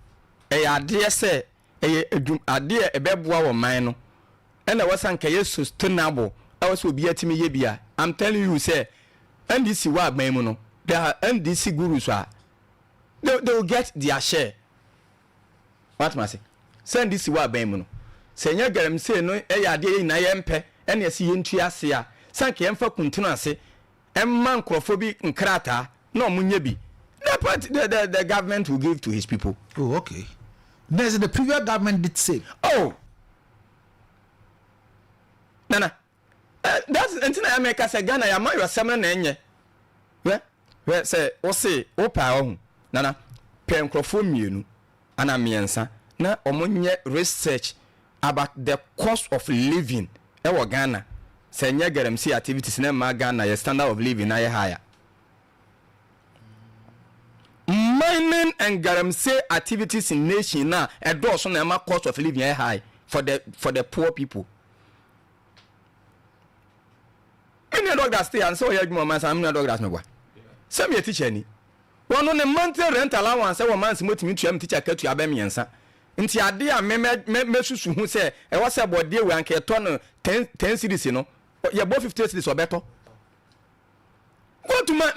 ade se edum ade ebeboa wo man no na wasanka ye sustainable awaso obi atimi ye bia. I'm telling you say NDC wa ban mu no there are NDC gurus they will get their share. What must say send this wa ban mu no se nya gamse no ade na ye mpe na ye se ye ntua ase a sanka ye mfa kuntinu ase emma nkrofo bi nkrata na omunye bi. The government will give to his people. Oh, okay. There's the previous government did say. Oh, Nana, that's until America say Ghana. Ya mayo asem na enye. We say o say o pa o. Nana, pe nkrofo mienu ana miensa na omunye research about the cost of living e Ghana. Say nye garamsi activities na ma Ghana your standard of living na ye higher. Mining and garamsey activities in nation now a also na cost of living high for the poor people. Any dog that stay and so you man I'm not dog that no. Some your teacher ni. One on a monthly rent allowance one month motimi tuam teacher ka tu abemiensa. Nti ade a me susu hu say e was about dey we anke to no 10 cities no. You both 50 cities or better. Go to my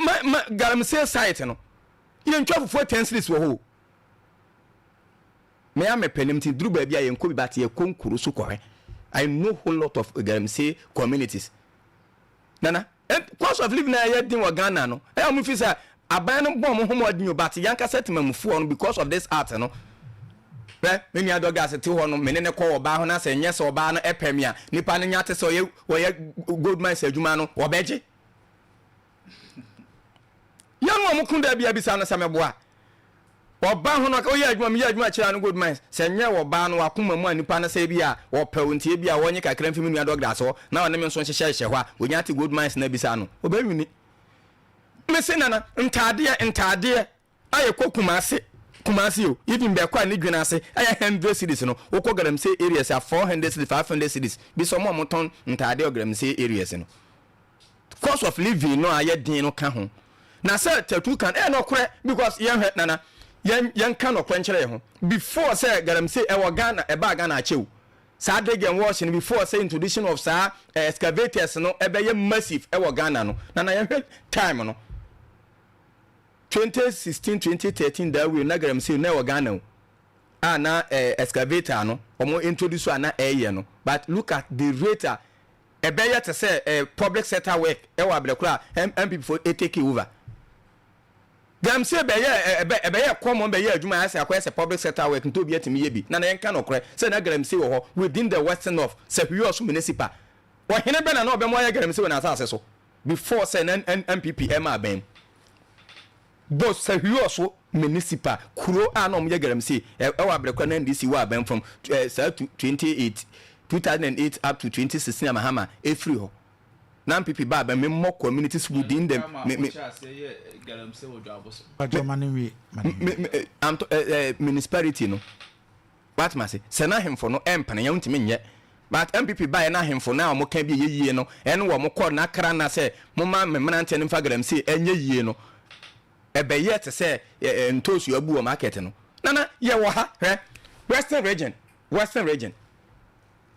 garamsey site no. You ntwa for 10 cities wo ho me am penim ti duru ba bia ye nko bi bat ye konkuru so kore. I know whole lot of say communities nana cost of living na ye din wa Ghana no e am fi say aban no bom ho modin o bat yanka setmamufu on because of this art no me ni adoga se ti ho no me ne ko oba ho na se nye se oba no epamia nipa no nya te so ye gold mines adwuma no obeje yan mo kunda bia bisa no sameboa oba ho no ka oye adwuma me ye adwuma kira no gold mines se nye oba no akoma mu anipa na se bia wo pawuntie bia wonye kakra mfimi nua dogda so na wona me nso hyehye hwa wonya te gold mines na bisa no obawini me se nana ntade aye kumase o even be kwa ni dwena ase aye 100 cities no woko garamsey areas are 400 cities 500 cities bi so mo ton ntade garamsey areas no cost of living no aye din no ka ho na say tatu kan no kore because yen nana yen kan no kwenkyere ho before say garamsey e wo Ghana e ba Ghana achew sa degen washing before say introduction of sa excavators no e be ye massive e wo Ghana no na yen time no 2016 2013 that we na garamsey na wo Ghana na excavator no omo introduce na no but look at the rate e be yet say public sector work e wa abrekura MP for take over garamsey be ye common be ye adwuma ase akwese public sector work nto bi atimi ye bi na yen kan okre say na garamsey wo ho within the western of Sehuyo municipal wo hene be na obe mo ye garamsey na asase so before say MPP ema ben both Sehuyo municipal kuro anom ye garamsey e wa abrekura na NDC wa ben from 2008 up to 2016 amahama free ho na MPP ba me more communities within them municipality no what ma say se na hemfo no empane ya ntimi nye but MPP ba na hemfo na mo kan bi yeye no ene wo mo call na kra na say mo ma me menante ne fa garamsey enye yie no ebe yet say ntosu abu o market no na ye wo ha western region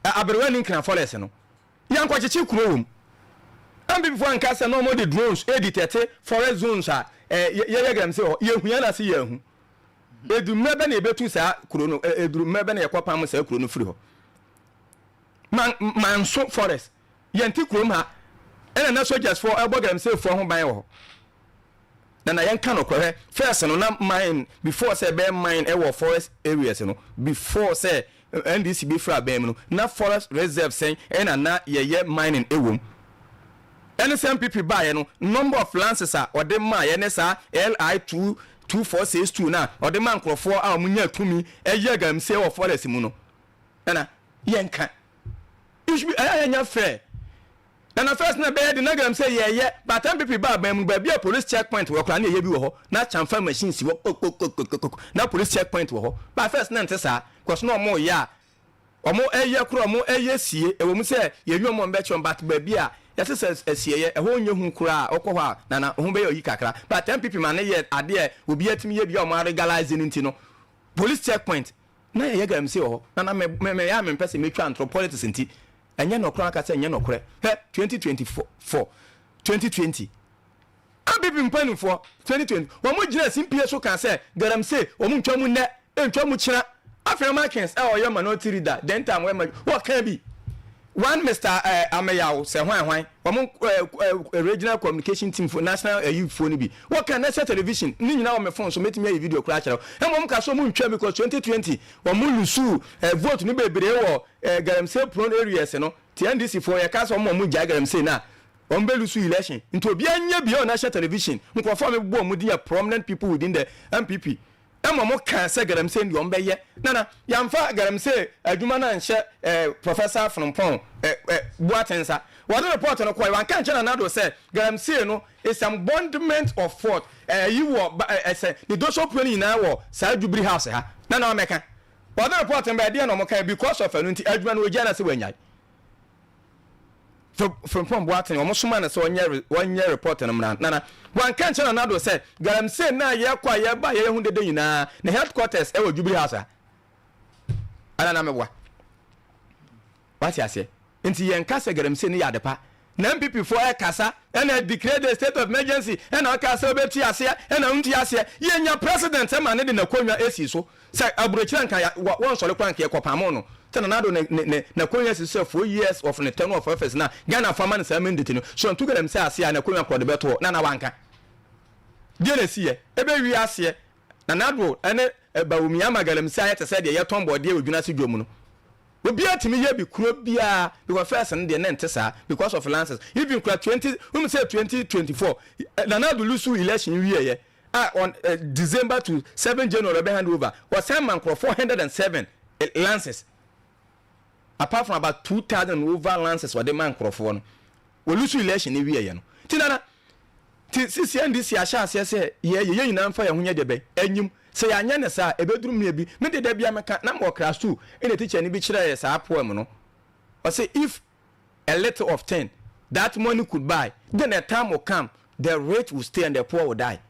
aberwani nkran forest no yanko cheche kuro wom ambi before anka say no more the drones editete forest zones ye garamsey ye huya na se ye hu edumre be na ebetu sa kuro no edumre be na yekwapam sa kuro no free ho man so forest ye nti kuro ma ena na soldiers for ebo garamsey for ho ban wo na yen kan okwe first no na mine before say be mine e wo forest areas no before say NDC be fra bem no na forest reserve say na ye mining ewom NSMPP buy no number of lances or the ma ye ne sa LI2 2462 na or the man crofo a munya tumi e ye garamsey wo forest mu no na yen kan it should be anya fair. And the first na be the nagam say yeah but MPP ba bem ba bia police checkpoint wo kra na ye bi wo ho na chamfa machine si wo na police checkpoint wo ho but first na ntesa cause no more ya omo eye kro omo eye sie ewo mu se ye nwomo mbechom but baby a yese esie ye eho nye hu kra okwo ha na ho be yi kakra but MPP man ye ade obi atimi ye bia omo legalize nti no police checkpoint na ye gam se ho na me ya me pese metwa anthropologists nti enye no kra aka se enye no kre 2024 2020 MPP mpani for 2020 omo gina simpie so kan se garam se omo ntwa mu ne ntwa mu kira Africans your minority reader then time what can be one Mr. Amayao say why regional communication team for national youth phone be what can national television ni nyina on my phone so make me a video crash and mom ka so mu ntwa because 2020 we mu lusu vote ni bebre wo galamsey prone areas no TNDC for ya ka so mu ja galamsey na on be lusu election into obi anya bi on national television nko for me bo mu dia prominent people within the MPP Emo kan se galamsey ndi ombeye nana yamfa galamsey adwuma na nche professor from pon Boatensa what report no kwai wan kan chana na do say galamsey no is some bondment of fault you wo say the doso plani na wo sa dubri house ha nana o meka what report mba dia no mo kan because of anu nti adwuma no ogia na se wanyai from Boaten omo suma na so onye report no mra nana wan kan chana na do say galamsey na ye kwa ye ba ye hu dede nyina na headquarters e wo Jubilee House ana na mebwa what ya say nti ye nka se galamsey ni yadepa na MPP for e kasa na declare the state of emergency na kasa obeti ase na unti ase ye nya president e ma ne de na konwa esi so say aburochira nka won sole kwan ke kopamo no tena na do na konwa esi so 4 years of the tenure of office na Ghana farmer na mandate no so ntu galamsey ase na konwa kode beto na wanka die na sie ebe wi ase na do ene bawumi amagalamsey ayete se de ye tombo de odwuna se dwom no obi atimi ye bi kuro bia because first and the nentesa because of lances even 2024 na do lusu election wi ye on December to 7 January be hand over was some man 407 lances apart from about 2000 over lances what the man crofo no we lusu election wi ye no tinana CNDC asha se ye nyina mfa ye hunye de be anyim say anya ne sa ebedrum ne bi me de da bia meka na mo crash too ene teacher ni bi kire ye sa poem no or say if a letter of 10 that money could buy then a time will come the rich will stay and the poor will die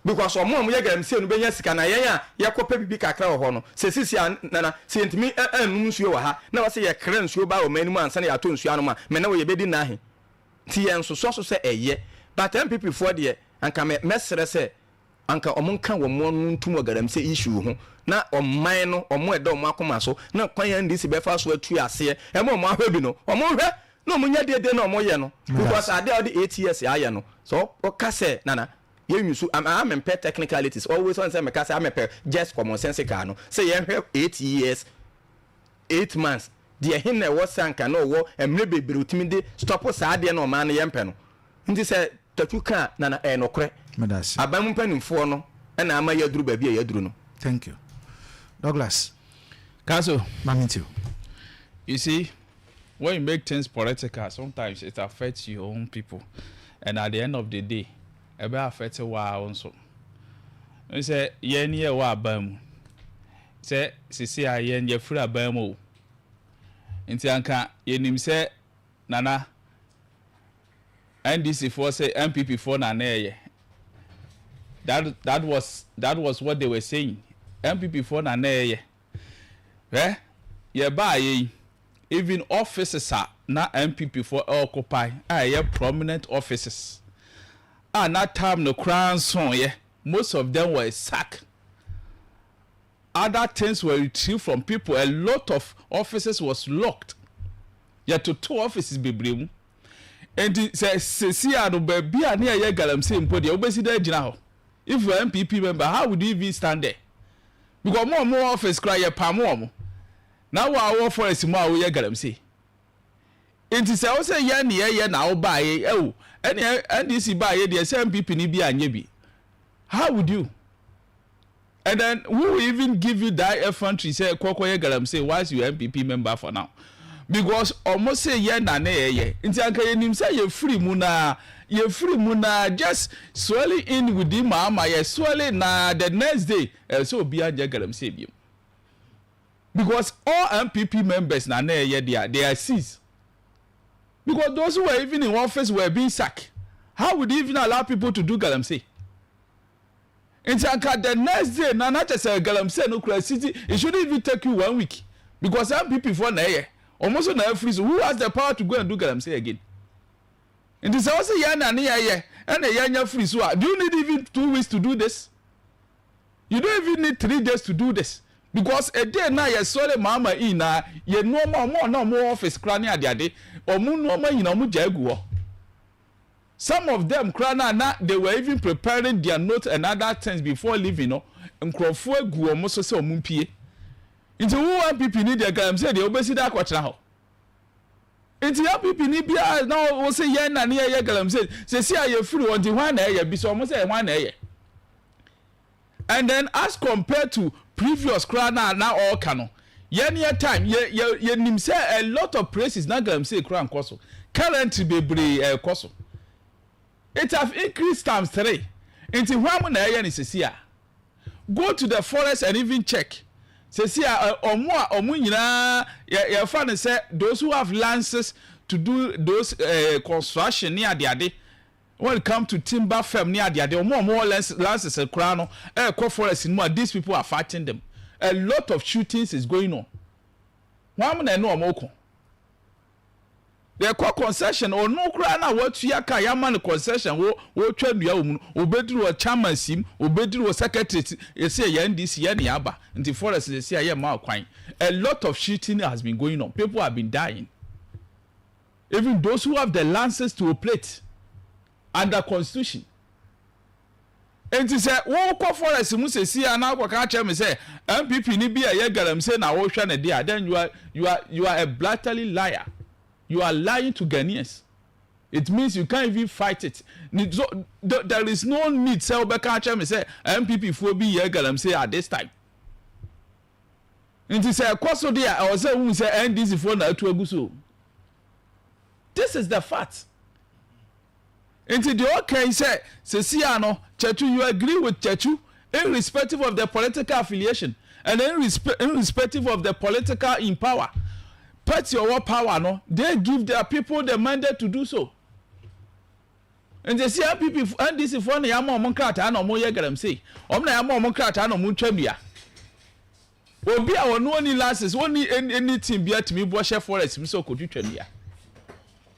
because omo ye galamsey no benya sika na yen a ye kopa bibi kakra ho no se sisi na sentimi anum nsuo wa ha na wase ye kra nsuo ba o manimu ansa na ya to nsuo anu ma me na wo ye bedi na he ti yen so se eye but MPP for de anka mesere se anka omonka wo mo ntum galamsey issue ho na omman no omo eda omo akoma so na kwan ndisi be fa so atu ase e mo ahwebi no omo hwe na omo nya dede na omo ye no because ade 8 years aye no so o kase nana yenyusu am pay technicalities always on say me kase am pay just common sense ka no say ye hwe 8 years 8 months de hin na wo sanka na wo emre bebre utimi de stop sa ade na o man ye mpe no ndi say tatuka nana enokre Medasi. Abam panimfo no na ama yaduru ba bia yaduru no. Thank you. Douglas. Kaso, Mamintu. You see, when you make things political, sometimes it affects your own people. And at the end of the day, it will affect you also. You say, yen ye wa bam. Say, sisi a yen ye free abam o. Inti anka, yenim say, nana, NDC for say, MPP for nana ye. That was what they were saying. MPP for na ye. Ye ba ye even offices are na MPP for occupy. Ye prominent offices. Na time no crown song ye. Most of them were sacked. Other things were retrieved from people. A lot of offices was locked. Yet to 2 offices be blame. And say see no baby a near ye galamsey mpo de obesi da gina ho. If you're MPP member, how would you even stand there? Because more office cry a palm warm. Now our for a small we galamsey. It is also yan ye now buy oh and this buy the same people ni be and yebi. How would you? And then who will even give you that effrontery say Koko ye galamsey why you MPP member for now? Because almost say ye na ye. Inti anka ye nim say ye free muna. You free muna just swelling in with the mama, you swelling na the next day, so be a galamsey. Because all MPP members na they are seized. Because those who were even in office were being sacked. How would you even allow people to do galamsey? In Sanka, the next day, not just a galamsey no city, it shouldn't even take you 1 week. Because MPP for na almost on every who has the power to go and do galamsey again? And this also and a young free. So do you need even 2 weeks to do this? You don't even need 3 days to do this. Because a day now you saw the mama in you no more office cranny at the day or moon no more in a mujagu. Some of them crana they were even preparing their notes and other things before leaving and crowfoy go almost so mumpie. Into who people need their game say the obesity that watch now. Into your people need be now will say yen and near your galam say see how you free on the 1 area be so almost 1 area. And then as compared to previous crana now all canon. Year time ye nim say a lot of places na galam say crown koso. Currently be koso. It have increased times 3. Into one na area ni sesia. Go to the forest and even check. Sesia omu nyina ye fan say those who have lances to do those construction near the ade. When it come to timber firm near the ade, more lances a crown forest in more. These people are fighting them. A lot of shootings is going on. One man no amoko. They call concession or no crana what yaka yaman concession wo twa nua wo mu obedru o chairman sim obedru o secretary you say NDC ya ni aba nti forest they say ya ma kwan. A lot of shooting has been going on. People have been dying. Even those who have the lances to operate under constitution. And to say wo ko forest mu say see na kwa ka tell me say MPP ni bia ye garam say na wo hwa na dia, then you are a blatantly liar. You are lying to Ghanaians. It means you can't even fight it. So, there is no need say obeka tell me say MPP for be ye garam say at this time. And to say kwaso dia I was say who say NDC for na atu aguso. This is the fact. Into the okay say Sesiano, Chechu, you agree with Chechu, irrespective of the political affiliation and irrespective of the political in power. Party or power, no, they give their people the mandate to do so. And they see people and this is one yamo moncrata and more yagram say, Omna yamo moncrata and munchemia. Obi a no any lances, only anything be at me, wash forest, so could you tell me?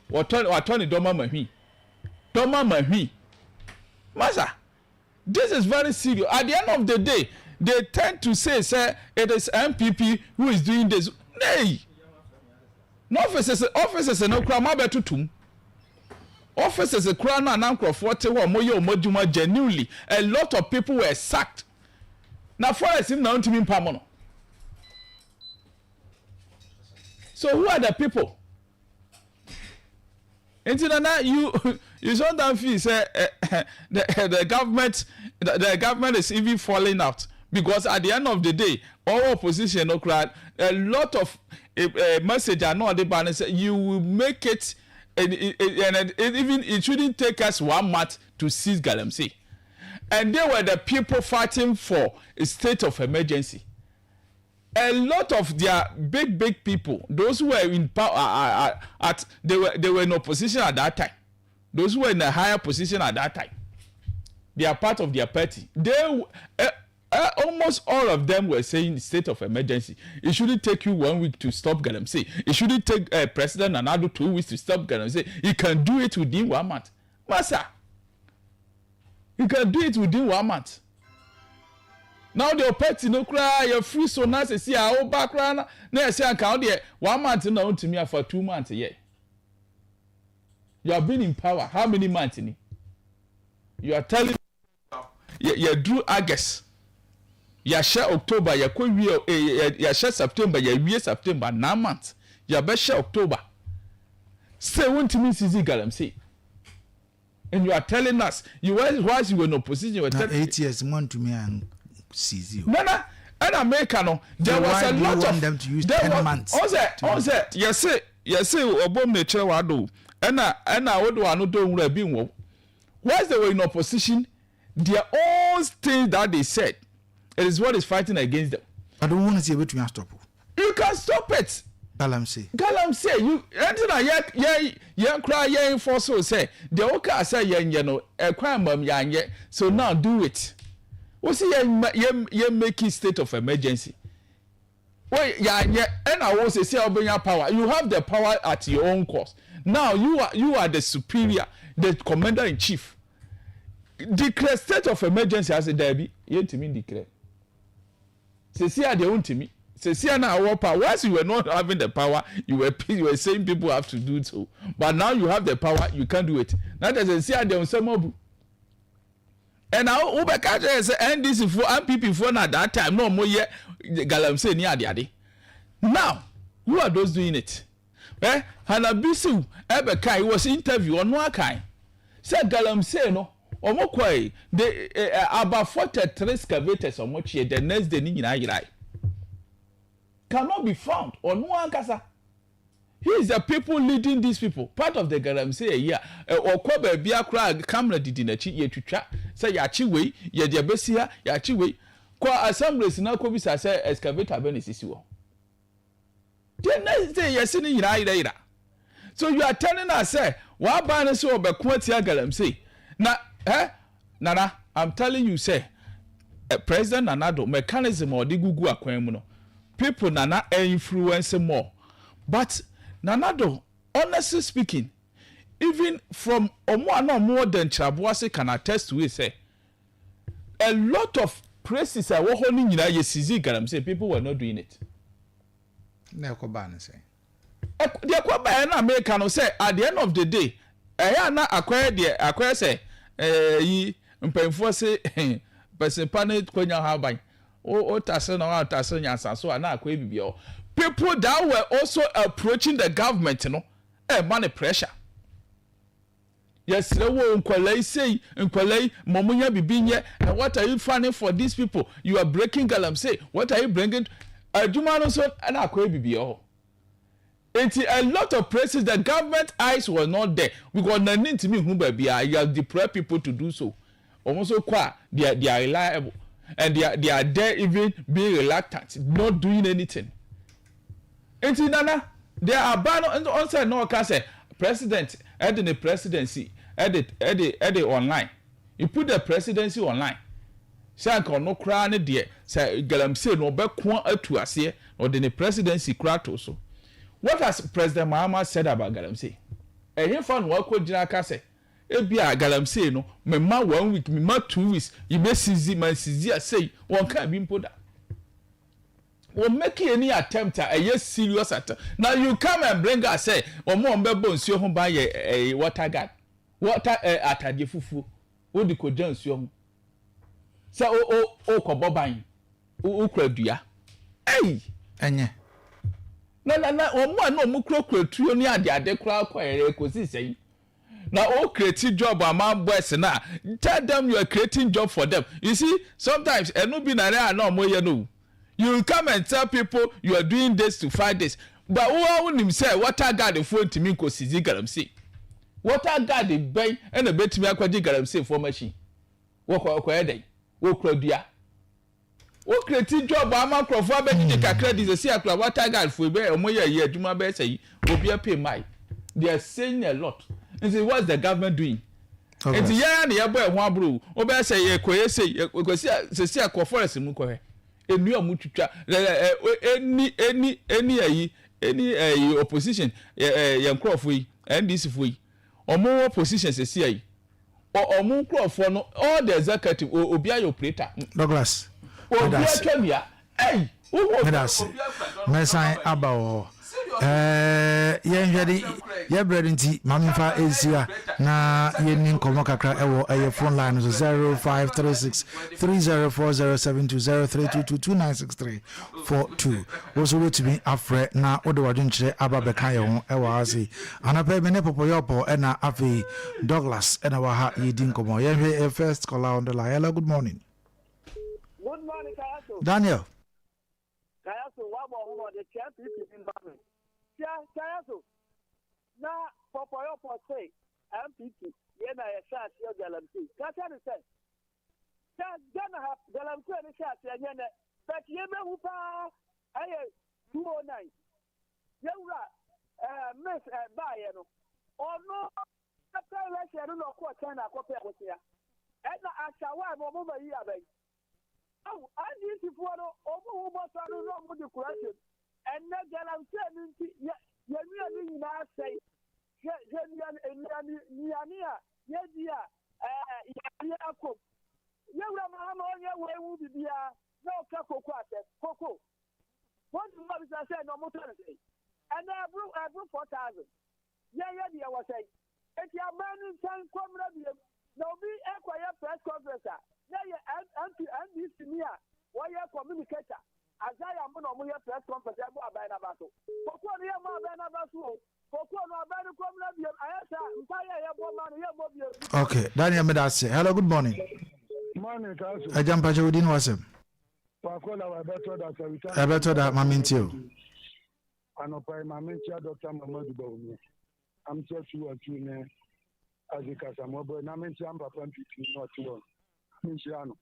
What Tony Doma Mahi. Doma Mahi. Masa, this is very serious. At the end of the day, they tend to say, it is MPP who is doing this. Nay. No officers no crime abetutum. Officers a crown and anchor 41 moyo moduma genuinely. A lot of people were sacked. Now forest him now to me pamono. So who are the people? You sometimes feel say the government is even falling out because at the end of the day, all opposition no crowd a lot of message are not the banner say you will make it and even it shouldn't take us 1 month to seize Galamsey. And they were the people fighting for a state of emergency. A lot of their big people, those who were in power, they were in opposition at that time. Those who were in a higher position at that time, they are part of their party. They almost all of them were saying state of emergency. It shouldn't take you 1 week to stop Galamsey. It shouldn't take president another 2 weeks to stop Galamsey. You can do it within 1 month, Massa. You can do it within 1 month. Now the party no cry, you're free so nice to see our background. Now say I count there 1 month now to me for 2 months a year. You have been in power. How many months in it? You are telling you drew August. You share October, you share September, you September, 9 months. You best share October. Say one to me, Sisi Galamsey. And you are telling us, whilst you were in opposition, you were telling 8 years, one to me and Sisi. No, and America, no, there was a lot of them to use 10 months. Also, yes, Obom nature wado. And I would want to do being whilst they were in opposition, their own thing that they said, it is what is fighting against them. I don't want to see what we are stop. can stop it. Galamsey, you yeah cry yeah for so say the okay say yeah no e kwan mam ya so now do it. We see yeah making state of emergency. Wait yeah and I was say obenya power. You have the power at your own cost. Now you are the superior, the commander in chief. Declare state of emergency as a derby. You to me declare. Say they own to me. Say now our power. Once you were not having the power, you were saying people have to do so. But now you have the power, you can't do it. Now there's say they on some mob. And now Ubeka say NDC for MPP for at that time no more yet Galamsey near the now who are those doing it? Hanabisu Ebeka was interview on one kind. Said Galamsey no Omokwai they about 43 excavators or much the next day in Irai cannot be found on one kasa. He is the people leading these people. Part of the Galamsey here. Or Kobe Biakra camera did in a chi ye to chat. Say Yachiwe, ye diabesia, Yachiwe. Kwa assemblies na Kobisa say excavator benisisiwo. The next day you're sitting in Ida. So you are telling us, say, what ban so be Quatia Galamsey. Na Nana, I'm telling you, say, President Nanado mechanism or the Gugu Aquemuno. People Nana influence more. But Nanado, honestly speaking, even from no more than Chabuase can attest to it, say, a lot of praises are holding in Yesizi Galamsey, people were not doing it. Nekobana say. The Aquaba American say at the end of the day, I na acquire say, ye say, person panel Quenya Habai. Oh, Tassan or Tassan, so I now people that were also approaching the government, you know, money pressure. Yes, the one Nkwalei say, Nkwalei, Momunya Bibinye, and what are you finding for these people? You are breaking Galamsey. What are you bringing? Jumano so and Akwe a lot of places the government eyes were not there. We got nothing to me who baby. You have deprived people to do so. Almost so quiet. They are reliable. And they are there even being reluctant, not doing anything. And Nana, they are banned on side no can say president the presidency edit online. You put the presidency online. Say no cry there. Say Galamsey no be kwa atu ase or the presidency cry so. What has President Mahama said about Galamsey? He found what could Jina say. Ebia Galamsey no me ma 1 week, me ma 2 weeks. You may see my say one can't be put that. Or making any attempt at a yes serious attempt. Now you come and bring us say or more bones you home by a water guard. Water at a fufu. What the cojans you so kobobain. Ukredua. Hey! Anye. Na o mo krokro tuo ni ade kra kwere kosi sei. Na o create job among boys na. Tell them you are creating job for them. You see, sometimes eno bi na re na omo ye no. You come and tell people you are doing this to fight this. But who him say water guard the phone to me kosi Galamsey. Water guard the bay and a bet me akwaji Galamsey for machine. Wo kwa dey. Wo krodua. Wo create job among crofo be kakra dis say akra water guard for be omo ye adwuma be say obi pay my. They are saying a lot. And say what's the government doing? Okay. And yeah na ye boy ho abro. Obi say ye koye say say akwa forest mu ko he. Enu amutwitwa any opposition ye crofo yi NDC fo yi. Omo opposition say see yi. Omo crofo no all the executive obi ayo operator Douglas obi atwamia hey mesan abawo ye nhwede ye bread nti mamfa esia na ye nin komo kakra ewo eye phone line so 0536 3070322322296342 also wait to be afre na odewadun kire ababeka ye ho ewo ase anapa me ne popoyopo e na afi Douglas e na wa ha ye din komo ye hwe first caller on the line. Hello, good morning. Good morning, Kayaso. Daniel. Kayaso, what about the championship in Bama? Kayaso. Now, Popoyo say, MPP, Yena Yashat, your Galamsey. Kayaso said, Gana have Galamsey and Shat, and Yena, but Yema Hupa, I 209, this is what over the question. And not that I'm saying, you're really not saying, what is I said? No more Thursday. And I broke 4,000. Yeah, I was saying. If you are banning some comrade, no be a press conference. And this to me, why you communicator? As I am on a press conference, I'm about Banabato. Okay, Daniel Medase. Hello, good morning. Morning, Council. I jump at you within WhatsApp. I better that my mentio. I know by my mentia, Dr. Mamadu Bowman. I'm just you are tuning as a Casamobile, and I'm in Chamber from not one. Michiano.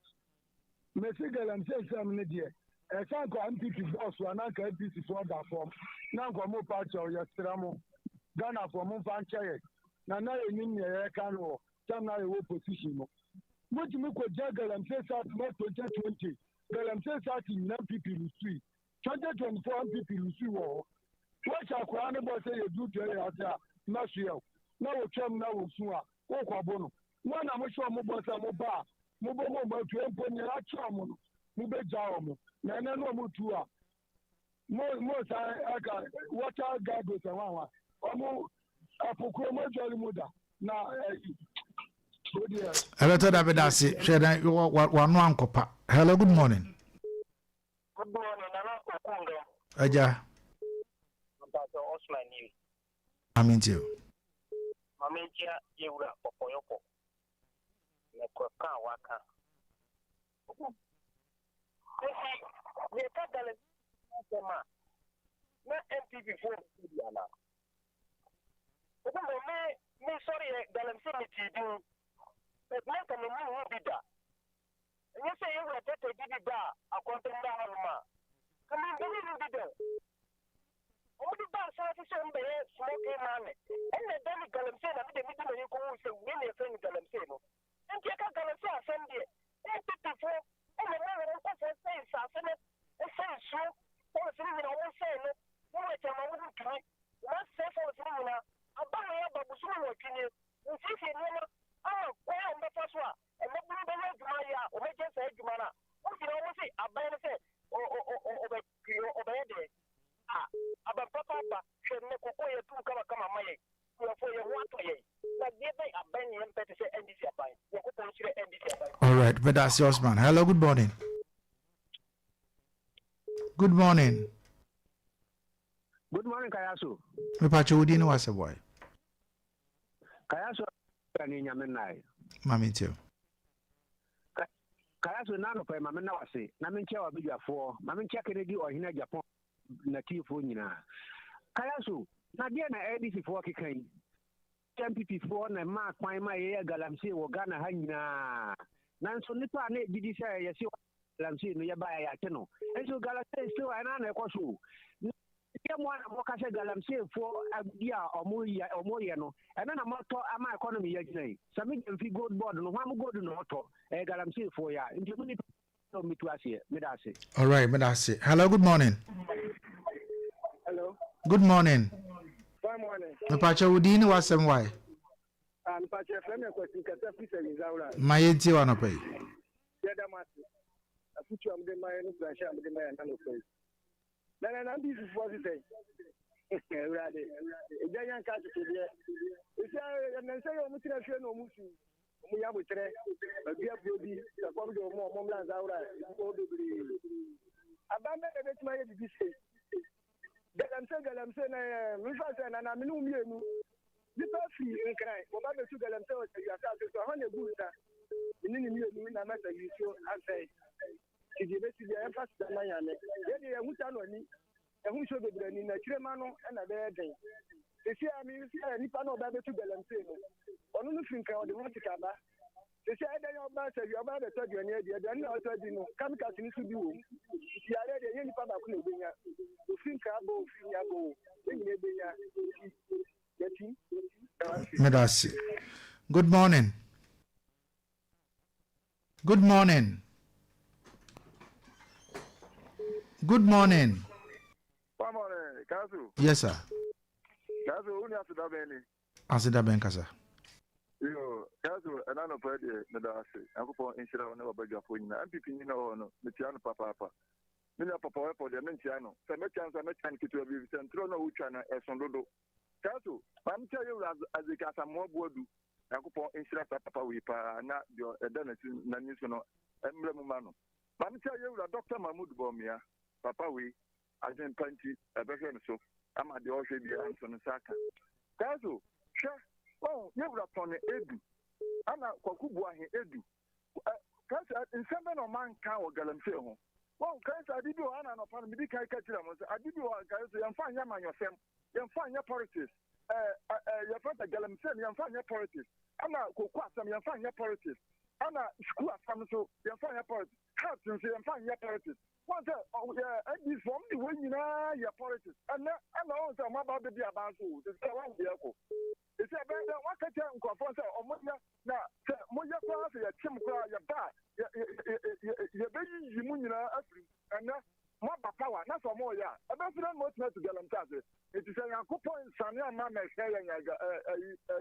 Messigal and says some idiot. I can't go MPP boss one, I can't be for that form. Now go more patch or your stramo. Ghana for Mumpancha. Now you mean your canoe, some now your position. What you make with Jagger and says out more 2020. Girl, I'm saying that in MPP Lucy. 2024 MPP Lucy war. What shall Kwana say you do to us? Not sure. Now we come now with Sua. Walk a bono. One I'm sure Mobasa Moba. Mobo to open your charm. Mube Jam. Nana no Mutua. Most I got what I got with a mama. Omo Apocoma Jolly Muda. Now, I better that be that say. One copa. Hello, good morning. Good morning, Aja. I'm into you. Mamentia, you were for Yoko. Nekoka Waka. You can't tell it. Not empty before Diana. Me sorry, Galam Cemetery. But not a man will be that. And you say you were better to be bar, according to Halma. Come on, believe in the all the bars are the same way, smoking money. And the David Galam said, I'm the middle of you go with a winning friend Galam Semo. And take a Galam Sunday. And before, and the man of the saying, Sassanet, and saying, so, or something I was saying, what I'm a little try. What's safe for a similar? I'm buying up a small opinion. And if you know, oh, well, the first one. And let me be like Maya, or just say, Jumana. What you always say, I buy it, or obey it. About Papa, should make a way to come my way. For your water, like give me a bang and better say, and this is a All right, but that's yours, man. Hello, good morning. Good morning. Good morning, Kayasu. Me pacho udi no wase boy. Kayasu ani nyamenai. Mami tio. Kayasu nano pa mame na wase. Na menche wa bidwafo. Mame nche Kennedy o hina Japan na tifo nyina. Kayasu na dia na ADC fo kekan. MPP fo na ma kwan ma ye galamse wo Ghana ha nyina. Nanso nipa na didi say yesi galamse no ye ba ya teno. Enso galamse still ana na ekoso. Mwana mboka se galamse fo adia omoye no ena na moto ama economy ya ginai sami mfi gold board no hwamu gold no oto galamse fo ya nti muni no mitu ase medase. All right, medase. Hello, good morning. Hello. Good morning. Good morning. Me pacho udi ni wasem why? Am pacho frame ko sikata fisa nzaura. Mayenti wano pay. Yeda masi. Afuchu amde maye no branch amde maye na no pay. Na this is what it is. Ready. Ejan ka to there. Ise na say o mutira hwe no musu. Mu ya butre. Bia bodi, ka kom do mo mla zaura. Ko do biri. Abamba e betima ye bibi say. Galamse na mi fa say na mi no mienu. Di pa fi nkrai. Mo ba be tu galamse o say ya sa so ha na guta. Ni mienu na ma say so ansai. Kidi be ti ya fa sa na ya ne. Ye de huta no ni. Ehun so bebre ni na kirema no na be den. Esi ami ni pa no ba be tu galamse no. Onu no finka o de mo tikaba. Esi ede yo ba se yo ba be to de ni e de na o to di no. Kamika ni su bi wo. Ti are de ye ni pa ba ku na obenya. O finka bo finya bo. Ni e benya. Yeti. Medasi. Good morning. Good morning. Good morning. Good morning, Kazu. Yes, sir. Kazu, uni asida beni. Asida ben kasa. Yo, Kazu, anano pwede medasi. Anko po inshira wane wabagwa po nyina. MPP nyina ono, metiano papa. Mina papa wepo de metiano. Se metiano kitu ya bibi sentro no uchana esondodo. Kazu, pamtia yo azikasa mwabuodu. Anko po inshira papa wipa na dio edana na niso no emble mumano. Pamtia yo Dr. Mahmoud Bomia. Papa we ajen panti ebehwe so. Ama de ohwe bi anso saka. Kazu, sha oh, yewura tone edu. Ana kwakubu ahe edu. Kansa insembe no man kan o galamse ho. Well, kansa adibi o ana no pan midi kai kachira mo se adibi o kansa yemfa nya manyosem. Yemfa nya politics. Yemfa galamse yemfa nya politics. Ana koku asam yemfa nya politics. Ana school asam so yemfa nya politics. Health so yemfa nya politics. What this from the way you know your politics. And also my about the Biabansu, the one vehicle. It's a better what can tell Confonsa or Moya now. Moya class, your Tim Cry, your back, your baby, you moon, and more power, not for more. Yeah, I don't feel much to get them tasses. It is a coupon, Sanya Mamma, saying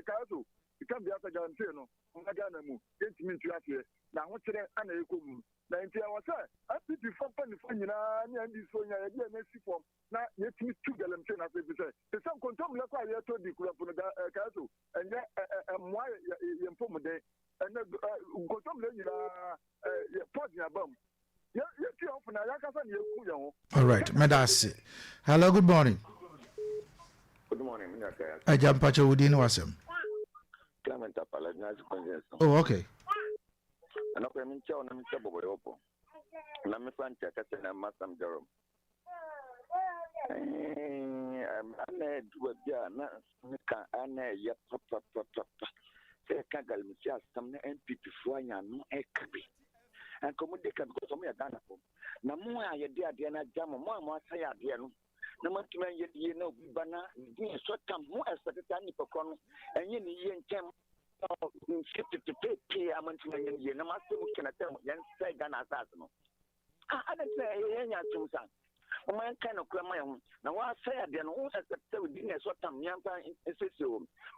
Kazu. You can't be after Gantino, Maganamu, get me to ask you. Now, what's the Anakum? 90 hours, sir. I think you found funny and this one, form. Now, yet me to Galamton, as they say. The some control, like I told you, Kazu, and why you inform a day, and go some partner bum. Yeah, you often I like All right, Medasi. Hello, good morning. Good morning, I jump at your within Wasam. Clement Apalaginas. Oh, okay. And up in Chow, and Mr. Bobo. Let me find Chakasan and Masam Jerome. I'm not with Jana, Anna, yet, say, Kagal, Messias, some MPP Fwanya, no Ekabi. And Commodika because of me a Ghana. Namua, your dear Diana Jama, more say, dear. No man to me, you know, Bana, short term, more as the Tani Pocon, and you need to pay a month to you. No matter what can I tell you, say Ghana Assassin. I don't say, Susan. A man kind of cry my own. Now, I say, I don't know as the dinner short term, young in Sissy,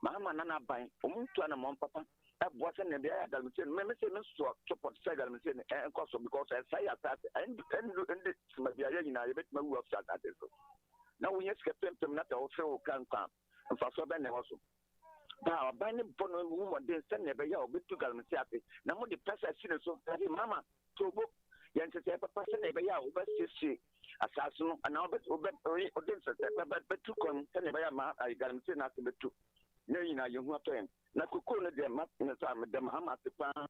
Mamma Nana by Umtuana Mom Papa. I wasn't a day that was in Memphis to support Sagan and Costa because I say that and maybe I bet my work at that. Now we have kept them not also can come and for so many also. Now, binding upon a woman, they send never yell, but to Galmasiati. Now, the person I so Mamma, to book, Yancy, Papa, never yell, but she assassin, and now but to come, never I got him saying after the two. No, you know, you want to. Now, Kukuna, the Matinam, the Mahama, the Pan,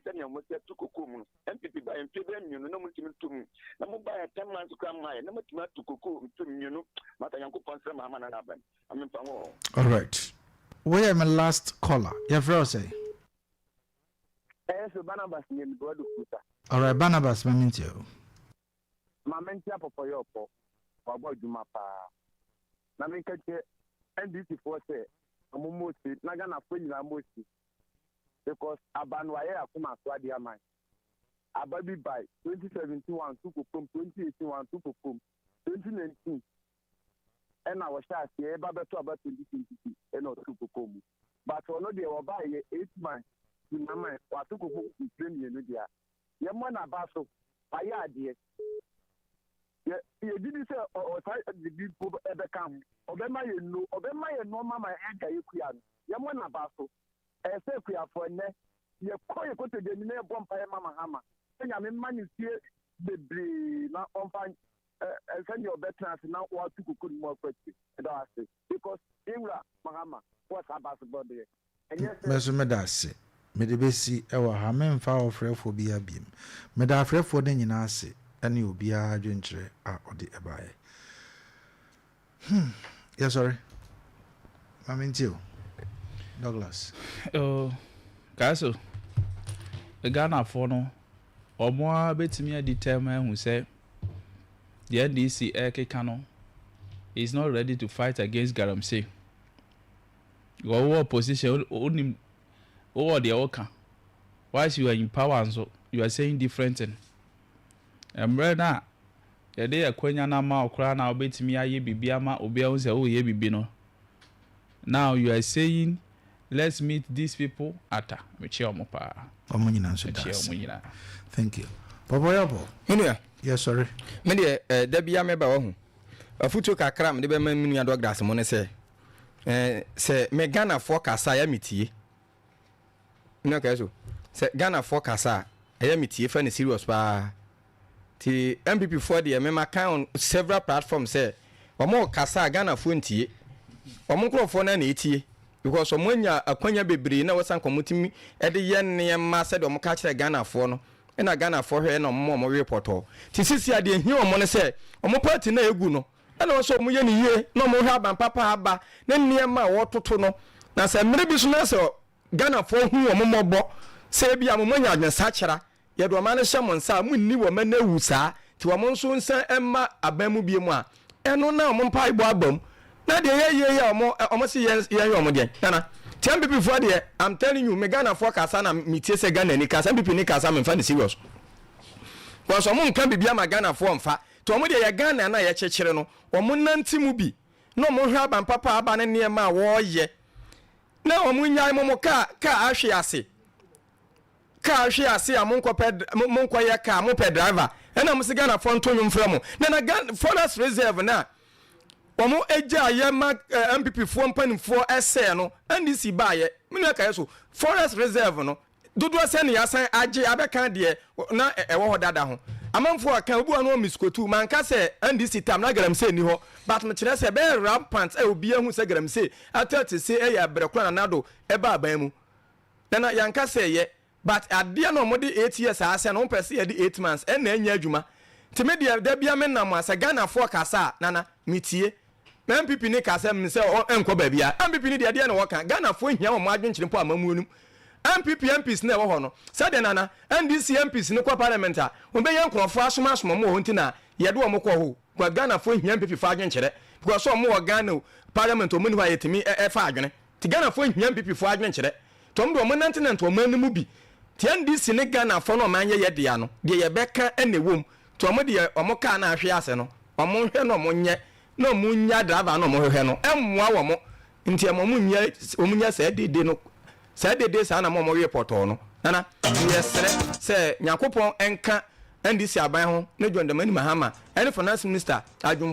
sending with the Tukukum, and people by and people, you know, no to me. Now, buy a 10 months to come, my number to Kuku, to you know, Matayanko Ponsam, Haman and Aban. I mean, all right. Where am I last caller? Your friend say. Barnabas in Guadalupe. All right, Barnabas, Mamentio. Mamentia Popoyopo, or Bodumapa. Naminka, NDC for say. Amumosi nagana fwenyi na mosi because abanwaye akuma swadi amai ababi by 2017 1 2 kopom 2018 1 2 kopom 2019 and I was asked here about 2022 and not 2 kopom but ono de oba ye 8 months in my mind wa 2 kopom premier no dia ye mo na baso aya ade ye did say or the people ever come obema ye no mama enka yekuya ye mo na baso say kuya for ne ye koye kote de ni bompa ye mama hama enya me mani tie bebre na onfa send your veterans now what to could more question because Ingla Mahama what's about there and yes Mesumedase medebesi ewa ha memfa ofrefo bia biem meda afrefo de nyina ase ene obia adwenkyere a ode ebae yes sorry Mamentio Douglas Kaso Ghana for no omo betimi determine who say the NDC Kekano is not ready to fight against Galamsey. Your opposition only over the Oka. Whilst you are in power and so you are saying different thing. And right now, ya de akwanya na ma okra na obetimi aye bibia ma obi ahun se o ye bibi no. Now you are saying let's meet these people ata me che omo pa. Omo nyina so das. Thank you. Papa Yabo. Menua. Yes, sorry. Me de da bia me ba wo hu. Afutu kakra me de be ma menua dog das mo ne se se me Ghana for kasa ya mitie. No ka so. Se Ghana for kasa ya mitie fa ne serious pa. Ti MPP for the me ma kan on several platforms say omo kasa Ghana for ntie. Omo krofo na na etie. Because omonya akwanya bebre na wasan komutimi e de ye ne ma se de omo ka kire Ghana for no. Na Ghana for hwe na omo report o. Ti sisi ade hi omo ne se omo party na egu no. Na so omo ye ne yie na omo hwe aban papa aba na niema wo toto no. Na se mere bi so na se Ghana for hu omo mobo se bia mo nya adwensa kyera ye do ma ne hye mo nsa mu nni wo ma na wu saa ti wo mo nso nsa emma aban mu bie mu a eno na omo mpa ibo abam na de ye omo si ye omo de na MPP for there, I'm telling you, me Ghana for kasa na mitie se Ghana ni kasa MPP ni kasa me fa ni serious. Because omo nkan bibia ma Ghana for mfa. To omo de ye Ghana na ye kyekere no, omo nanti mu bi. Na omo hwa ban papa aba ne ne ma wo ye. Na omo nyai momo ka ahwe ase. Ka ahwe ase a monko ye ka mo pe driver. Na mo se Ghana for nto nwum fra mo. Na Ghana Forest Reserve na omo eja ye ma MPP fo mpanimfo ese no ndc ba ye menu aka so Forest Reserve no dodo ase ne yasan age abeka de na ewo ho dada ho amanfo aka obu anu miskotu manka se ndc tam na garamse ni ho but me kire se be rampant obi ahu se garamse atati se e ya brekwa na nado e ba aban mu na yanka se ye but ade na omo de 8 years ase na ompese ye de 8 months e na anya adwuma timede da bia me nam asa Ghana for kasa nana mitie MPP ni kasa me se enko ba bia MPP ni de na woka Ghana fo hia wo mo adwenkyere po amamuonum MPs na wo ho no sade nana NDC MPs ni kwa parliament a wo be yan krofo asoma mo ho ntina ye de wo mo ko ho kwa Ghana fo hia MPP fa adwenkyere because so mo wo Ghana parliament o muni wa yetimi fa adwene ti Ghana fo hia MPP fo adwenkyere to mo mo nantenant o manumu bi ti NDC ni Ghana fo no manye ye de ano de ye beka enewom to mo de o mo ka na ahwe ase no o mo hwe no mo nye no munya driver no mo hwe no emwa wo mo nti mo munya se dede no se dede sa na mo report no nana yesere se nyakopon enka ndc aban ho ne John Dramani Mahama ene finance minister adwum